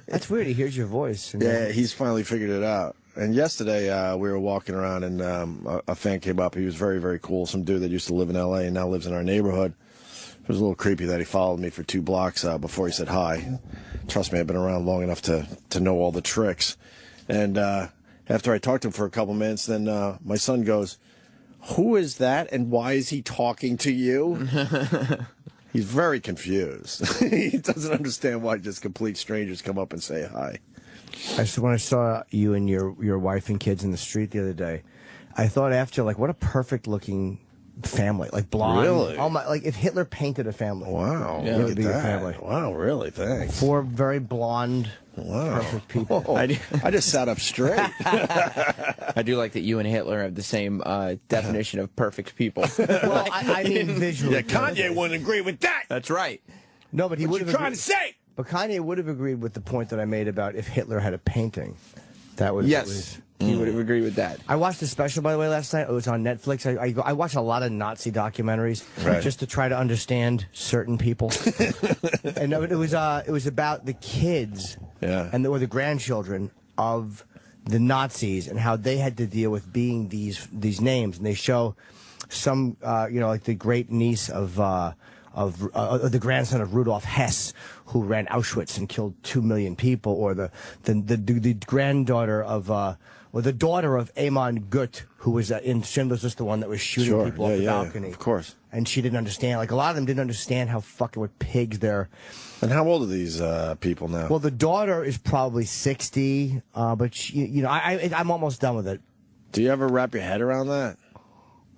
That's weird. He hears your voice. Yeah, he's finally figured it out. And yesterday, we were walking around, and a fan came up. He was very, very cool. Some dude that used to live in L.A. and now lives in our neighborhood. It was a little creepy that he followed me for 2 blocks before he said hi. Trust me, I've been around long enough to know all the tricks. And after I talked to him for a couple minutes, then my son goes, "Who is that, and why is he talking to you?" He's very confused. He doesn't understand why just complete strangers come up and say hi. When I saw you and your wife and kids in the street the other day, I thought after, what a perfect-looking family, blonde. Really? Oh my! If Hitler painted a family, wow, it would be your family. Wow, really? Thanks. 4 very blonde, perfect people. Oh, I just sat up straight. I do like that you and Hitler have the same definition of perfect people. Well, I mean visually. Yeah, Kanye wouldn't agree with that. That's right. No, but he would What have. you trying to say? But Kanye would have agreed with the point that I made about if Hitler had a painting. That was yes. He would have agreed with that. I watched the special, by the way, last night. It was on Netflix. I watch a lot of Nazi documentaries just to try to understand certain people. And it was about the kids and or the grandchildren of the Nazis and how they had to deal with being these names. And they show some, like the great niece of the grandson of Rudolf Hess, who ran Auschwitz and killed 2 million people, or the granddaughter of. Or the daughter of Amon Gut, who was in Schindler's List, the one that was shooting people off the balcony. Of course. And she didn't understand. A lot of them didn't understand how fucking what pigs they're. And how old are these people now? Well, the daughter is probably 60, but she, I'm almost done with it. Do you ever wrap your head around that?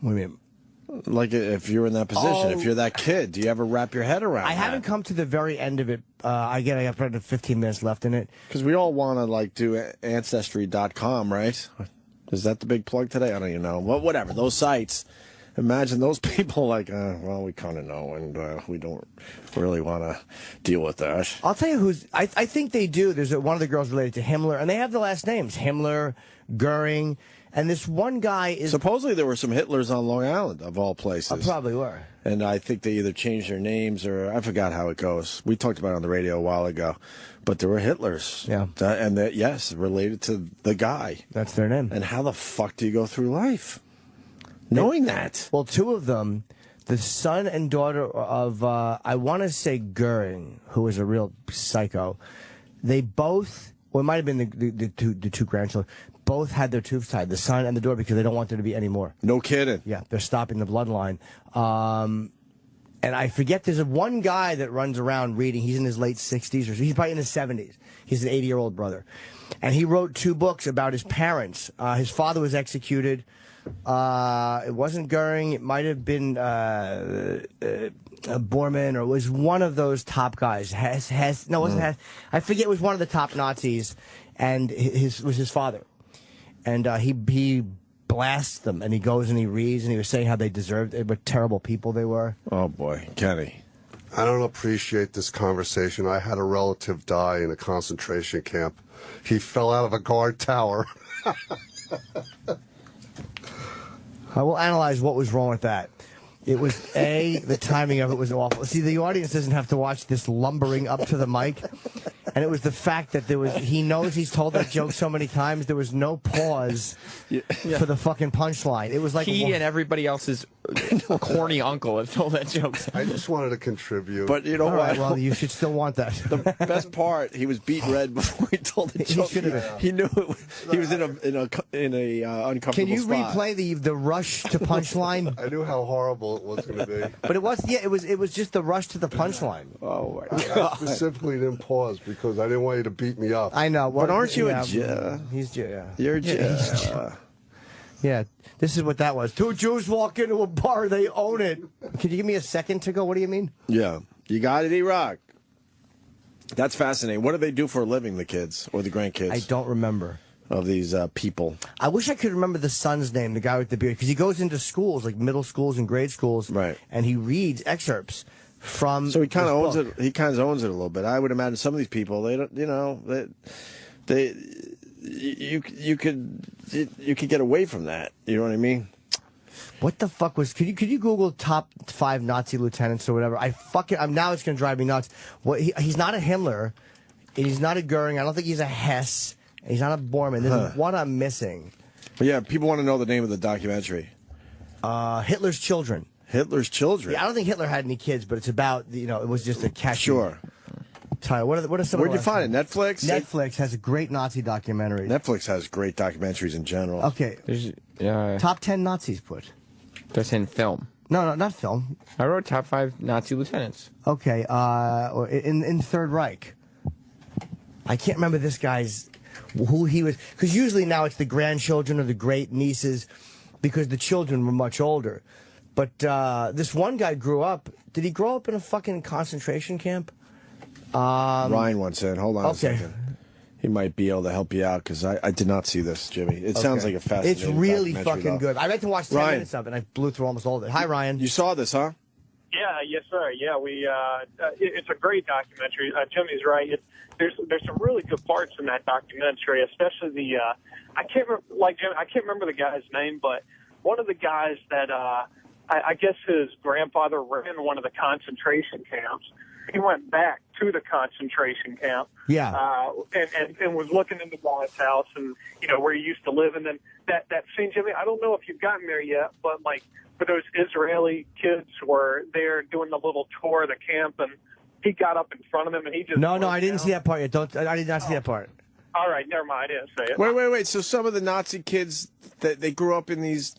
What do you mean? Like if you're in that position, if you're that kid, do you ever wrap your head around I haven't come to the very end of it. I have probably 15 minutes left in it. Because we all want to do Ancestry.com, right? Is that the big plug today? I don't even know. Well, whatever. Those sites. Imagine those people well, we kind of know, and we don't really want to deal with that. I'll tell you who's. I think they do. There's one of the girls related to Himmler, and they have the last names Himmler, Goering. And this one guy is... Supposedly there were some Hitlers on Long Island, of all places. Probably were. And I think they either changed their names or... I forgot how it goes. We talked about it on the radio a while ago. But there were Hitlers. Yeah. Yes, related to the guy. That's their name. And how the fuck do you go through life knowing that? Well, 2 of them, the son and daughter of, I want to say Goering, who was a real psycho, they both... Well, it might have been the 2 grandchildren... Both had their tubes tied, the son and the daughter, because they don't want there to be any more. No kidding. Yeah, they're stopping the bloodline. And I forget, there's one guy that runs around reading. He's in his late 60s, or he's probably in his 70s. He's an 80-year-old brother. And he wrote 2 books about his parents. His father was executed. It wasn't Goering. It might have been Bormann, or it was one of those top guys. Hess. No, it wasn't Hess. I forget, it was one of the top Nazis, and it was his father. And he blasts them, and he goes and he reads, and he was saying how they deserved it, what terrible people they were. Oh, boy. Kenny. I don't appreciate this conversation. I had a relative die in a concentration camp. He fell out of a guard tower. I will analyze what was wrong with that. It was, the timing of it was awful. See, the audience doesn't have to watch this lumbering up to the mic. And it was the fact that he knows he's told that joke so many times, there was no pause for the fucking punchline. It was like... He and everybody else's corny uncle have told that joke. I just wanted to contribute. But you know what? Right, well, you should still want that. The best part, he was beat red before he told the joke. He knew he was in a uncomfortable spot. Can you replay the rush to punchline? I knew how horrible it was going to be. But it was just the rush to the punchline. Oh my God! I specifically didn't pause because I didn't want you to beat me up. I know. Well, but aren't you a J? He's J. Yeah. You're a J. Yeah, this is what that was. Two Jews walk into a bar, they own it. Can you give me a second to go? What do you mean? Yeah, you got it, E-Rock. That's fascinating. What do they do for a living, the kids or the grandkids? I don't remember. Of these people. I wish I could remember the son's name, the guy with the beard, because he goes into schools, like middle schools and grade schools, right? And he reads excerpts from. So he kind of owns book. it. He kind of owns it a little bit. I would imagine some of these people, they don't, you know, you could get away from that. You know what I mean? What the fuck was? Could you Google top 5 Nazi lieutenants or whatever? I'm now it's gonna drive me nuts. What he's not a Himmler, he's not a Goering. I don't think he's a Hess. He's not a Bormann. There's one I'm missing. But yeah, people want to know the name of the documentary. Hitler's Children. Hitler's Children. Yeah, I don't think Hitler had any kids, but it's about, you know, it was just a catchy. Sure. Tyler, what are some? Where'd you find it? Netflix? Netflix has a great Nazi documentary. Netflix has great documentaries in general. Okay. Top 10 Nazis put. That's in film. No, not film. I wrote top 5 Nazi lieutenants. Okay. In Third Reich. I can't remember this guy's. Who he was, because usually now it's the grandchildren or the great nieces, because the children were much older. But this one guy grew up. Did he grow up in a fucking concentration camp? Ryan once said, "Hold on a second. He might be able to help you out because I did not see this, Jimmy. It sounds like a fascinating. It's really documentary, fucking though. good. I meant to watch 10 minutes of it, and I blew through almost all of it. Hi, Ryan. You saw this, huh? Yeah, yes, sir. Yeah, it's a great documentary. Jimmy's right. There's some really good parts in that documentary, especially the I can't remember the guy's name, but one of the guys that I guess his grandfather ran one of the concentration camps. He went back to the concentration camp, and was looking in the guy's house and where he used to live, and then that scene, Jimmy. I don't know if you've gotten there yet, but like for those Israeli kids were there doing the little tour of the camp, and he got up in front of them and he just No, I didn't see that part yet. I did not see that part. All right, never mind. I didn't say it. Wait. So some of the Nazi kids that they grew up in these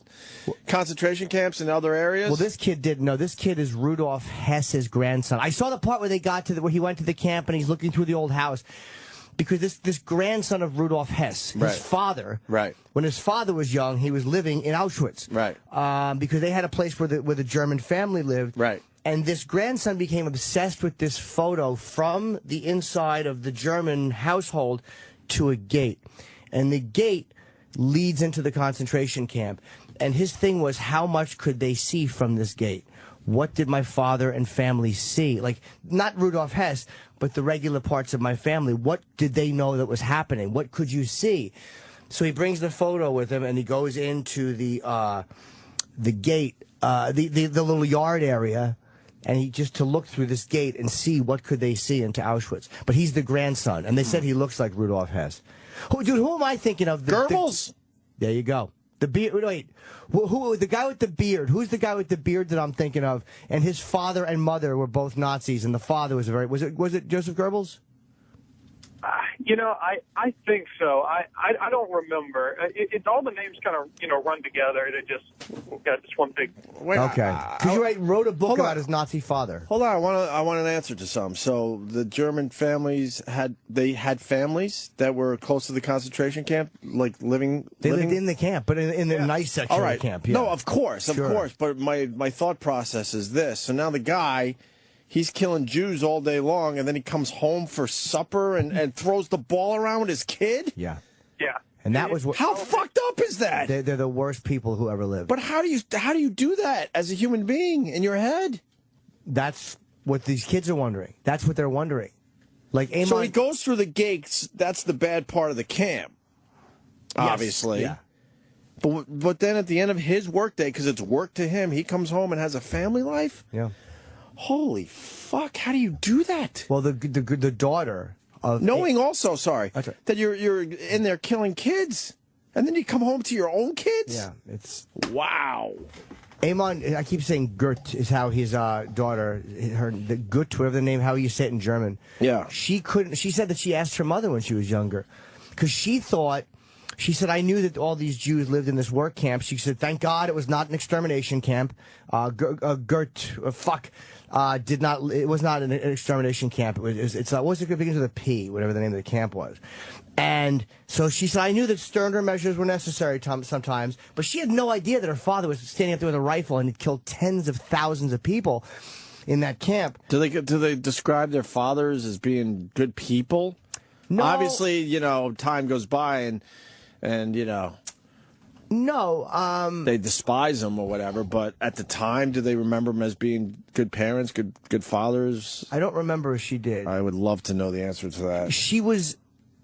concentration camps in other areas? Well, this kid didn't know. This kid is Rudolf Hess's grandson. I saw the part where they got to where he went to the camp and he's looking through the old house. Because this grandson of Rudolf Hess, his father, when his father was young, he was living in Auschwitz. Because they had a place where the German family lived. And this grandson became obsessed with this photo from the inside of the German household to a gate. And the gate leads into the concentration camp. And his thing was, how much could they see from this gate? What did my father and family see? Like, not Rudolf Hess, but the regular parts of my family. What did they know that was happening? What could you see? So he brings the photo with him, and he goes into the gate, the little yard area, and he just to look through this gate and see what could they see into Auschwitz. But he's the grandson, and they said he looks like Rudolf Hess. Who am I thinking of? Goebbels? There you go. The beard. Wait, who? The guy with the beard. Who's the guy with the beard that I'm thinking of? And his father and mother were both Nazis, and the father was was it Joseph Goebbels? I think so. I don't remember. All the names kind of run together. They just got this one big. Okay. Because you wrote a book about his Nazi father. Hold on, I want an answer to some. So the German families had families that were close to the concentration camp, like living. They lived in the camp, but in the nice section of the camp. Yeah. No, of course. But my thought process is this. So now the guy. He's killing Jews all day long, and then he comes home for supper and throws the ball around with his kid? Yeah. Yeah. And that was what. How fucked up is that? They're the worst people who ever lived. But how do you do that as a human being in your head? That's what these kids are wondering. That's what they're wondering. Like, so he goes through the gates. That's the bad part of the camp, obviously. Yeah. But then at the end of his workday, because it's work to him, he comes home and has a family life? Yeah. Holy fuck, how do you do that? Well, the daughter of... Knowing also, that you're in there killing kids, and then you come home to your own kids? Yeah, it's... Wow. Amon, I keep saying Gert is how his daughter, the Gut, whatever the name, how you say it in German. Yeah. She said that she asked her mother when she was younger, because she thought... She said, I knew that all these Jews lived in this work camp. She said, thank God it was not an extermination camp. It was not an extermination camp. What's it begins with a P, whatever the name of the camp was. And so she said, I knew that sterner measures were necessary sometimes, but she had no idea that her father was standing up there with a rifle and had killed tens of thousands of people in that camp. Do they describe their fathers as being good people? No. Obviously, you know, time goes by and you know. No. They despise them or whatever, but at the time, do they remember them as being good parents, good fathers? I don't remember if she did. I would love to know the answer to that. She was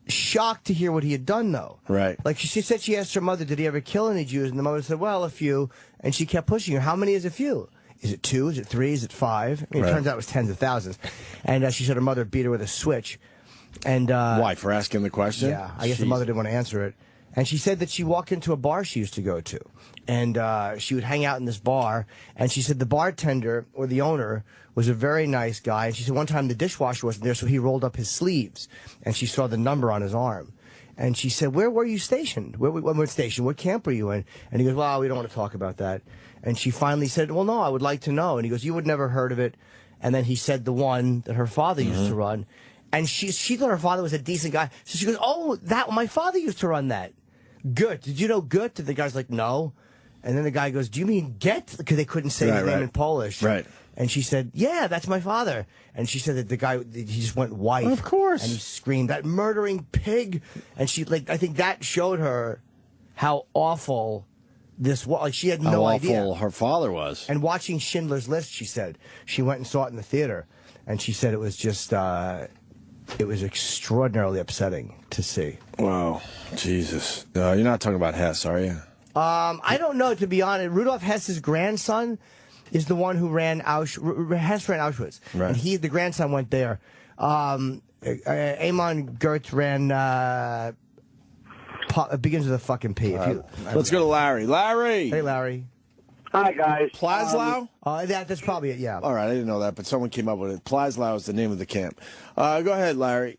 shocked to hear what he had done, though. Right. Like, she said she asked her mother, did he ever kill any Jews? And the mother said, well, a few. And she kept pushing her. How many is a few? Is it 2? Is it 3? Is it 5? I mean, it turns out it was tens of thousands. And she said her mother beat her with a switch. And why? For asking the question? Yeah. I guess the mother didn't want to answer it. And she said that she walked into a bar she used to go to. And she would hang out in this bar. And she said the bartender, or the owner, was a very nice guy. And she said one time the dishwasher wasn't there, so he rolled up his sleeves. And she saw the number on his arm. And she said, where were you stationed? What station? What camp were you in? And he goes, well, we don't want to talk about that. And she finally said, well, no, I would like to know. And he goes, you would never heard of it. And then he said the one that her father used to run. And she thought her father was a decent guy. So she goes, oh, my father used to run that. Gut. Did you know Gut? And the guy's like, no. And then the guy goes, do you mean Get? Because they couldn't say his name in Polish. Right. And she said, yeah, that's my father. And she said that the guy, he just went white. Of course. And he screamed, that murdering pig. And she, like, I think that showed her how awful this was. Like, she had no idea. How awful her father was. And watching Schindler's List, she said, she went and saw it in the theater. And she said it was just, it was extraordinarily upsetting to see. Wow. Jesus. You're not talking about Hess, are you? I don't know, to be honest. Rudolf Hess's grandson is the one who ran Hess ran Auschwitz. Right. And the grandson went there. Amon Gertz ran, begins with a fucking P. Let's go to Larry. Larry! Hey, Larry. Hi, guys. Plaslau? That's probably it, yeah. All right, I didn't know that, but someone came up with it. Plaslau is the name of the camp. Go ahead, Larry.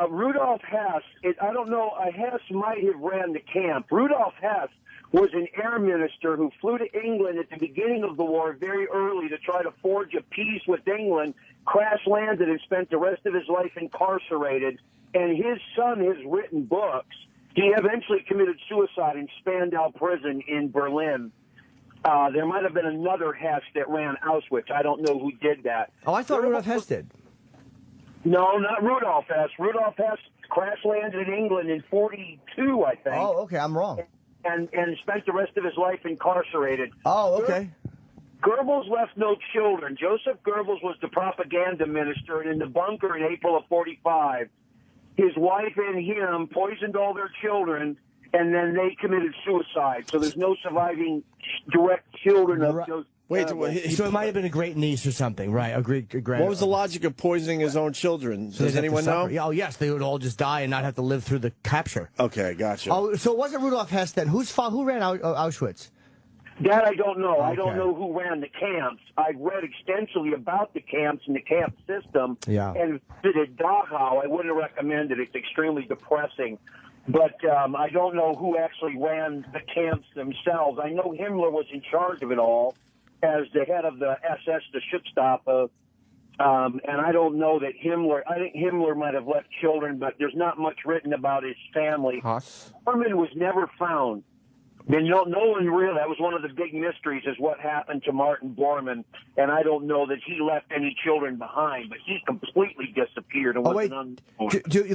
Rudolf Hess, I don't know, Hess might have ran the camp. Rudolf Hess was an air minister who flew to England at the beginning of the war very early to try to forge a peace with England, crash landed and spent the rest of his life incarcerated. And his son has written books. He eventually committed suicide in Spandau prison in Berlin. There might have been another Hess that ran Auschwitz. I don't know who did that. Oh, I thought Rudolf Hess did. No, not Rudolf Hess. Rudolf Hess crash landed in England in 1942, I think. Oh, okay, I'm wrong. And spent the rest of his life incarcerated. Oh, okay. Goebbels left no children. Joseph Goebbels was the propaganda minister, and in the bunker in April of 1945, his wife and him poisoned all their children, and then they committed suicide. So there's no surviving direct children of Joseph. Wait, so it might have been a great niece or something, right? A great grand. What was the logic of poisoning his own children? So Does anyone know? Oh, yes, they would all just die and not have to live through the capture. Okay, gotcha. Oh, so it wasn't Rudolf Hess then. Who ran Auschwitz? That I don't know. Okay. I don't know who ran the camps. I've read extensively about the camps and the camp system. Yeah. And visited Dachau. I wouldn't recommend it. It's extremely depressing. But I don't know who actually ran the camps themselves. I know Himmler was in charge of it all as the head of the SS, the Schutzstaffel. And I don't know that I think Himmler might have left children, but there's not much written about his family. Bormann was never found. And no one really, that was one of the big mysteries is what happened to Martin Bormann. And I don't know that he left any children behind, but he completely disappeared. And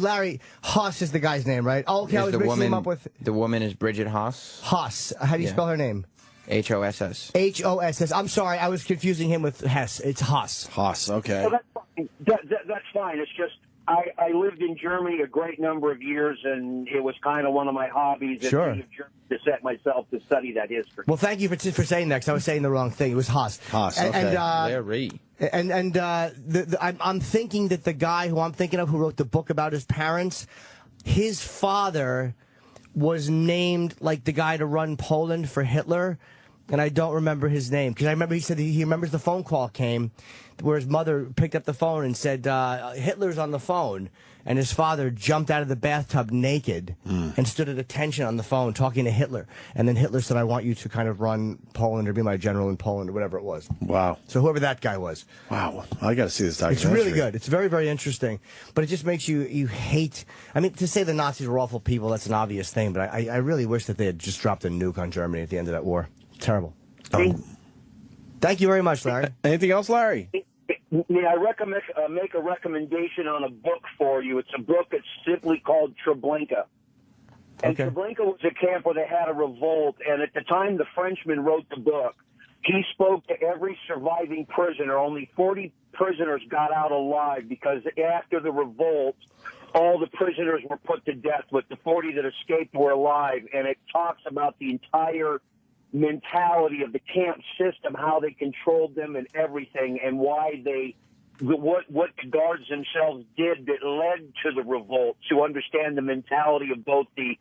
Larry, Haas is the guy's name, right? Oh, okay, I was mixing him up with... The woman is Bridget Haas. Haas. How do you spell her name? H-O-S-S. H-O-S-S. I'm sorry, I was confusing him with Hess. It's Haas. Haas, okay. So that's fine. That's fine. It's just I lived in Germany a great number of years, and it was kind of one of my hobbies Sure. to set myself to study that history. Well, thank you for saying that, because I was saying the wrong thing. It was Haas. Haas, okay. Larry. I'm thinking that the guy who I'm thinking of who wrote the book about his parents, his father was named like the guy to run Poland for Hitler. and I don't remember his name because I remember he said he remembers the phone call came where his mother picked up the phone and said Hitler's on the phone, and his father jumped out of the bathtub naked and stood at attention on the phone talking to Hitler, and then Hitler said, I want you to kind of run Poland or be my general in Poland or whatever it was. Wow. So whoever that guy was. Wow. I got to see this documentary. It's really good. It's very, very interesting. But it just makes you hate. I mean, to say the Nazis were awful people, that's an obvious thing. But I really wish that they had just dropped a nuke on Germany at the end of that war. Terrible. Thank you very much, Larry. Anything else, Larry? May I recommend make a recommendation on a book for you? It's a book that's simply called Treblinka. And Treblinka was a camp where they had a revolt, and at the time the Frenchman wrote the book, he spoke to every surviving prisoner. Only 40 prisoners got out alive because after the revolt, all the prisoners were put to death, but the 40 that escaped were alive. And it talks about the entire mentality of the camp system, how they controlled them and everything, and why what the guards themselves did that led to the revolt, to understand the mentality of both the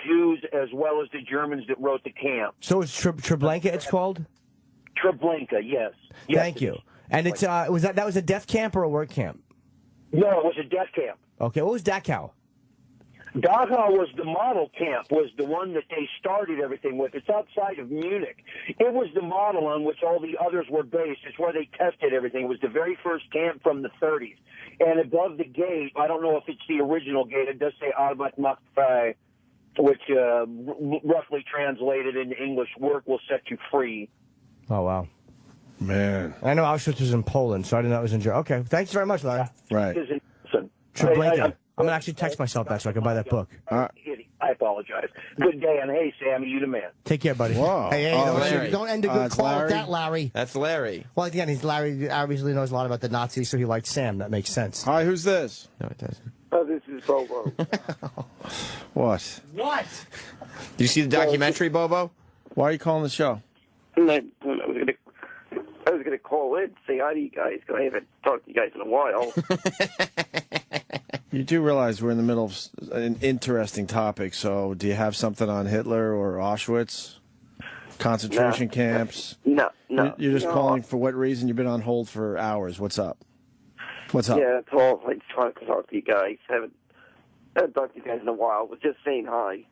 Jews as well as the Germans that wrote the camp. So it's Treblinka, it's called? Treblinka, yes. Thank you. And it's was that was a death camp or a work camp? No, it was a death camp. Okay, what was Dachau? Dachau was the model camp, was the one that they started everything with. It's outside of Munich. It was the model on which all the others were based. It's where they tested everything. It was the very first camp from the 30s. And above the gate, I don't know if it's the original gate, it does say Arbeit macht frei, which roughly translated into English, work will set you free. Oh, wow. Man. I know Auschwitz was in Poland, so I didn't know it was in Germany. Okay, thanks very much, Larry. Right. Treblinka. I'm going to actually text myself that so I can buy that book. I apologize. Good day, and hey, Sammy, you the man. Take care, buddy. Whoa. Hey, don't end a good call with that, Larry. That's Larry. Well, again, Larry obviously knows a lot about the Nazis, so he liked Sam. That makes sense. Hi, who's this? No, it doesn't. Oh, this is Bobo. What? What? Did you see the documentary, Bobo? Why are you calling the show? I was going to call in, say hi to you guys, because I haven't talked to you guys in a while. You do realize we're in the middle of an interesting topic, so do you have something on Hitler or Auschwitz? Concentration camps? No. You're just calling for what reason? You've been on hold for hours. What's up? What's up? Yeah, that's all. I'm trying to talk to you guys. Haven't talked to you guys in a while. Was just saying hi.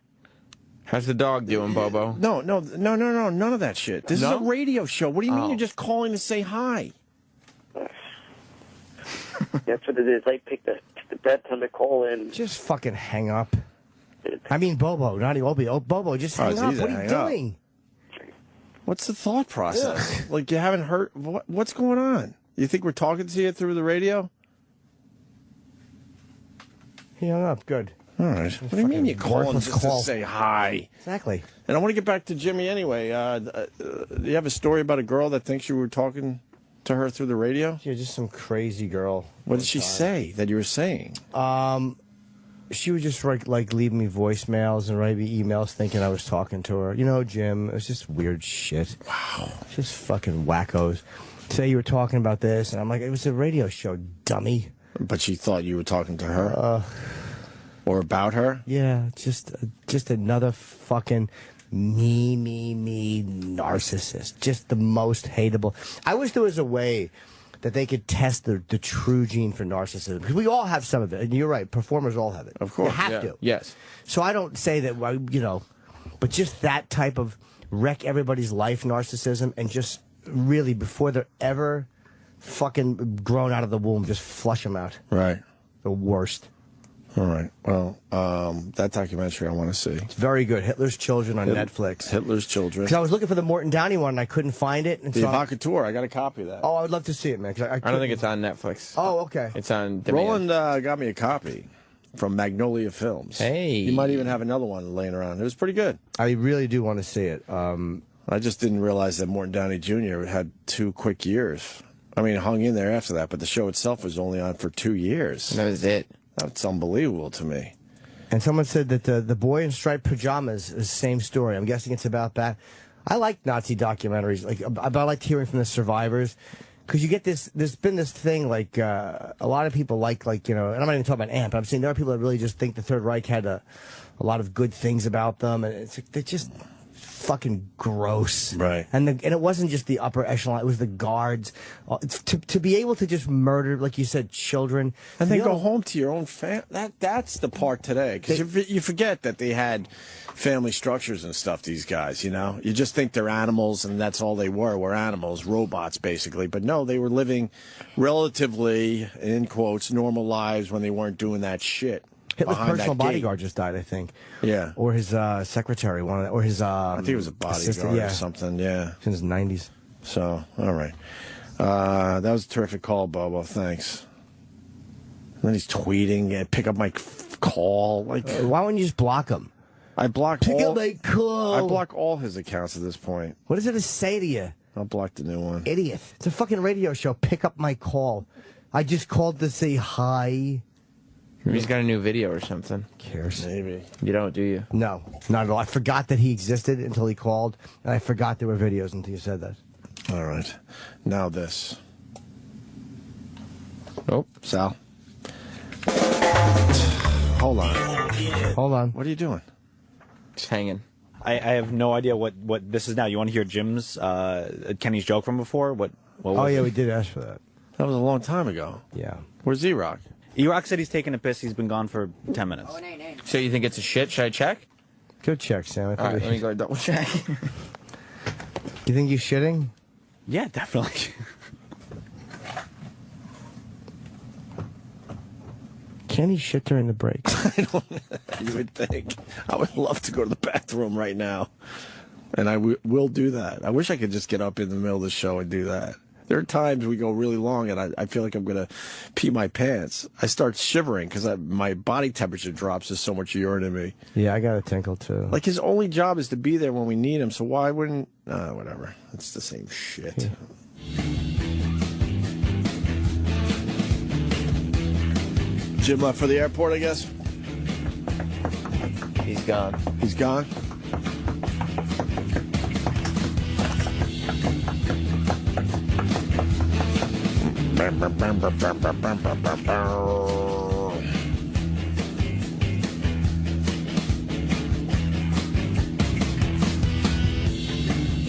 How's the dog doing, Bobo? No, none of that shit. This is a radio show. What do you mean you're just calling to say hi? That's what it is. I picked the bad time to call in. Just fucking hang up. I mean, Bobo, not even Opie. Oh, Bobo, just hang up. What are you doing? What's the thought process? Like, you haven't heard... What's going on? You think we're talking to you through the radio? He hung up. Good. All right. What do you mean you're calling just to say hi? Exactly. And I want to get back to Jimmy anyway. Do you have a story about a girl that thinks you were talking to her through the radio? Yeah, just some crazy girl. What did she say that you were saying? She would just like leave me voicemails and write me emails thinking I was talking to her. You know, Jim, it was just weird shit. Wow. Just fucking wackos. Say you were talking about this, and I'm like, it was a radio show, dummy. But she thought you were talking to her? Or about her? Yeah, just another fucking me narcissist. Just the most hateable. I wish there was a way that they could test the true gene for narcissism. Because we all have some of it. And you're right, performers all have it. Of course. You have to. Yes. So I don't say that, you know, but just that type of wreck everybody's life narcissism and just really, before they're ever fucking grown out of the womb, just flush them out. Right. The worst. All right. Well, that documentary I want to see. It's very good. Hitler's Children on Netflix. Hitler's Children. Because I was looking for the Morton Downey one and I couldn't find it. And the Evocateur. I got a copy of that. Oh, I would love to see it, man. I don't think it's on Netflix. Oh, okay. It's on demand. Roland got me a copy from Magnolia Films. Hey. He might even have another one laying around. It was pretty good. I really do want to see it. I just didn't realize that Morton Downey Jr. had 2 quick years. I mean, hung in there after that, but the show itself was only on for 2 years. That was it. That's unbelievable to me. And someone said that the boy in striped pajamas is the same story. I'm guessing it's about that. I like Nazi documentaries, but I like hearing from the survivors. Because you get this, there's been this thing, like, a lot of people like, you know, and I'm not even talking about AMP, but I'm saying there are people that really just think the Third Reich had a lot of good things about them. And it's like, they're just fucking gross. Right. And it wasn't just the upper echelon; it was the guards. To be able to just murder, like you said, children, and then go home to your own family. That's the part today, because you forget that they had family structures and stuff. These guys, you know, you just think they're animals, and that's all they were animals, robots, basically. But no, they were living relatively, in quotes, normal lives when they weren't doing that shit. Hitler's personal bodyguard just died, I think. Yeah. Or his secretary, or his. I think it was a bodyguard or something. Yeah. Since the 90s. So, all right. That was a terrific call, Bobo. Thanks. And then he's tweeting and pick up my call. Like, why wouldn't you just block him? I block Pick all. up my call. I block all his accounts at this point. What does it to say to you? I'll block the new one. Idiot. It's a fucking radio show. Pick up my call. I just called to say hi. Maybe he's got a new video or something. Cares? Maybe. You don't, do you? No, not at all. I forgot that he existed until he called, and I forgot there were videos until you said that. All right. Now this. Oh, Sal. Hold on. Hold on. What are you doing? Just hanging. I have no idea what this is now. You want to hear Jim's Kenny's joke from before? What was yeah, it? we did ask for that. That was a long time ago. Yeah. Where's E-Rock? E-Rock said he's taking a piss. He's been gone for 10 minutes. So you think it's a shit? Should I check? Go check, Sam. All right, let me go double check. You think you're shitting? Yeah, definitely. Can he shit during the break? I don't. You would think. I would love to go to the bathroom right now, and I will do that. I wish I could just get up in the middle of the show and do that. There are times we go really long, and I feel like I'm going to pee my pants. I start shivering because my body temperature drops. There's so much urine in me. Yeah, I got a tinkle, too. Like, his only job is to be there when we need him, so why wouldn't... whatever. It's the same shit. Yeah. Jim left for the airport, I guess? He's gone. He's gone?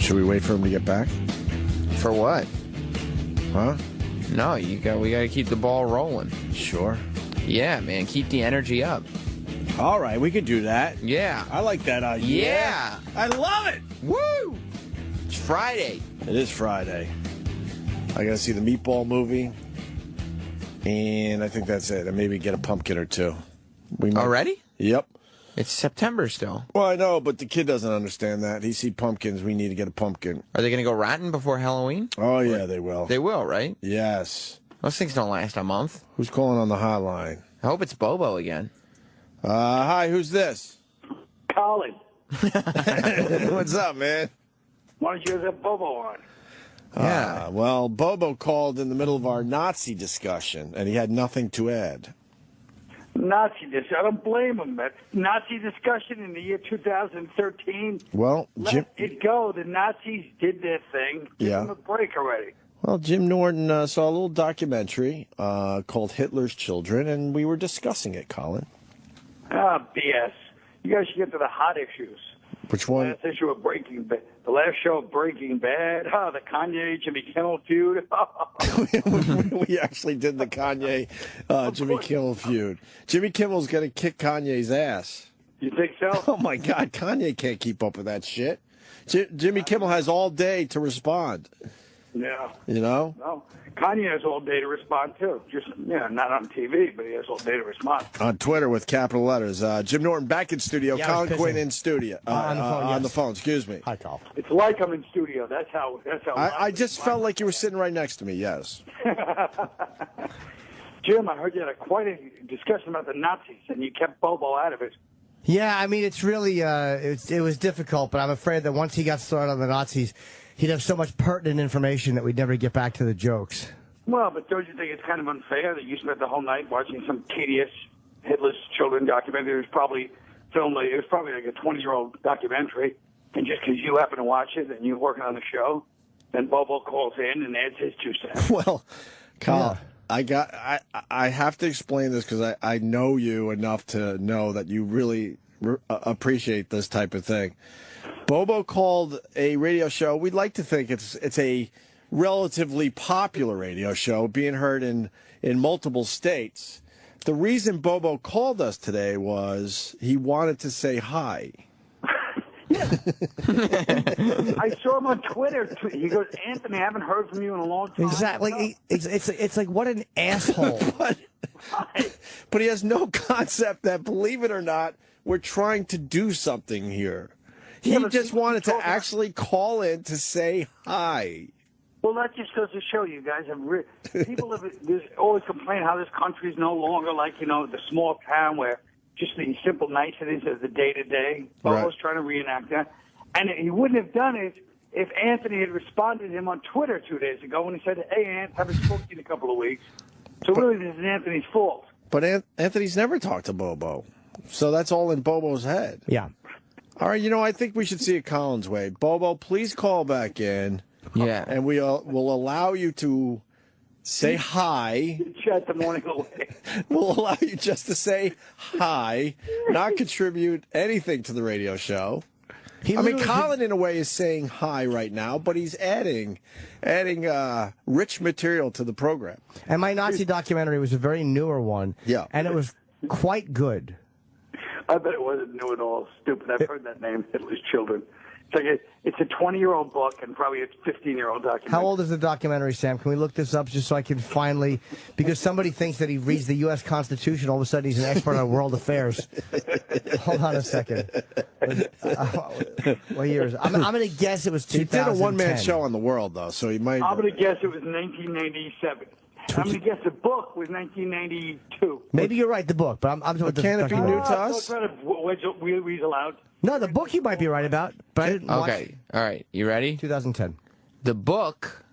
Should we wait for him to get back? For what? Huh? No, we got to keep the ball rolling. Sure. Yeah, man, keep the energy up. All right, we could do that. Yeah. I like that idea. Yeah. I love it. Woo! It's Friday. It is Friday. I got to see the Meatball movie. And I think that's it. And maybe get a pumpkin or two. Already? Yep. It's September still. Well, I know, but the kid doesn't understand that. He sees pumpkins. We need to get a pumpkin. Are they going to go ratting before Halloween? Oh, yeah, they will. They will, right? Yes. Those things don't last a month. Who's calling on the hotline? I hope it's Bobo again. Hi, who's this? Colin. What's up, man? Why don't you have Bobo on? Yeah. Well, Bobo called in the middle of our Nazi discussion, and he had nothing to add. Nazi discussion. I don't blame him. That's Nazi discussion in the year 2013. Well, Jim... Let it go. The Nazis did their thing. Give them a break already. Well, Jim Norton saw a little documentary called Hitler's Children, and we were discussing it, Colin. Ah, BS. You guys should get to the hot issues. Which one? The last issue of Breaking Bad. The last show of Breaking Bad. Oh, the Kanye, Jimmy Kimmel feud. We actually did the Kanye, Jimmy Kimmel feud. Jimmy Kimmel's going to kick Kanye's ass. You think so? Oh, my God. Kanye can't keep up with that shit. Jimmy Kimmel has all day to respond. Yeah. You know? No. Kanye has all day to respond, too. Just, not on TV, but he has all day to respond. On Twitter with capital letters. Jim Norton back in studio. Yeah, Colin Quinn in studio. On the phone, On the phone, excuse me. Hi, Carl. It's like I'm in studio. That's how. I just felt like you were sitting right next to me, yes. Jim, I heard you had quite a discussion about the Nazis, and you kept Bobo out of it. Yeah, I mean, it's really, it was difficult, but I'm afraid that once he got started on the Nazis, he'd have so much pertinent information that we'd never get back to the jokes. Well, but don't you think it's kind of unfair that you spent the whole night watching some tedious Hitler's Children documentary? It was probably like a 20-year-old documentary, and just because you happen to watch it and you're working on the show, then Bobo calls in and adds his 2 cents. Well, Colin, I have to explain this because I know you enough to know that you really appreciate this type of thing. Bobo called a radio show. We'd like to think it's a relatively popular radio show being heard in multiple states. The reason Bobo called us today was he wanted to say hi. I saw him on Twitter. He goes, Anthony, I haven't heard from you in a long time. Exactly. It's like, what an asshole. But he has no concept that, believe it or not, we're trying to do something here. He just wanted to actually call in to say hi. Well, that just goes to show you guys have people there's always complain how this country is no longer like, the small town where just the simple niceties of the day-to-day. Bobo's trying to reenact that. And he wouldn't have done it if Anthony had responded to him on Twitter 2 days ago when he said, hey, Ant, haven't spoken to you in a couple of weeks. So really, this is Anthony's fault. But Anthony's never talked to Bobo. So that's all in Bobo's head. Yeah. All right, I think we should see it Colin's way. Bobo, please call back in. Yeah. And we will allow you to say hi. Chat the morning away. We'll allow you just to say hi, not contribute anything to the radio show. Colin, in a way, is saying hi right now, but he's adding rich material to the program. And my Nazi documentary was a very newer one. Yeah. And it was quite good. I bet it wasn't new at all. Stupid. I've heard that name, Hitler's Children. It's a 20-year-old book and probably a 15-year-old documentary. How old is the documentary, Sam? Can we look this up just so I can finally... Because somebody thinks that he reads the U.S. Constitution, all of a sudden he's an expert on world affairs. Hold on a second. What year is it? I'm going to guess it was 2010. He did a one-man show on the world, though, so he might... I'm going to guess it was 1997. I'm going to guess the book was 1992. Maybe you're right, the book, but I'm talking about the Can it be new to us? Weasel out. No, the book you might be right about, but I didn't watch Okay, all right. You ready? 2010. The book...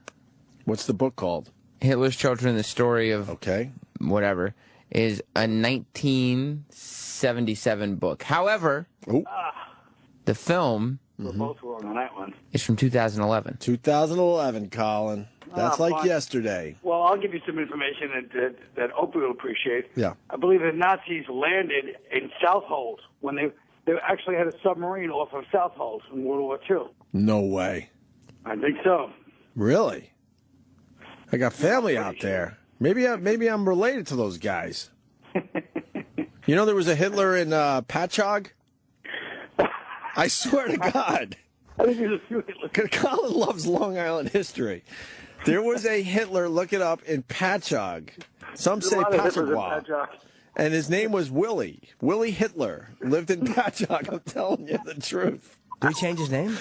What's the book called? Hitler's Children, the story of... Okay. Whatever. Is a 1977 book. However, the film... We're both wrong on that one. Is from 2011. 2011, Colin. That's like fine. yesterday. Well, I'll give you some information that Opie will appreciate. Yeah. I believe the Nazis landed in Southold when they actually had a submarine off of Southold in World War II. No way. I think so. Really? I got family out there. Maybe I'm related to those guys. There was a Hitler in Patchogue? I swear to God. I think there's a few Hitlers. Colin loves Long Island history. There was a Hitler, look it up, in Patchogue. Some say Patchogue. And his name was Willie. Willie Hitler lived in Patchogue. I'm telling you the truth. Did he change his name?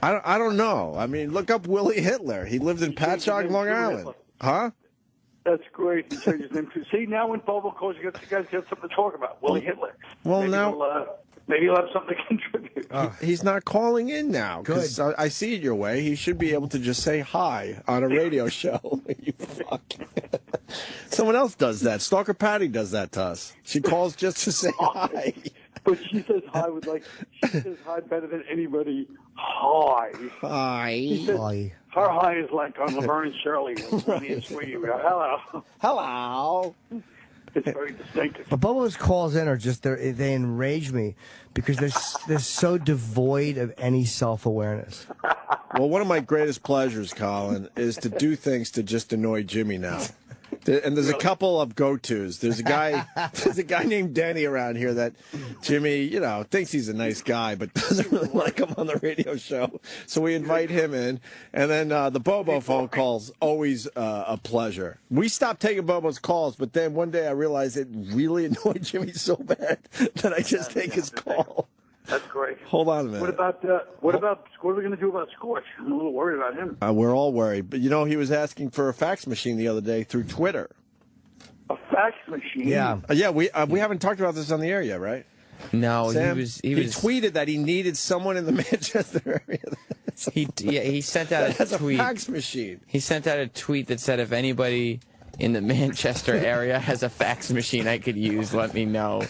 I don't know. I mean, look up Willie Hitler. He lived in Patchogue, Long Island. Huh? That's great. He changed his name too. See, now when Bobo calls, you guys get something to talk about. Willie Hitler. Well, maybe he'll have something to contribute. He's not calling in now. Because I see it your way. He should be able to just say hi on a radio show. You fuck. Someone else does that. Stalker Patty does that to us. She calls just to say hi. But she says hi she says hi better than anybody. Hi. Hi. Hi. Her hi is like on Laverne and Shirley. Hello. Hello. It's very distinctive. But Bobo's calls in are just they enrage me because they're so devoid of any self-awareness. Well, one of my greatest pleasures, Colin, is to do things to just annoy Jimmy now. And there's a couple of go-tos. There's a guy named Danny around here that Jimmy, thinks he's a nice guy, but doesn't really like him on the radio show. So we invite him in. And then the Bobo phone calls, always a pleasure. We stopped taking Bobo's calls, but then one day I realized it really annoyed Jimmy so bad that I just take his call. That's great. Hold on a minute. What are we going to do about Scorch? I'm a little worried about him. We're all worried. But, he was asking for a fax machine the other day through Twitter. A fax machine? Yeah. We haven't talked about this on the air yet, right? No, Sam, he tweeted that he needed someone in the Manchester area. He sent out a tweet. A fax machine. He sent out a tweet that said, if anybody in the Manchester area has a fax machine I could use, let me know.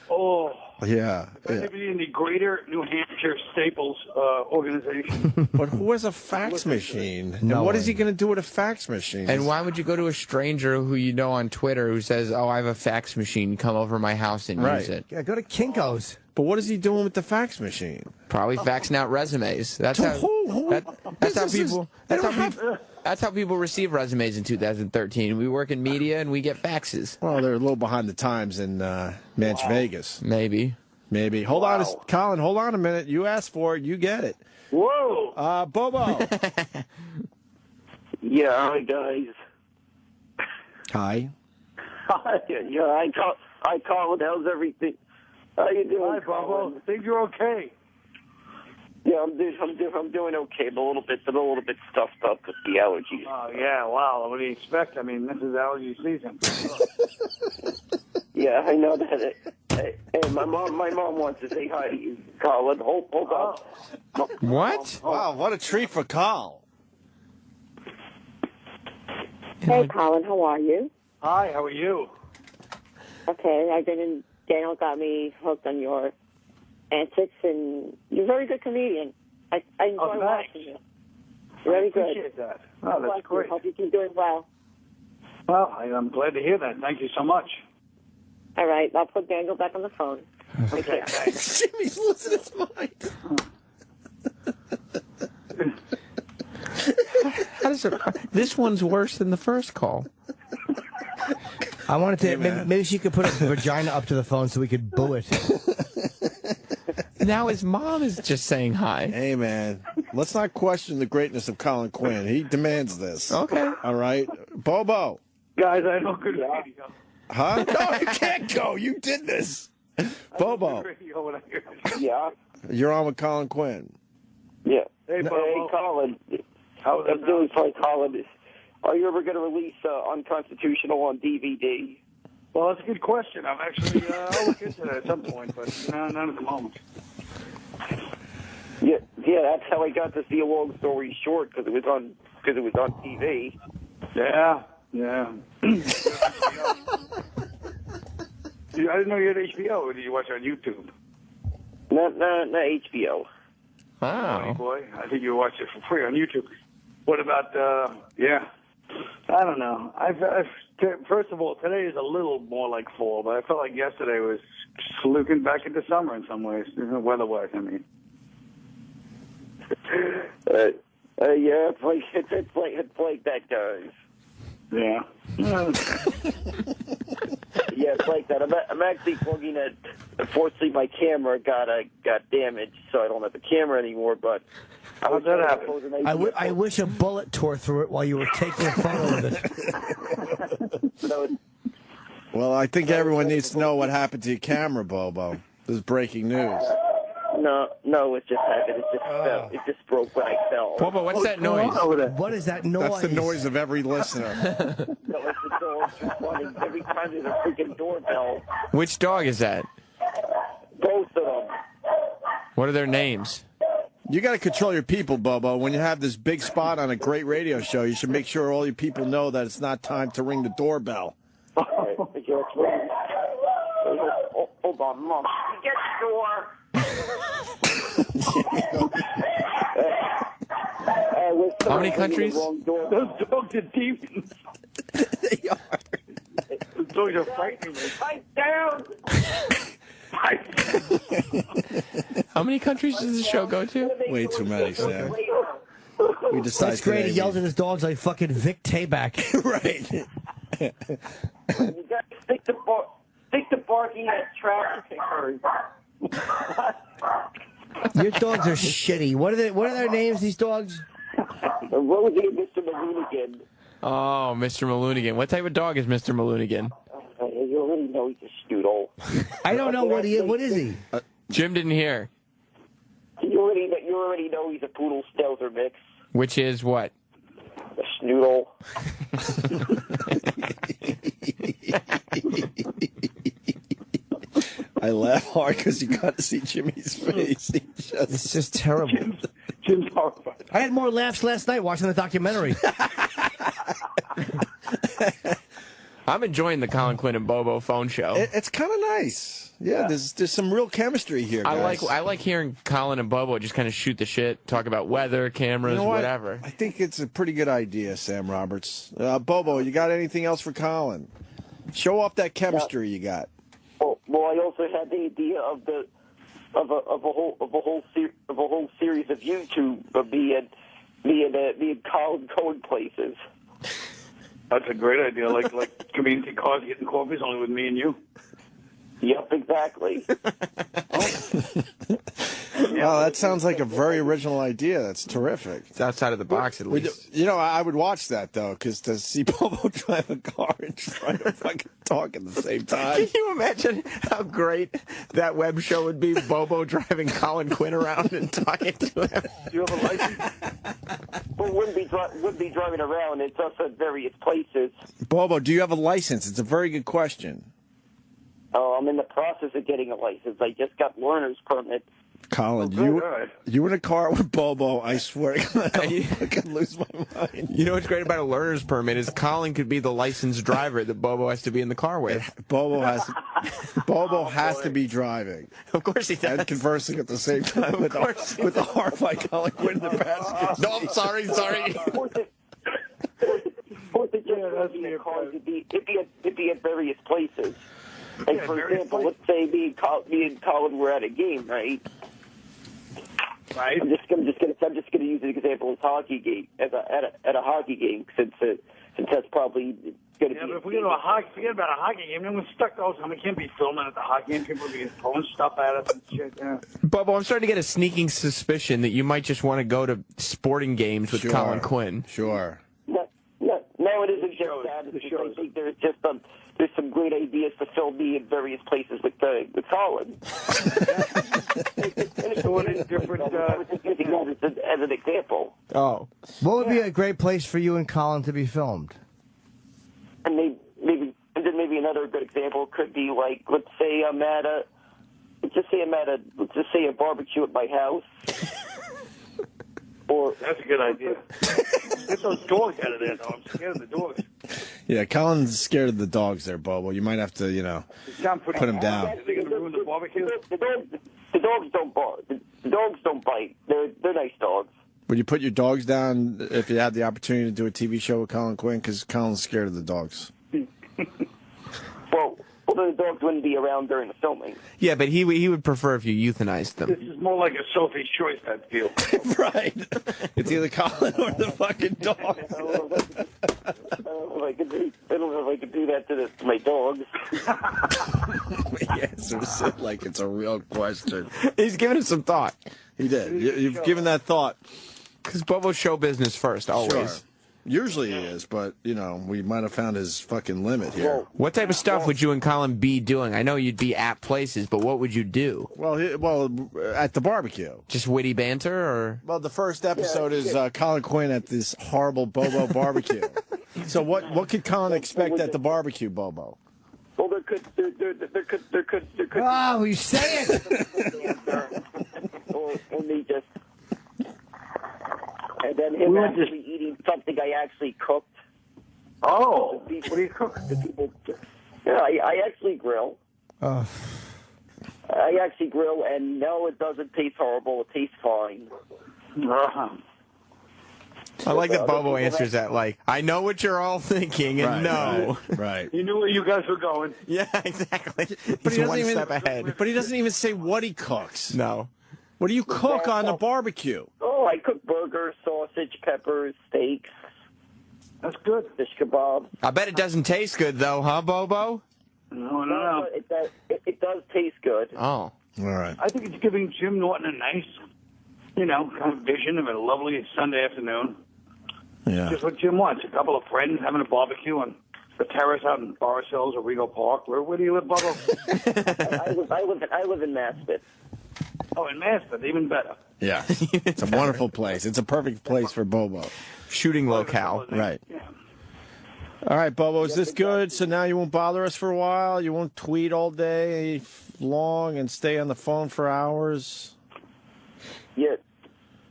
Oh. Yeah. Maybe in the Greater New Hampshire Staples organization. But who has a fax machine? And what is he going to do with a fax machine? And why would you go to a stranger who you know on Twitter who says, oh, I have a fax machine, come over to my house and use it? Yeah, go to Kinko's. But what is he doing with the fax machine? Probably faxing out resumes. That's how people receive resumes in 2013. We work in media and we get faxes. Well, they're a little behind the times in Manch Vegas. Maybe. Hold on, Colin. Hold on a minute. You asked for it. You get it. Whoa. Bobo. Yeah, hi guys. Hi. Yeah, I Colin. How's everything? How you doing, Hi, Bobo. I think you're okay. Yeah, I'm doing okay. I'm a little bit stuffed up with the allergies. Oh yeah, wow. What do you expect? I mean, this is allergy season. Yeah, I know that. Hey, my mom wants to say hi to you, Colin. Hold on. What? Wow, what a treat for Carl. Hey, Colin, how are you? Hi, how are you? Okay, Daniel got me hooked on your antics, and you're a very good comedian. I enjoy watching you. Very good. I appreciate that. Oh, that's great. Hope you keep doing well. Well, I'm glad to hear that. Thank you so much. All right, I'll put Daniel back on the phone. Okay, thanks. Jimmy's losing his mind. This one's worse than the first call. I wanted to. Maybe she could put a vagina up to the phone so we could boo it. Now his mom is just saying hi. Hey, man. Let's not question the greatness of Colin Quinn. He demands this. Okay. All right. Bobo. Guys, I know good radio. Huh? No, you can't go. You did this. Bobo. Yeah. You're on with Colin Quinn. Yeah. Hey, Bobo. Hey, Colin. How's I'm doing fine, Colin. Are you ever going to release Unconstitutional on DVD? Well, that's a good question. I'm actually, I'll look into that at some point, but not at the moment. Yeah, that's how I got to see A Long Story Short, because it was on TV. Yeah. I didn't know you had HBO, or did you watch it on YouTube? Not HBO. Wow. Oh, boy. I think you watched it for free on YouTube. What about, I don't know. First of all, today is a little more like fall, but I felt like yesterday was looking back into summer in some ways, weather-wise, I mean. Yeah, it's like that, guys. Yeah. Yeah, it's like that. I'm actually plugging it. Unfortunately, my camera got damaged, so I don't have the camera anymore. But how'd that happen? I wish a bullet tore through it while you were taking a photo of it. Well, I think everyone needs to know what happened to your camera, Bobo. This is breaking news. No, it just happened. It just broke when I fell. Bobo, what's that noise? What is that noise? That's the noise of every listener. No, it's the dogs responding every time there's a freaking doorbell. Which dog is that? Both of them. What are their names? You got to control your people, Bobo. When you have this big spot on a great radio show, you should make sure all your people know that it's not time to ring the doorbell. Hold on, Mom. Get the door. How many countries? Those dogs are demons. They are. Those dogs are frightening me. Pipe down. How many countries does the show go to? Way too many, Sam. We decided That's great. He yells today at his dogs like fucking Vic Tayback. Right. You got to stick the barking at traffic. Your dogs are shitty. What are their names? These dogs? What was it, Mr. Maloonigan? Oh, Mr. Maloonigan. What type of dog is Mr. Maloonigan? You already know he's a stoodle. I don't know what he is. What is he? Jim didn't hear. You already know he's a poodle schnauzer mix. Which is what? A snoodle. I laugh hard because you got to see Jimmy's face. It's just terrible. Jim's horrified. I had more laughs last night watching the documentary. I'm enjoying the Colin Quinn and Bobo phone show. It's kind of nice. Yeah, there's some real chemistry here, guys. I like hearing Colin and Bobo just kind of shoot the shit, talk about weather, cameras, You know what? whatever. I think it's a pretty good idea, Sam Roberts. Bobo, you got anything else for Colin? Show off that chemistry you got. Well, I also had the idea of the of a whole series of YouTube of me and Colin going places. That's a great idea. Like community cars getting coffees only with me and you. Yep, exactly. Oh, that sounds like a very original idea. That's terrific. It's outside of the box, at least. You know, I would watch that, though, because to see Bobo drive a car and try to fucking talk at the same time. Can you imagine how great that web show would be? Bobo driving Colin Quinn around and talking to him. Do you have a license? Well, wouldn't be driving around. It's us at various places. Bobo, do you have a license? It's a very good question. Oh, I'm in the process of getting a license. I just got learner's permit. Colin, you in a car with Bobo, I swear to God, I could lose my mind. You know what's great about a learner's permit is Colin could be the licensed driver that Bobo has to be in the car with. Bobo has to be driving. Of course he does. And conversing at the same time with the horrified Colin Quinn in the passenger seat. No, I'm sorry. It'd be at various places. Like, for example, let's say me and Colin were at a game, right? Right. I'm just gonna use an example as hockey game at a hockey game since that's probably going to be. Yeah, but if we go to forget about a hockey game, then we're stuck all the time. We can't be filming at the hockey game. People will be throwing stuff at us and shit. Yeah. Bobo, I'm starting to get a sneaking suspicion that you might just want to go to sporting games with Colin Quinn. Sure. No, it isn't just that. I think there's just there's some great ideas to film me in various places with Colin. Different. I was just using that as an example. Oh. What would be a great place for you and Colin to be filmed? And maybe another good example could be like, let's say a barbecue at my house. Or that's a good idea. Get those dogs out of there, though. I'm scared of the dogs. Yeah, Colin's scared of the dogs there, Bobo. You might have to, put him down. Are they going to ruin the barbecue? The dogs don't bark. The dogs don't bite. They're nice dogs. Would you put your dogs down if you had the opportunity to do a TV show with Colin Quinn? Because Colin's scared of the dogs. Well, the dogs wouldn't be around during the filming. Yeah, but he would prefer if you euthanized them. This is more like a Sophie's Choice type deal. Right. It's either Colin or the fucking dog. I don't know if I could do that to my dogs. The answer is like it's a real question. He's given it some thought. He did. You've given that thought. Because Bobo's show business first, always. Sure. Usually he is, but, we might have found his fucking limit here. What type of stuff would you and Colin be doing? I know you'd be at places, but what would you do? Well, at the barbecue. Just witty banter, or? Well, the first episode is Colin Quinn at this horrible Bobo barbecue. So what could Colin expect at the barbecue, Bobo? Well, there could. Oh, you say it! or me just. And then him actually eating something I actually cooked. Oh, what do you cook? Yeah, I actually grill. Oh. I actually grill, and no, it doesn't taste horrible. It tastes fine. I like that Bobo answers that like, I know what you're all thinking, and Right. He knew where you guys were going. Yeah, exactly. But He's one step ahead. But he doesn't even say what he cooks. No. What do you cook on the barbecue? Oh, I cook burgers, sausage, peppers, steaks. That's good. Fish kebabs. I bet it doesn't taste good, though, huh, Bobo? No. It does taste good. Oh. All right. I think it's giving Jim Norton a nice, kind of vision of a lovely Sunday afternoon. Yeah. Just what Jim wants. A couple of friends having a barbecue on the terrace out in Forest Hills or Rego Park. Where do you live, Bobo? I live in Maspeth. Oh, in Maspeth, even better. Yeah. It's a wonderful place. It's a perfect place for Bobo. Shooting locale. Right. All right, Bobo, is this good? So now you won't bother us for a while? You won't tweet all day long and stay on the phone for hours? Yeah,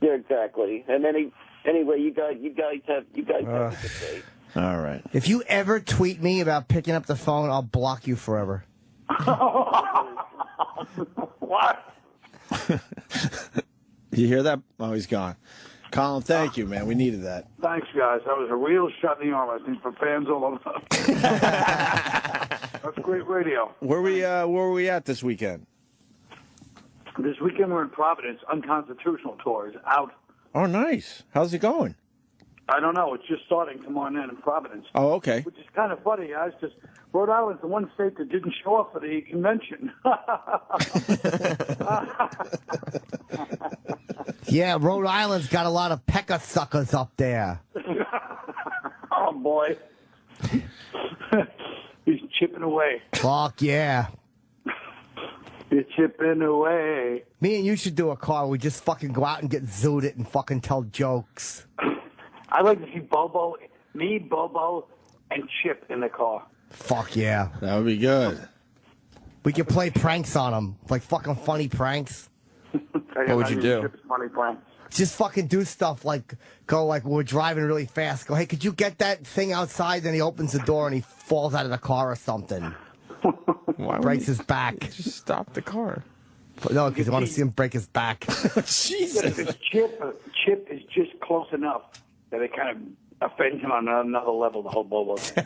exactly. And anyway, you guys have a good day. All right. If you ever tweet me about picking up the phone, I'll block you forever. What? You hear that? Oh, he's gone. Colin, thank you, man. We needed that. Thanks, guys. That was a real shot in the arm, I think, for fans all over. That's great radio. Where were we at this weekend? This weekend we're in Providence. Unconstitutional tour is out. Oh, nice. How's it going? I don't know. It's just starting tomorrow night in Providence. Oh, okay. Which is kind of funny, guys, because Rhode Island's the one state that didn't show up for the convention. Yeah, Rhode Island's got a lot of pecker suckers up there. Oh, boy. He's chipping away. Fuck yeah. You're chipping away. Me and you should do a car where we just fucking go out and get zooted and fucking tell jokes. I'd like to see Bobo, and Chip in the car. Fuck yeah. That would be good. We could play pranks on them, like fucking funny pranks. What would you do? Funny prank. Just fucking do stuff like, we're driving really fast. Go, hey, could you get that thing outside? Then he opens the door and he falls out of the car or something. Breaks his back. Just stop the car. No, because I want to see him break his back. Jesus. But if it's Chip is just close enough that it kind of offends him on another level, the whole Bobo thing.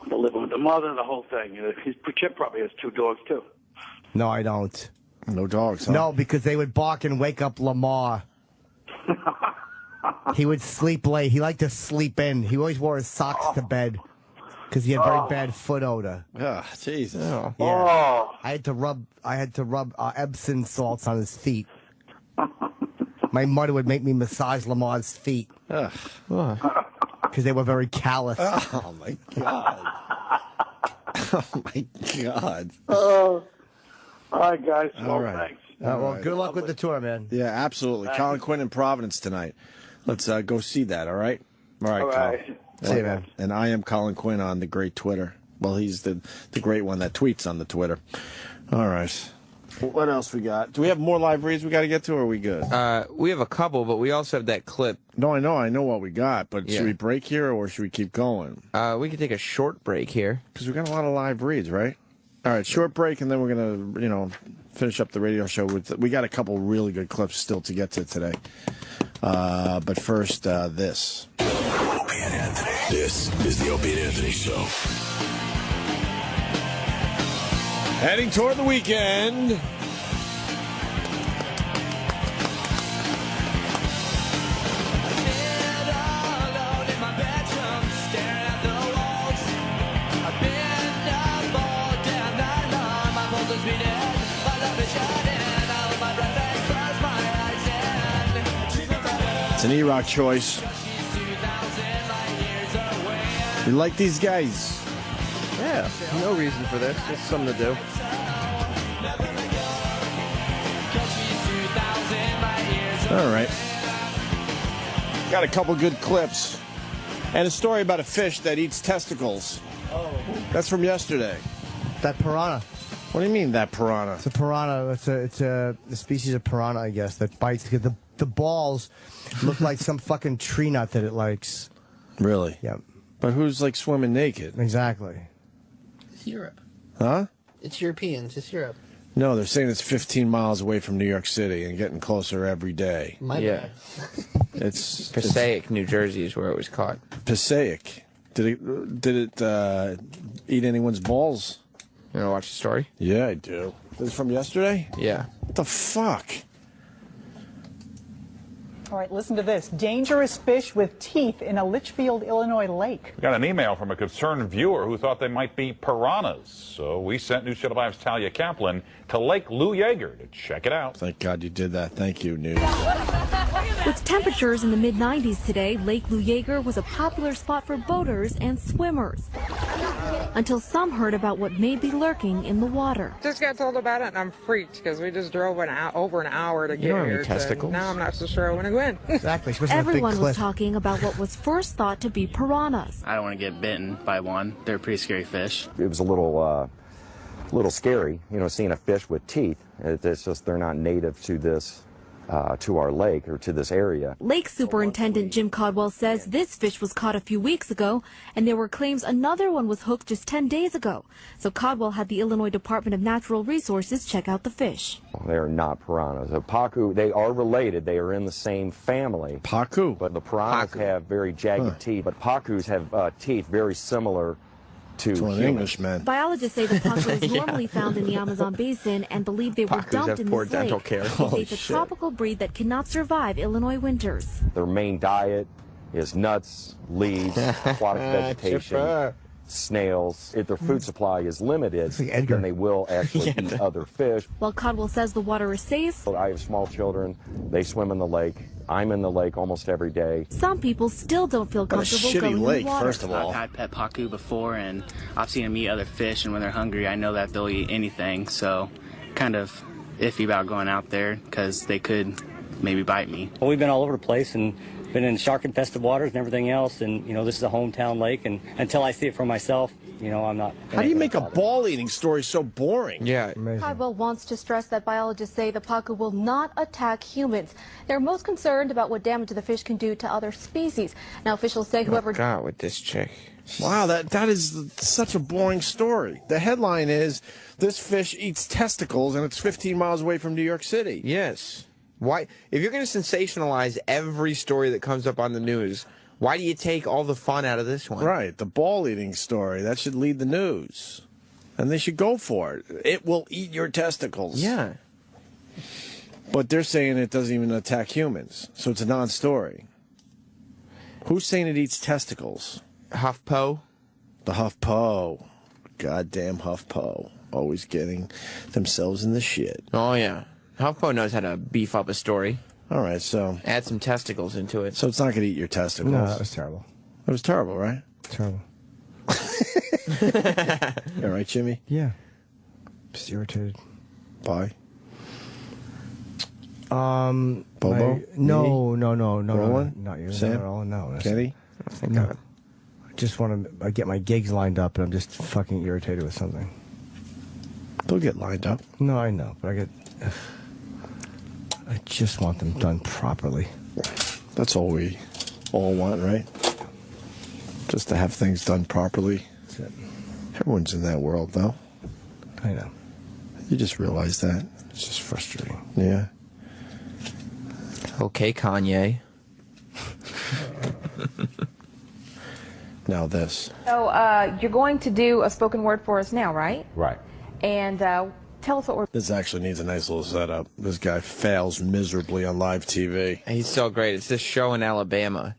The living with the mother, the whole thing. Chip probably has 2 dogs, too. No, I don't. No dogs, huh? No, because they would bark and wake up Lamar. He would sleep late. He liked to sleep in. He always wore his socks to bed because he had very bad foot odor. Ah, Jesus. Yeah. Oh. I had to rub Epsom salts on his feet. My mother would make me massage Lamar's feet because they were very callous. Oh my God. Oh my God. Oh. All right, guys. All right. Thanks. Well, good luck with the tour, man. Yeah, absolutely. Thanks. Colin Quinn in Providence tonight. Let's go see that, all right? All right, All right. Colin. See you, man. And I am Colin Quinn on the great Twitter. Well, he's the great one that tweets on the Twitter. All right. What else we got? Do we have more live reads we got to get to, or are we good? We have a couple, but we also have that clip. No, I know what we got, but should we break here, or should we keep going? We could take a short break here. Because we got a lot of live reads, right? All right, short break, and then we're going to, finish up the radio show. We got a couple really good clips still to get to today. But first, this. Opie and Anthony. This is the Opie and Anthony Show. Heading toward the weekend. It's an E-Rock choice. You like these guys? Yeah, no reason for this. Just something to do. All right. Got a couple good clips. And a story about a fish that eats testicles. Oh. That's from yesterday. That piranha. What do you mean, that piranha? It's a piranha. It's a species of piranha, I guess, that bites. The balls look like some fucking tree nut that it likes. Really? Yeah. But who's, like, swimming naked? Exactly. It's Europe. Huh? It's Europeans. It's Europe. No, they're saying it's 15 miles away from New York City and getting closer every day. It's Passaic, New Jersey is where it was caught. Passaic. Did it eat anyone's balls? You want to watch the story? Yeah, I do. This is from yesterday? Yeah. What the fuck? All right, listen to this. Dangerous fish with teeth in a Litchfield, Illinois lake. We got an email from a concerned viewer who thought they might be piranhas. So we sent News Channel 5's Talia Kaplan to Lake Lou Yeager to check it out. Thank God you did that. Thank you, News. With temperatures in the mid-90s today, Lake Lou Yeager was a popular spot for boaters and swimmers. Until some heard about what may be lurking in the water. Just got told about it and I'm freaked because we just drove over an hour to get here. Testicles? Now I'm not so sure I want to go in. Exactly. Everyone was talking about what was first thought to be piranhas. I don't want to get bitten by one. They're pretty scary fish. It was a little scary, seeing a fish with teeth. It's just they're not native to this, to our lake or to this area. Lake Superintendent Jim Caldwell says this fish was caught a few weeks ago, and there were claims another one was hooked just 10 days ago. So Caldwell had the Illinois Department of Natural Resources check out the fish. They are not piranhas. A pacu, they are related. They are in the same family. Pacu? But the piranhas have very jagged teeth, but pacus have teeth very similar to humans. Englishman. Biologists say the pacu is normally found in the Amazon basin and believe they were Pacus dumped have in poor this dental lake. care. They Holy say it's a shit. tropical breed that cannot survive Illinois winters. Their main diet is nuts, leaves, aquatic vegetation, Chipper. snails. If their food supply is limited, like Edgar. then they will actually eat other fish. While Codwell says the water is safe, I have small children. They swim in the lake. I'm in the lake almost every day. some people still don't feel What a comfortable shitty going in lake, the water. first of all. I've had pet pacu before, and I've seen them eat other fish, and when they're hungry, I know that they'll eat anything, so kind of iffy about going out there because they could maybe bite me. Well, we've been all over the place and been in shark-infested waters and everything else, and, you know, this is a hometown lake, and until I see it for myself, you know, I'm not... How do you make a ball-eating story so boring? Yeah. Codwell wants to stress that biologists say the pacu will not attack humans. They're most concerned about what damage the fish can do to other species. Now, officials say whoever... God, with this chick. Wow, that is such a boring story. The headline is, this fish eats testicles and it's 15 miles away from New York City. Yes. Why? If you're going to sensationalize every story that comes up on the news, why do you take all the fun out of this one? Right, the ball-eating story. That should lead the news. And they should go for it. It will eat your testicles. Yeah. But they're saying it doesn't even attack humans, so it's a non-story. Who's saying it eats testicles? HuffPo. The HuffPo. Goddamn HuffPo. Always getting themselves in the shit. Oh, yeah. HuffPo knows how to beef up a story. All right, so... Add some testicles into it. So it's not going to eat your testicles. No, that was terrible. It was terrible, right? Terrible. All right, Jimmy? Yeah. Just irritated. Bye. Bobo? No, Roland? not you. Sam? No. Kenny? No. I just want to get my gigs lined up, and I'm just fucking irritated with something. They'll get lined up. No, I know, but I just want them done properly. That's all we all want, right? Just to have things done properly. That's it. Everyone's in that world, though. I know. You just realize that. It's just frustrating. Yeah. Okay, Kanye. Now this. So you're going to do a spoken word for us now, right? Right. And tell us what we're... This actually needs a nice little setup. This guy fails miserably on live TV. He's so great. It's this show in Alabama,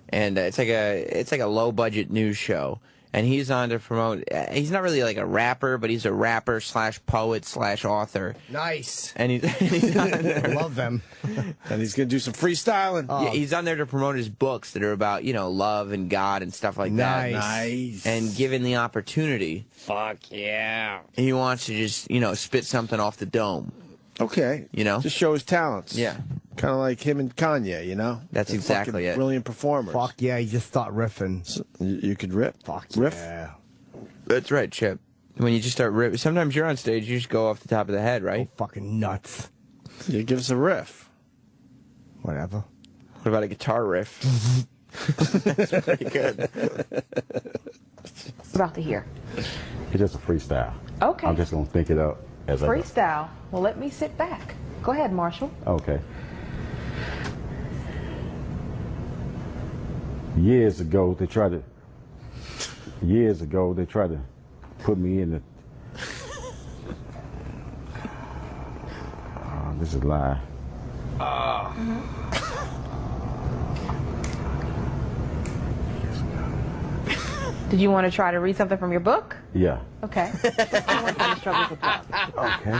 and it's like a low budget news show. And he's on to promote. He's not really like a rapper, but he's a rapper slash poet slash author. Nice. And he's on there. I love them. And he's going to do some freestyling. Yeah, he's on there to promote his books that are about, you know, love and God and stuff like that. Nice. And given the opportunity, Fuck yeah. he wants to just, you know, spit something off the dome. Okay. You know? Just show his talents. Yeah. Kind of like him and Kanye, you know? That's They're exactly fucking it. Brilliant performers. Fuck yeah, you just thought riffing. So, you could rip. Fuck riff. yeah. That's right, Chip. When you just start ripping, sometimes you're on stage, you just go off the top of the head, right? Oh, fucking nuts. Yeah, give us a riff. Whatever. What about a guitar riff? That's pretty good. about to hear. It's just a freestyle. Okay. I'm just going to think it up as I go. Freestyle. Well, let me sit back. Go ahead, Marshall. Okay. Years ago, they tried to put me in the... this is a lie. Did you want to try to read something from your book? Yeah. Okay. I want to struggles with love. Okay.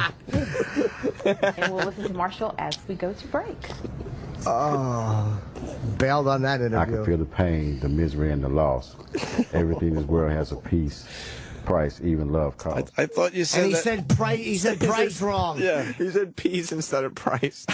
And we'll listen to Marshall as we go to break. Bailed on that interview. I can feel the pain, the misery, and the loss. Everything in this world has a piece, price, even love costs. I thought you said And he that. said price. He said price wrong. Yeah. He said peas instead of price.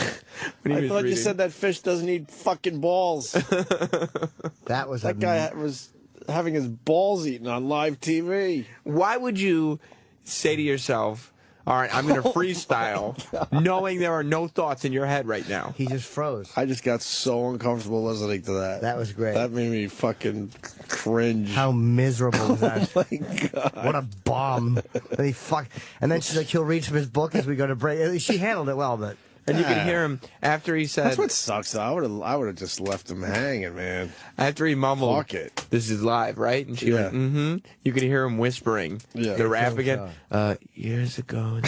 When he I was thought you reading. said that fish doesn't eat fucking balls. That was That guy was having his balls eaten on live TV. Why would you say to yourself, all right, I'm going to freestyle, knowing there are no thoughts in your head right now? He just froze. I just got so uncomfortable listening to that. That was great. That made me fucking cringe. How miserable was that? Oh my God. What a bomb. And then she's like, he'll read from his book as we go to break. She handled it well, but And you can hear him after he said... That's what sucks, though. I would have just left him hanging, man. After he mumbled, Fuck it. This is live, right? And she went, mm-hmm. You could hear him whispering the rap again. Years ago.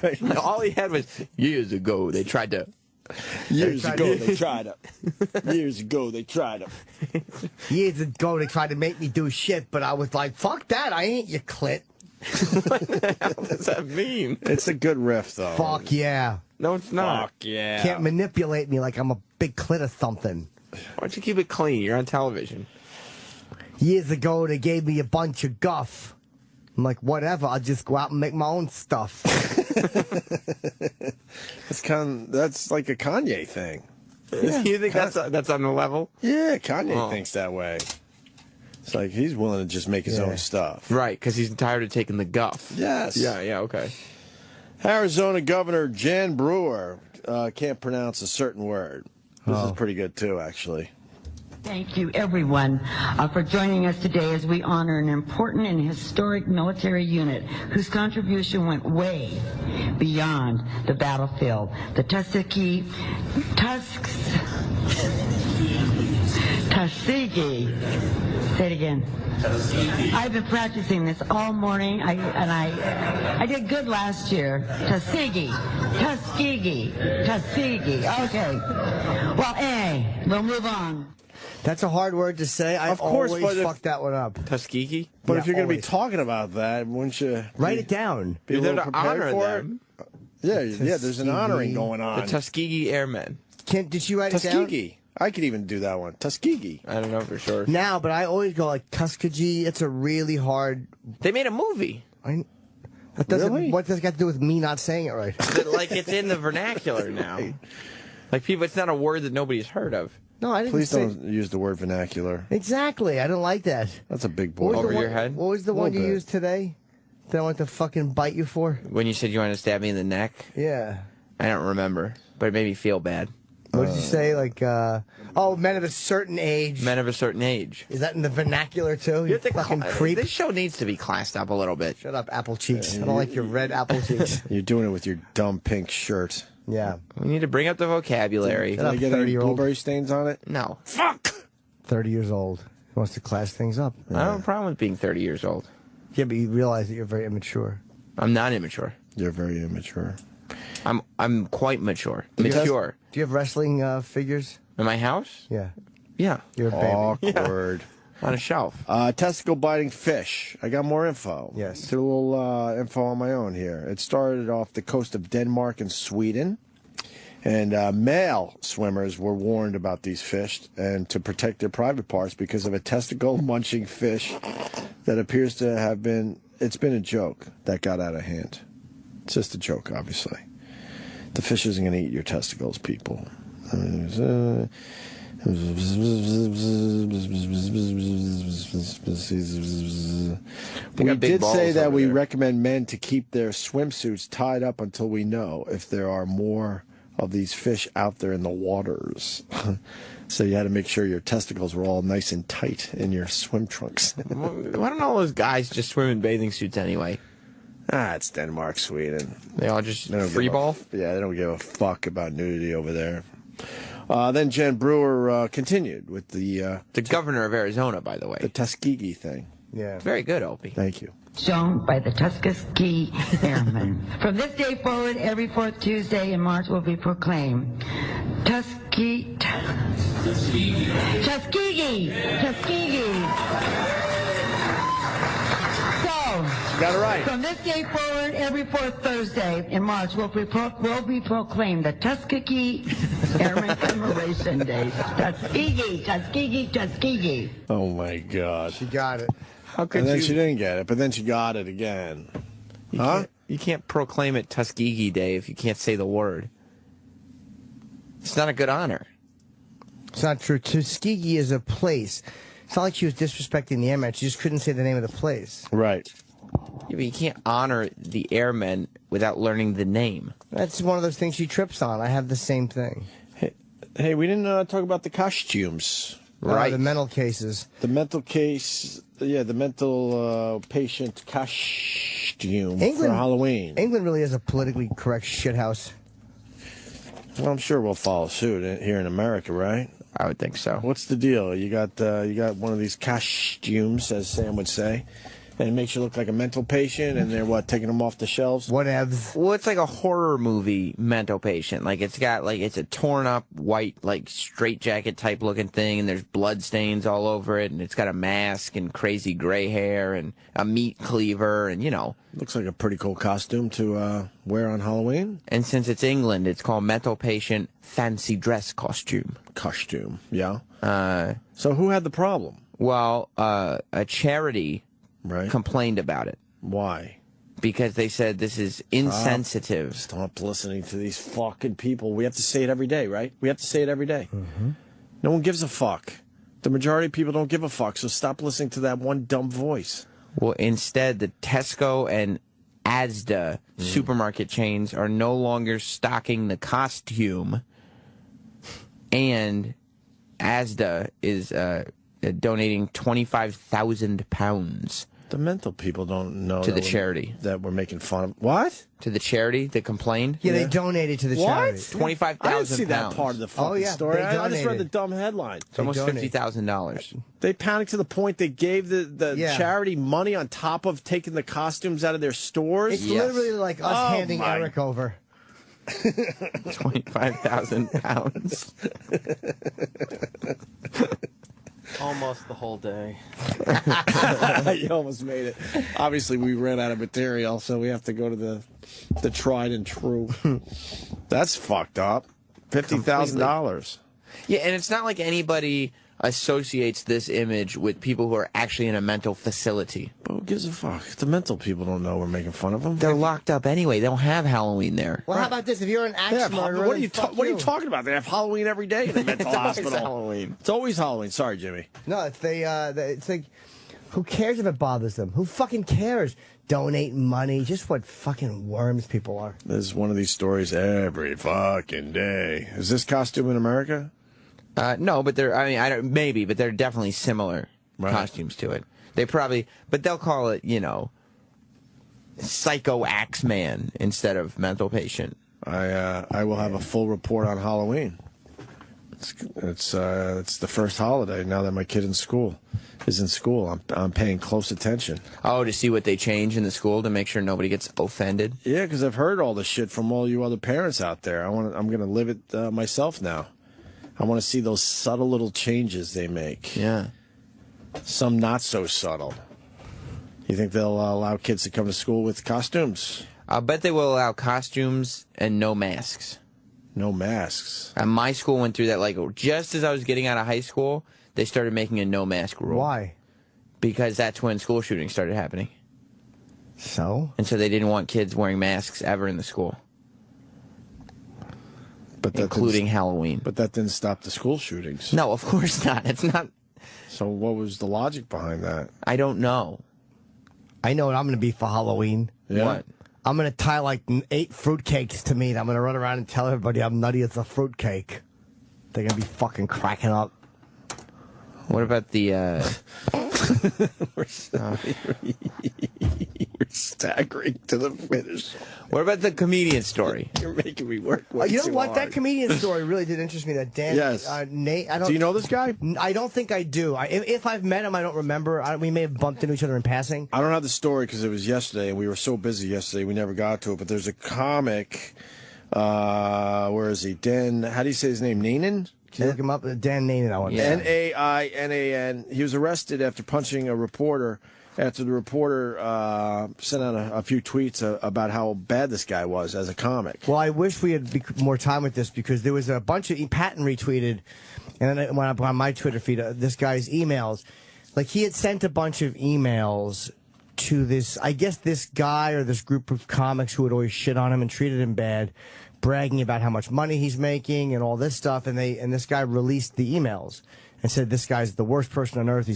Right. All he had was, years ago, they tried to... Years ago, they tried to. Years ago, they tried to. Years ago, they tried to make me do shit, but I was like, fuck that, I ain't your clit. What the hell does that mean? It's a good riff, though. Fuck yeah. No, it's not. Fuck yeah. Can't manipulate me like I'm a big clit or something. Why don't you keep it clean? You're on television. Years ago, they gave me a bunch of guff. I'm like, whatever, I'll just go out and make my own stuff. That's like a Kanye thing. Yeah. You think that's on the level? Yeah, Kanye thinks that way. It's like he's willing to just make his own stuff. Right, because he's tired of taking the guff. Yes. Yeah, okay. Arizona Governor Jan Brewer can't pronounce a certain word. This is pretty good, too, actually. Thank you, everyone, for joining us today as we honor an important and historic military unit whose contribution went way beyond the battlefield. The Tuskegee. Say it again. I've been practicing this all morning, I did good last year. Tuskegee. Okay. Well, we'll move on. That's a hard word to say. I always fuck that one up. Tuskegee? But if you're going to be talking about that, wouldn't you... Write it down. Be a You're there little to prepared honor for them. it? Yeah, there's an honoring going on. The Tuskegee Airmen. Did you write it down? Tuskegee. I could even do that one. Tuskegee. I don't know for sure. Now, but I always go like Tuskegee. It's a really hard... They made a movie. That doesn't... Really? What does it got to do with me not saying it right? Like, it's in the vernacular now. Like, people, it's not a word that nobody's heard of. No, I didn't Please say... don't use the word vernacular. Exactly. I don't like that. That's a big boy. Over your head? What was the one you used today that I wanted to fucking bite you for? When you said you wanted to stab me in the neck? Yeah. I don't remember, but it made me feel bad. What did you say? Like, men of a certain age. Men of a certain age. Is that in the vernacular, too? You fucking creep. This show needs to be classed up a little bit. Shut up, apple cheeks. I don't like your red apple cheeks. You're doing it with your dumb pink shirt. Yeah. We need to bring up the vocabulary. Did I get any blueberry stains on it? No. Fuck! 30 years old. He wants to class things up. I don't have a problem with being 30 years old. Yeah, but you realize that you're very immature. I'm not immature. You're very immature. I'm quite mature. Do you have wrestling figures? In my house? Yeah. Yeah. You're a baby. Awkward. On a shelf. Testicle-biting fish. I got more info. Yes. Did a little info on my own here. It started off the coast of Denmark and Sweden. And male swimmers were warned about these fish and to protect their private parts because of a testicle-munching fish that appears to have been... It's been a joke that got out of hand. It's just a joke, obviously. The fish isn't going to eat your testicles, people. We did say that we recommend men to keep their swimsuits tied up until we know if there are more of these fish out there in the waters. So you had to make sure your testicles were all nice and tight in your swim trunks. Why don't all those guys just swim in bathing suits anyway? It's Denmark, Sweden. They all just free ball? Yeah, they don't give a fuck about nudity over there. Then Jan Brewer continued with the governor of Arizona, by the way. The Tuskegee thing. Yeah. Very good, Opie. Thank you. Shown by the Tuskegee Airmen. From this day forward, every fourth Tuesday in March will be proclaimed Tuskegee. Got it right. From this day forward, every fourth Thursday in March will be proclaimed the Tuskegee Airmen Commemoration Day. Tuskegee. Oh my God. She got it. How could and then you? she didn't get it, but then she got it again. You can't proclaim it Tuskegee Day if you can't say the word. It's not a good honor. It's not true. Tuskegee is a place. It's not like she was disrespecting the airmen. She just couldn't say the name of the place. Right. Yeah, but you can't honor the airmen without learning the name. That's one of those things she trips on. I have the same thing. Hey, we didn't talk about the costumes. Right. The mental cases. The mental case, the mental patient costume for Halloween. England really is a politically correct shithouse. Well, I'm sure we'll follow suit here in America, right? I would think so. What's the deal? You got one of these costumes, as Sam would say, and it makes you look like a mental patient, and they're taking them off the shelves? Whatevs. Well, it's like a horror movie mental patient. Like it's a torn up white straitjacket type looking thing, and there's blood stains all over it, and it's got a mask and crazy gray hair and a meat cleaver, and Looks like a pretty cool costume to wear on Halloween. And since it's England, it's called mental patient fancy dress costume. Costume, yeah. So who had the problem? Well, a charity complained about it. Why? Because they said this is insensitive. Stop listening to these fucking people. We have to say it every day, right? We have to say it every day. Mm-hmm. No one gives a fuck. The majority of people don't give a fuck, so stop listening to that one dumb voice. Well, instead, the Tesco and Asda supermarket chains are no longer stocking the costume, and Asda is donating £25,000. The mental people don't know to the charity that we're making fun of. What? To the charity that complained? Yeah, they donated to the charity. £25,000. I didn't see that part of the fucking story. I just read the dumb headline. It's almost $50,000. They panicked to the point they gave the charity money on top of taking the costumes out of their stores. It's literally like us handing Eric over. £25,000. Almost the whole day. You almost made it. Obviously, we ran out of material, so we have to go to the tried and true. That's fucked up. $50,000. Yeah, and it's not like anybody associates this image with people who are actually in a mental facility. But who gives a fuck? The mental people don't know we're making fun of them. They're locked up anyway. They don't have Halloween there. Well, how about this? If you're an axe murderer, what are you talking about? They have Halloween every day in the mental hospital. It's Halloween. It's always Halloween. Sorry, Jimmy. No, it's like, who cares if it bothers them? Who fucking cares? Donate money. Just what fucking worms people are. There's one of these stories every fucking day. Is this costume in America? No, but maybe, but they're definitely similar costumes to it. They probably, but they'll call it, Psycho Axeman instead of mental patient. I will have a full report on Halloween. It's the first holiday now that my kid is in school. I'm paying close attention. Oh, to see what they change in the school to make sure nobody gets offended. Yeah, because I've heard all the shit from all you other parents out there. I'm going to live it myself now. I want to see those subtle little changes they make. Yeah. Some not so subtle. You think they'll allow kids to come to school with costumes? I'll bet they will allow costumes and no masks. No masks. And my school went through that, just as I was getting out of high school, they started making a no mask rule. Why? Because that's when school shootings started happening. So? And so they didn't want kids wearing masks ever in the school. Including Halloween. But that didn't stop the school shootings. No, of course not. It's not. So what was the logic behind that? I don't know. I know what I'm going to be for Halloween. Yeah. What? I'm going to tie 8 fruitcakes to me, and I'm going to run around and tell everybody I'm nutty as a fruitcake. They're going to be fucking cracking up. What about the... We're staggering to the finish. What about the comedian story? You're making me work way You know too what? hard. That comedian story really did interest me. That Dan... Yes. Nate... Do you know this guy? I don't think I do. If I've met him, I don't remember. We may have bumped into each other in passing. I don't have the story because it was yesterday, and we were so busy yesterday we never got to it. But there's a comic... where is he? Dan... How do you say his name? Nanan? Can you look him up? Dan Nanan, I want to Nainan. He was arrested after punching a reporter after the reporter sent out a few tweets about how bad this guy was as a comic. Well, I wish we had more time with this because there was a bunch of... Patton retweeted, and then I went up on my Twitter feed, this guy's emails. He had sent a bunch of emails to this, I guess this guy or this group of comics who would always shit on him and treated him bad, bragging about how much money he's making and all this stuff, and this guy released the emails and said this guy's the worst person on earth.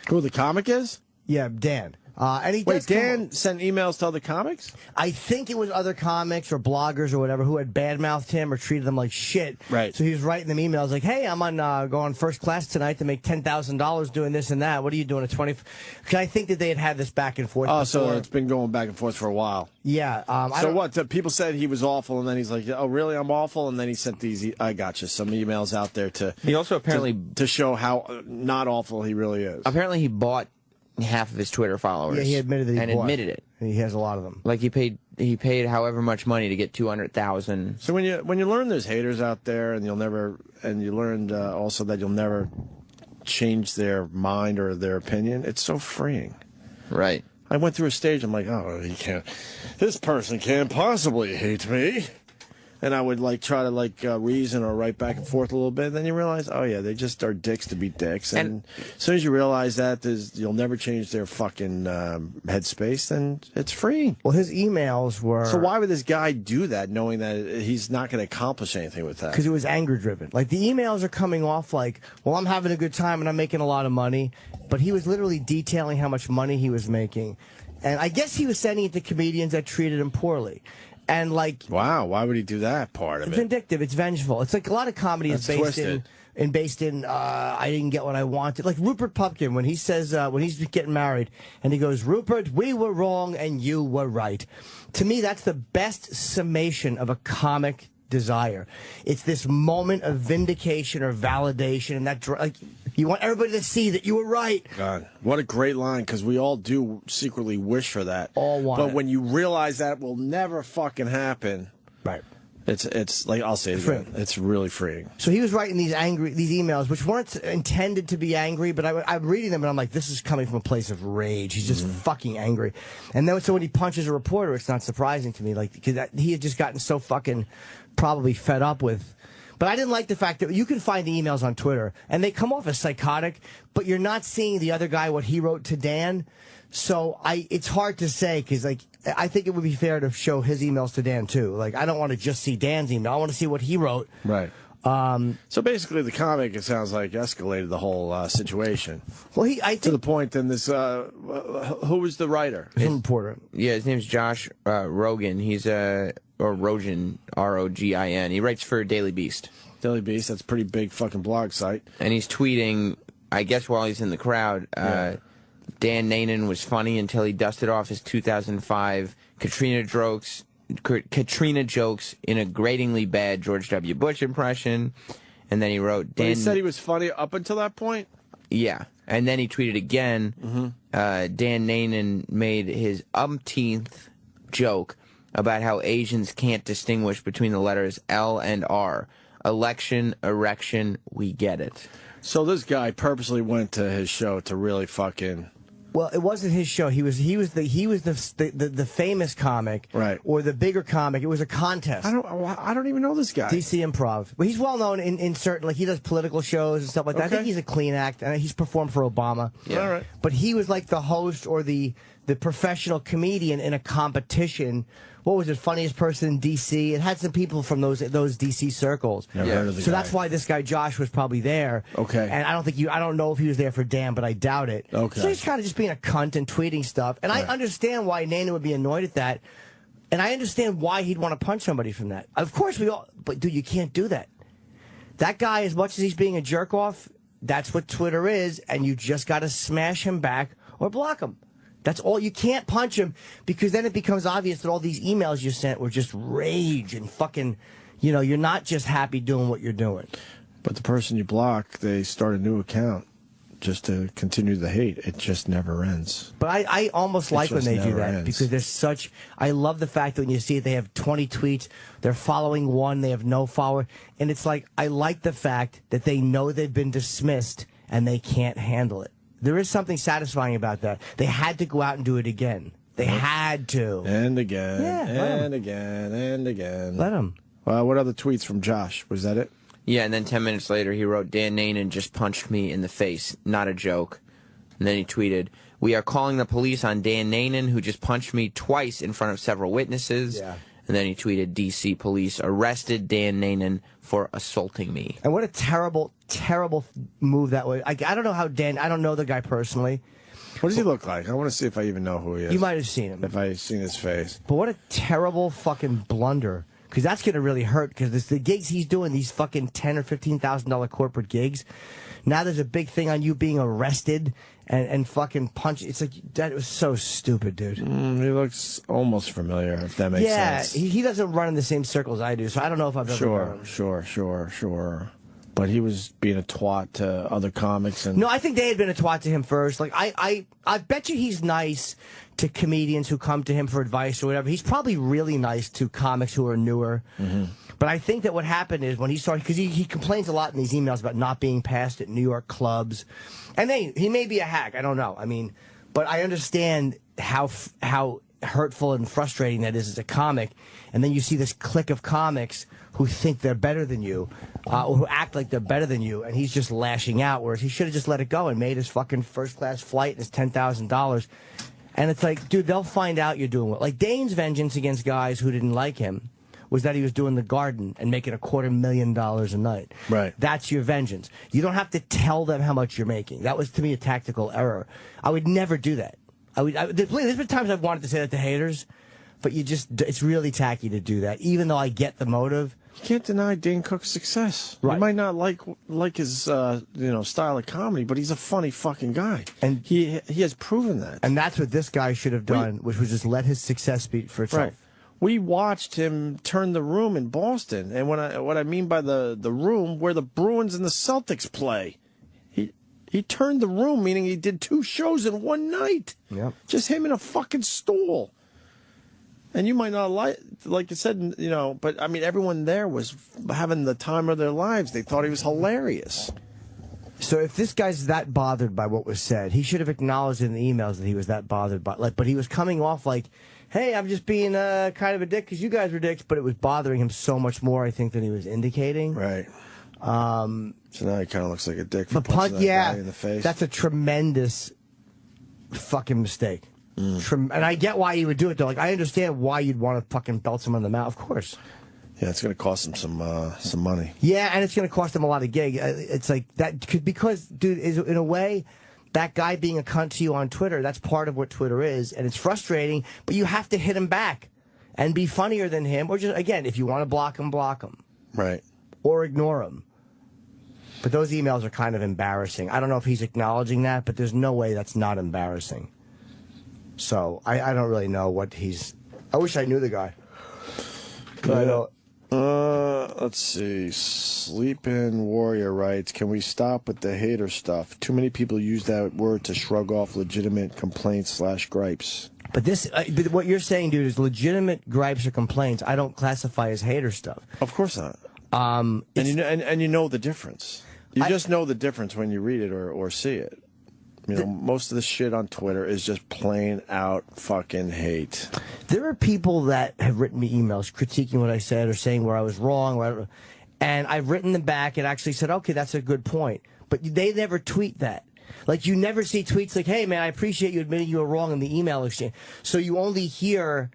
Who the comic is? Yeah, Dan. And he Wait, does Dan sent emails to other comics? I think it was other comics or bloggers or whatever who had badmouthed him or treated him like shit. Right. So he was writing them emails like, hey, I'm on going first class tonight to make $10,000 doing this and that. What are you doing at 20? Because I think that they had this back and forth. Oh, before. so it's been going back and forth for a while. Yeah. So what? People said he was awful, and then he's like, "Oh, really? I'm awful." And then he sent these. I gotcha. Some emails out there to. He also apparently to show how not awful he really is. Apparently, he bought half of his Twitter followers. Yeah, he admitted that he bought. admitted it. He has a lot of them. Like he paid however much money to get 200,000. So when you learn there's haters out there, and you learned also that you'll never change their mind or their opinion, it's so freeing. Right. I went through a stage. I'm like, oh, he can't. This person can't possibly hate me. And I would try to reason or write back and forth a little bit. And then you realize, oh yeah, they just are dicks to be dicks. And as soon as you realize that you'll never change their fucking headspace, then it's free. Well, his emails were. So why would this guy do that, knowing that he's not going to accomplish anything with that? Because it was anger driven. Like the emails are coming off like, well, I'm having a good time and I'm making a lot of money. But he was literally detailing how much money he was making. And I guess he was sending it to comedians that treated him poorly. And wow, why would he do that part of it's it? Vindictive, it's vengeful. It's like a lot of comedy is based in I didn't get what I wanted. Like Rupert Pupkin when he says when he's getting married and he goes, Rupert, we were wrong and you were right. To me, that's the best summation of a comic desire. It's this moment of vindication or validation, and that you want everybody to see that you were right. God, what a great line, because we all do secretly wish for that. All want But it. when you realize that will never fucking happen, right? It's like, I'll say it again, it's really freeing. So he was writing these emails, which weren't intended to be angry, but I'm reading them and I'm like, this is coming from a place of rage. He's just fucking angry. And then so when he punches a reporter, it's not surprising to me, because he had just gotten so fucking probably fed up with. But I didn't like the fact that you can find the emails on Twitter and they come off as psychotic, but you're not seeing the other guy what he wrote to Dan. So it's hard to say, because I think it would be fair to show his emails to Dan too. I don't want to just see Dan's email. I want to see what he wrote. Right. So basically, the comic, it sounds like, escalated the whole situation. Well, to the point. Then this, who was the writer? Reporter. Yeah, his name's Josh Rogan. He's or Rogin, Rogin. He writes for Daily Beast. Daily Beast. That's a pretty big fucking blog site. And he's tweeting, I guess while he's in the crowd. Dan Nanan was funny until he dusted off his 2005 Katrina jokes in a gratingly bad George W. Bush impression. And then he wrote... But he said he was funny up until that point? Yeah. And then he tweeted again, Dan Nanan made his umpteenth joke about how Asians can't distinguish between the letters L and R. Election, erection, we get it. So this guy purposely went to his show to really fucking... Well, it wasn't his show. He was the famous comic, right? Or the bigger comic. It was a contest. I don't even know this guy. DC Improv. Well, he's well known in certain, he does political shows and stuff like that. I think he's a clean act, and he's performed for Obama. Yeah. All right. But he was like the host or the professional comedian in a competition. What was it? Funniest person in D.C. It had some people from those D.C. circles. Never heard of the guy. That's why this guy Josh was probably there. Okay. And I don't know if he was there for Dan, but I doubt it. Okay. So he's kind of just being a cunt and tweeting stuff. And I understand why Nana would be annoyed at that. And I understand why he'd want to punch somebody from that. Of course but dude, you can't do that. That guy, as much as he's being a jerk off, that's what Twitter is, and you just got to smash him back or block him. That's all. You can't punch him, because then it becomes obvious that all these emails you sent were just rage and fucking, you're not just happy doing what you're doing. But the person you block, they start a new account just to continue the hate. It just never ends. But I almost like when they do that, because there's such... I love the fact that when you see it, they have 20 tweets, they're following one, they have no follower, and it's like, I like the fact that they know they've been dismissed and they can't handle it. There is something satisfying about that. They had to go out and do it again. They had to. And again. Yeah, and again. And again. Let him. What other tweets from Josh? Was that it? Yeah, and then 10 minutes later, he wrote, Dan Nanan just punched me in the face. Not a joke. And then he tweeted, we are calling the police on Dan Nanan, who just punched me twice in front of several witnesses. Yeah. And then he tweeted, D.C. police arrested Dan Nanan for assaulting me. And what a terrible, terrible move that was. I don't know how I don't know the guy personally, What does he look like? I want to see if I even know who he is. You might have seen him. If I've seen his face. But what a terrible fucking blunder. Because that's going to really hurt. Because the gigs he's doing, these fucking $10,000 or $15,000 corporate gigs, now there's a big thing on you being arrested and fucking punched. It's like, that was so stupid, dude. He looks almost familiar, if that makes sense. Yeah, he doesn't run in the same circles I do, so I don't know if I've ever met him. Sure. But he was being a twat to other comics. And No, I think they had been a twat to him first. Like, I bet you he's nice to comedians who come to him for advice or whatever. He's probably really nice to comics who are newer. But I think that what happened is when he started, because he complains a lot in these emails about not being passed at New York clubs. And he may be a hack, I don't know. I mean, but I understand how hurtful and frustrating that is as a comic. And then you see this clique of comics who think they're better than you, or who act like they're better than you, and he's just lashing out, whereas he should have just let it go and made his fucking first-class flight and his $10,000. And it's like, dude, they'll find out you're doing well. Like, Dane's vengeance against guys who didn't like him was that he was doing the Garden and making $250,000 a night. Right. That's your vengeance. You don't have to tell them how much you're making. That was, to me, a tactical error. I would never do that. There's been times I've wanted to say that to haters, but it's really tacky to do that, even though I get the motive. You can't deny Dane Cook's success. Right. You might not like his style of comedy, but he's a funny fucking guy, and he has proven that. And that's what this guy should have done, which was just let his success speak for itself. Right. We watched him turn the room in Boston, and what I mean by the room where the Bruins and the Celtics play, he turned the room, meaning he did 2 shows in one night. Yep. Just him in a fucking stool. And you might not like you said, but I mean, everyone there was having the time of their lives. They thought he was hilarious. So if this guy's that bothered by what was said, he should have acknowledged in the emails that he was that bothered by, but he was coming off like, hey, I'm just being kind of a dick because you guys were dicks, but it was bothering him so much more, I think, than he was indicating. Right. So now he kind of looks like a dick for punching that guy in the face. That's a tremendous fucking mistake. And I get why you would do it, though. Like, I understand why you'd want to fucking belt someone in the mouth, of course. Yeah, it's going to cost him some money. Yeah, and it's going to cost him a lot of gig. It's like that because, dude, in a way, that guy being a cunt to you on Twitter, that's part of what Twitter is, and it's frustrating, but you have to hit him back and be funnier than him, or just, again, if you want to block him, block him. Right. Or ignore him. But those emails are kind of embarrassing. I don't know if he's acknowledging that, but there's no way that's not embarrassing. So, I don't really know what he's... I wish I knew the guy. But I don't... Let's see. Sleepin' Warrior writes, can we stop with the hater stuff? Too many people use that word to shrug off legitimate complaints / gripes. But this, but what you're saying, dude, is legitimate gripes or complaints. I don't classify as hater stuff. Of course not. And you know the difference. You just know the difference when you read it or see it. Most of the shit on Twitter is just plain out fucking hate. There are people that have written me emails critiquing what I said or saying where I was wrong, whatever, and I've written them back and actually said, okay, that's a good point. But they never tweet that. Like, you never see tweets like, hey, man, I appreciate you admitting you were wrong in the email exchange. So you only hear...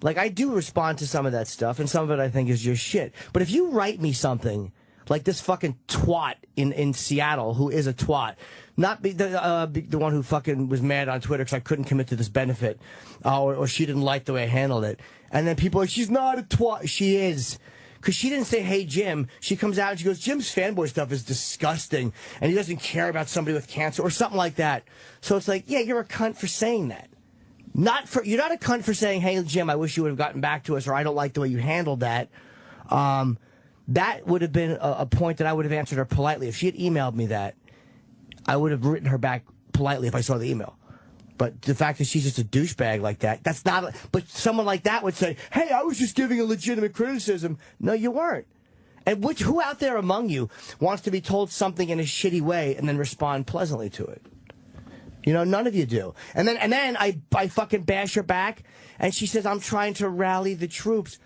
Like, I do respond to some of that stuff, and some of it I think is just shit. But if you write me something like this fucking twat in Seattle, who is a twat, not the one who fucking was mad on Twitter because I couldn't commit to this benefit, or she didn't like the way I handled it. And then people are like, she's not a twat. She is. Because she didn't say, hey, Jim. She comes out and she goes, Jim's fanboy stuff is disgusting, and he doesn't care about somebody with cancer, or something like that. So it's like, yeah, you're a cunt for saying that. You're not a cunt for saying, hey, Jim, I wish you would have gotten back to us, or I don't like the way you handled that. That would have been a point that I would have answered her politely. If she had emailed me that, I would have written her back politely if I saw the email. But the fact that she's just a douchebag like that, that's not... But someone like that would say, hey, I was just giving a legitimate criticism. No, you weren't. And who out there among you wants to be told something in a shitty way and then respond pleasantly to it? You know, none of you do. And then I fucking bash her back, and she says, I'm trying to rally the troops.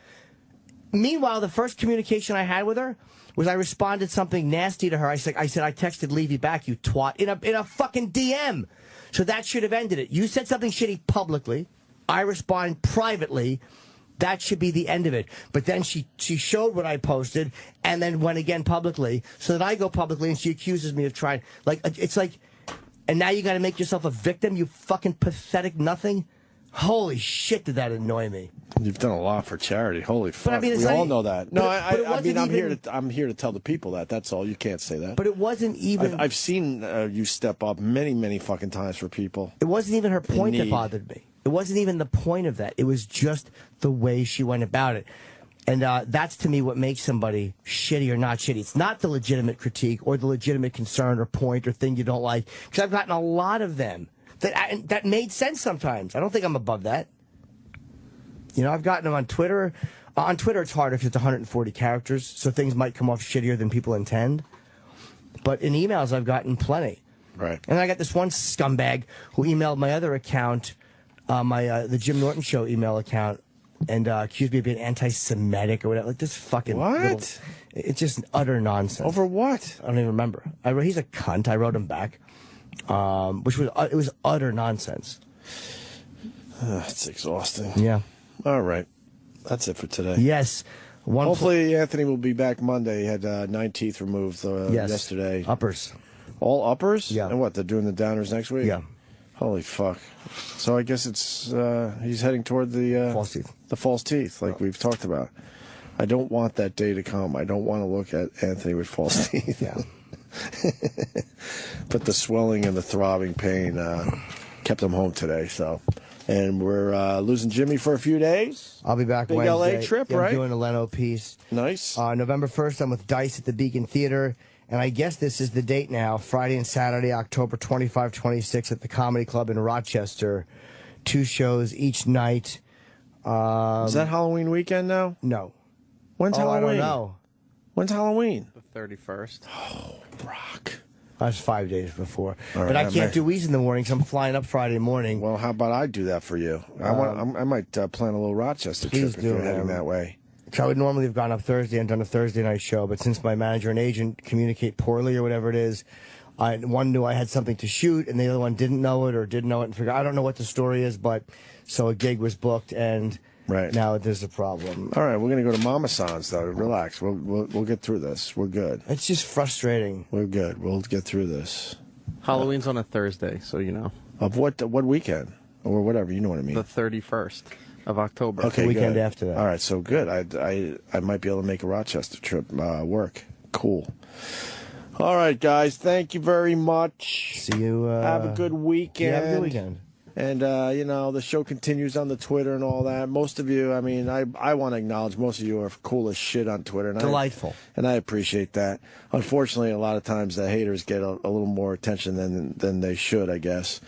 Meanwhile, the first communication I had with her was I responded something nasty to her. I said I texted Levy back, you twat, in a fucking DM. So that should have ended it. You said something shitty publicly. I respond privately. That should be the end of it. But then she showed what I posted and then went again publicly. So that I go publicly and she accuses me of trying. Like, it's like, And now you got to make yourself a victim, you fucking pathetic nothing? Holy shit, did that annoy me. You've done a lot for charity. Holy fuck. I mean, it's we not all e- know that. but No, it I mean, wasn't I'm here to tell the people that. That's all. You can't say that. But it wasn't even... I've seen you step up many, many fucking times for people. It wasn't even her point that need. bothered me. It wasn't even the point of that. It was just the way she went about it. And that's, to me, what makes somebody shitty or not shitty. It's not the legitimate critique or the legitimate concern or point or thing you don't like. Because I've gotten a lot of them that made sense sometimes. I don't think I'm above that. You know, I've gotten them on Twitter. On Twitter, it's harder because it's 140 characters, so things might come off shittier than people intend. But in emails, I've gotten plenty. Right. And I got this one scumbag who emailed my other account, the Jim Norton Show email account, and accused me of being anti-Semitic or whatever. Like this fucking What? It's just utter nonsense. Over what? I don't even remember. He's a cunt. I wrote him back, which was it was utter nonsense. It's exhausting. Yeah. All right. That's it for today. Yes. Hopefully Anthony will be back Monday. He had 9 teeth removed yesterday. Uppers. All uppers? Yeah. And what, they're doing the downers next week? Yeah. Holy fuck. So I guess it's he's heading toward the false teeth. The false teeth, like we've talked about. I don't want that day to come. I don't want to look at Anthony with false teeth. Yeah. But the swelling and the throbbing pain kept him home today, so. And we're losing Jimmy for a few days. I'll be back Big Wednesday. LA trip, Yeah, right? I'm doing a Leno piece. Nice. November 1st, I'm with Dice at the Beacon Theater. And I guess this is the date now, Friday and Saturday, October 25, 26 at the Comedy Club in Rochester. 2 shows each night. Is that Halloween weekend now? No. When's Halloween? I don't know. When's Halloween? The 31st. Oh, Brock. That's 5 days before. All right, but I can't do Weez in the morning, so I'm flying up Friday morning. Well, how about I do that for you? I might plan a little Rochester trip if you're heading that way. So I would normally have gone up Thursday and done a Thursday night show, but since my manager and agent communicate poorly or whatever it is, one knew I had something to shoot, and the other one didn't know it or didn't know it and forgot. I don't know what the story is, but so a gig was booked, and now there's a problem. All right, we're going to go to Mama San's, though. Relax. We'll get through this. We're good. It's just frustrating. We're good. We'll get through this. Halloween's on a Thursday, so you know. Of what weekend? Or whatever, you know what I mean. The 31st of October. Okay, the weekend good. after that. All right, so good. I might be able to make a Rochester trip work. Cool. All right, guys. Thank you very much. See you. Have a good weekend. Yeah, have a good weekend. And, the show continues on the Twitter and all that. Most of you, I mean, I want to acknowledge most of you are cool as shit on Twitter. And Delightful. I appreciate that. Unfortunately, a lot of times the haters get a little more attention than they should, I guess.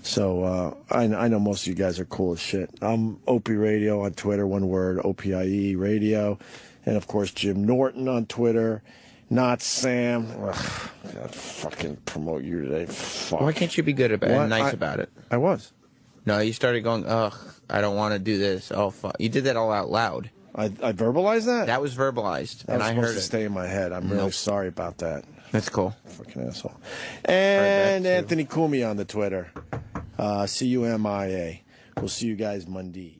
So I know most of you guys are cool as shit. I'm Opie Radio on Twitter, one word, OPIE Radio. And, of course, Jim Norton on Twitter. Not Sam. Ugh, God, fucking promote you today. Fuck. Why can't you be good about it and nice about it? I was. No, you started going, ugh, I don't want to do this. Oh, fuck. You did that all out loud. I verbalized that? That was verbalized, That and was I supposed heard to it. stay in my head. I'm really sorry about that. That's cool. Fucking asshole. And Anthony Cumia on the Twitter. CUMIA. We'll see you guys Monday.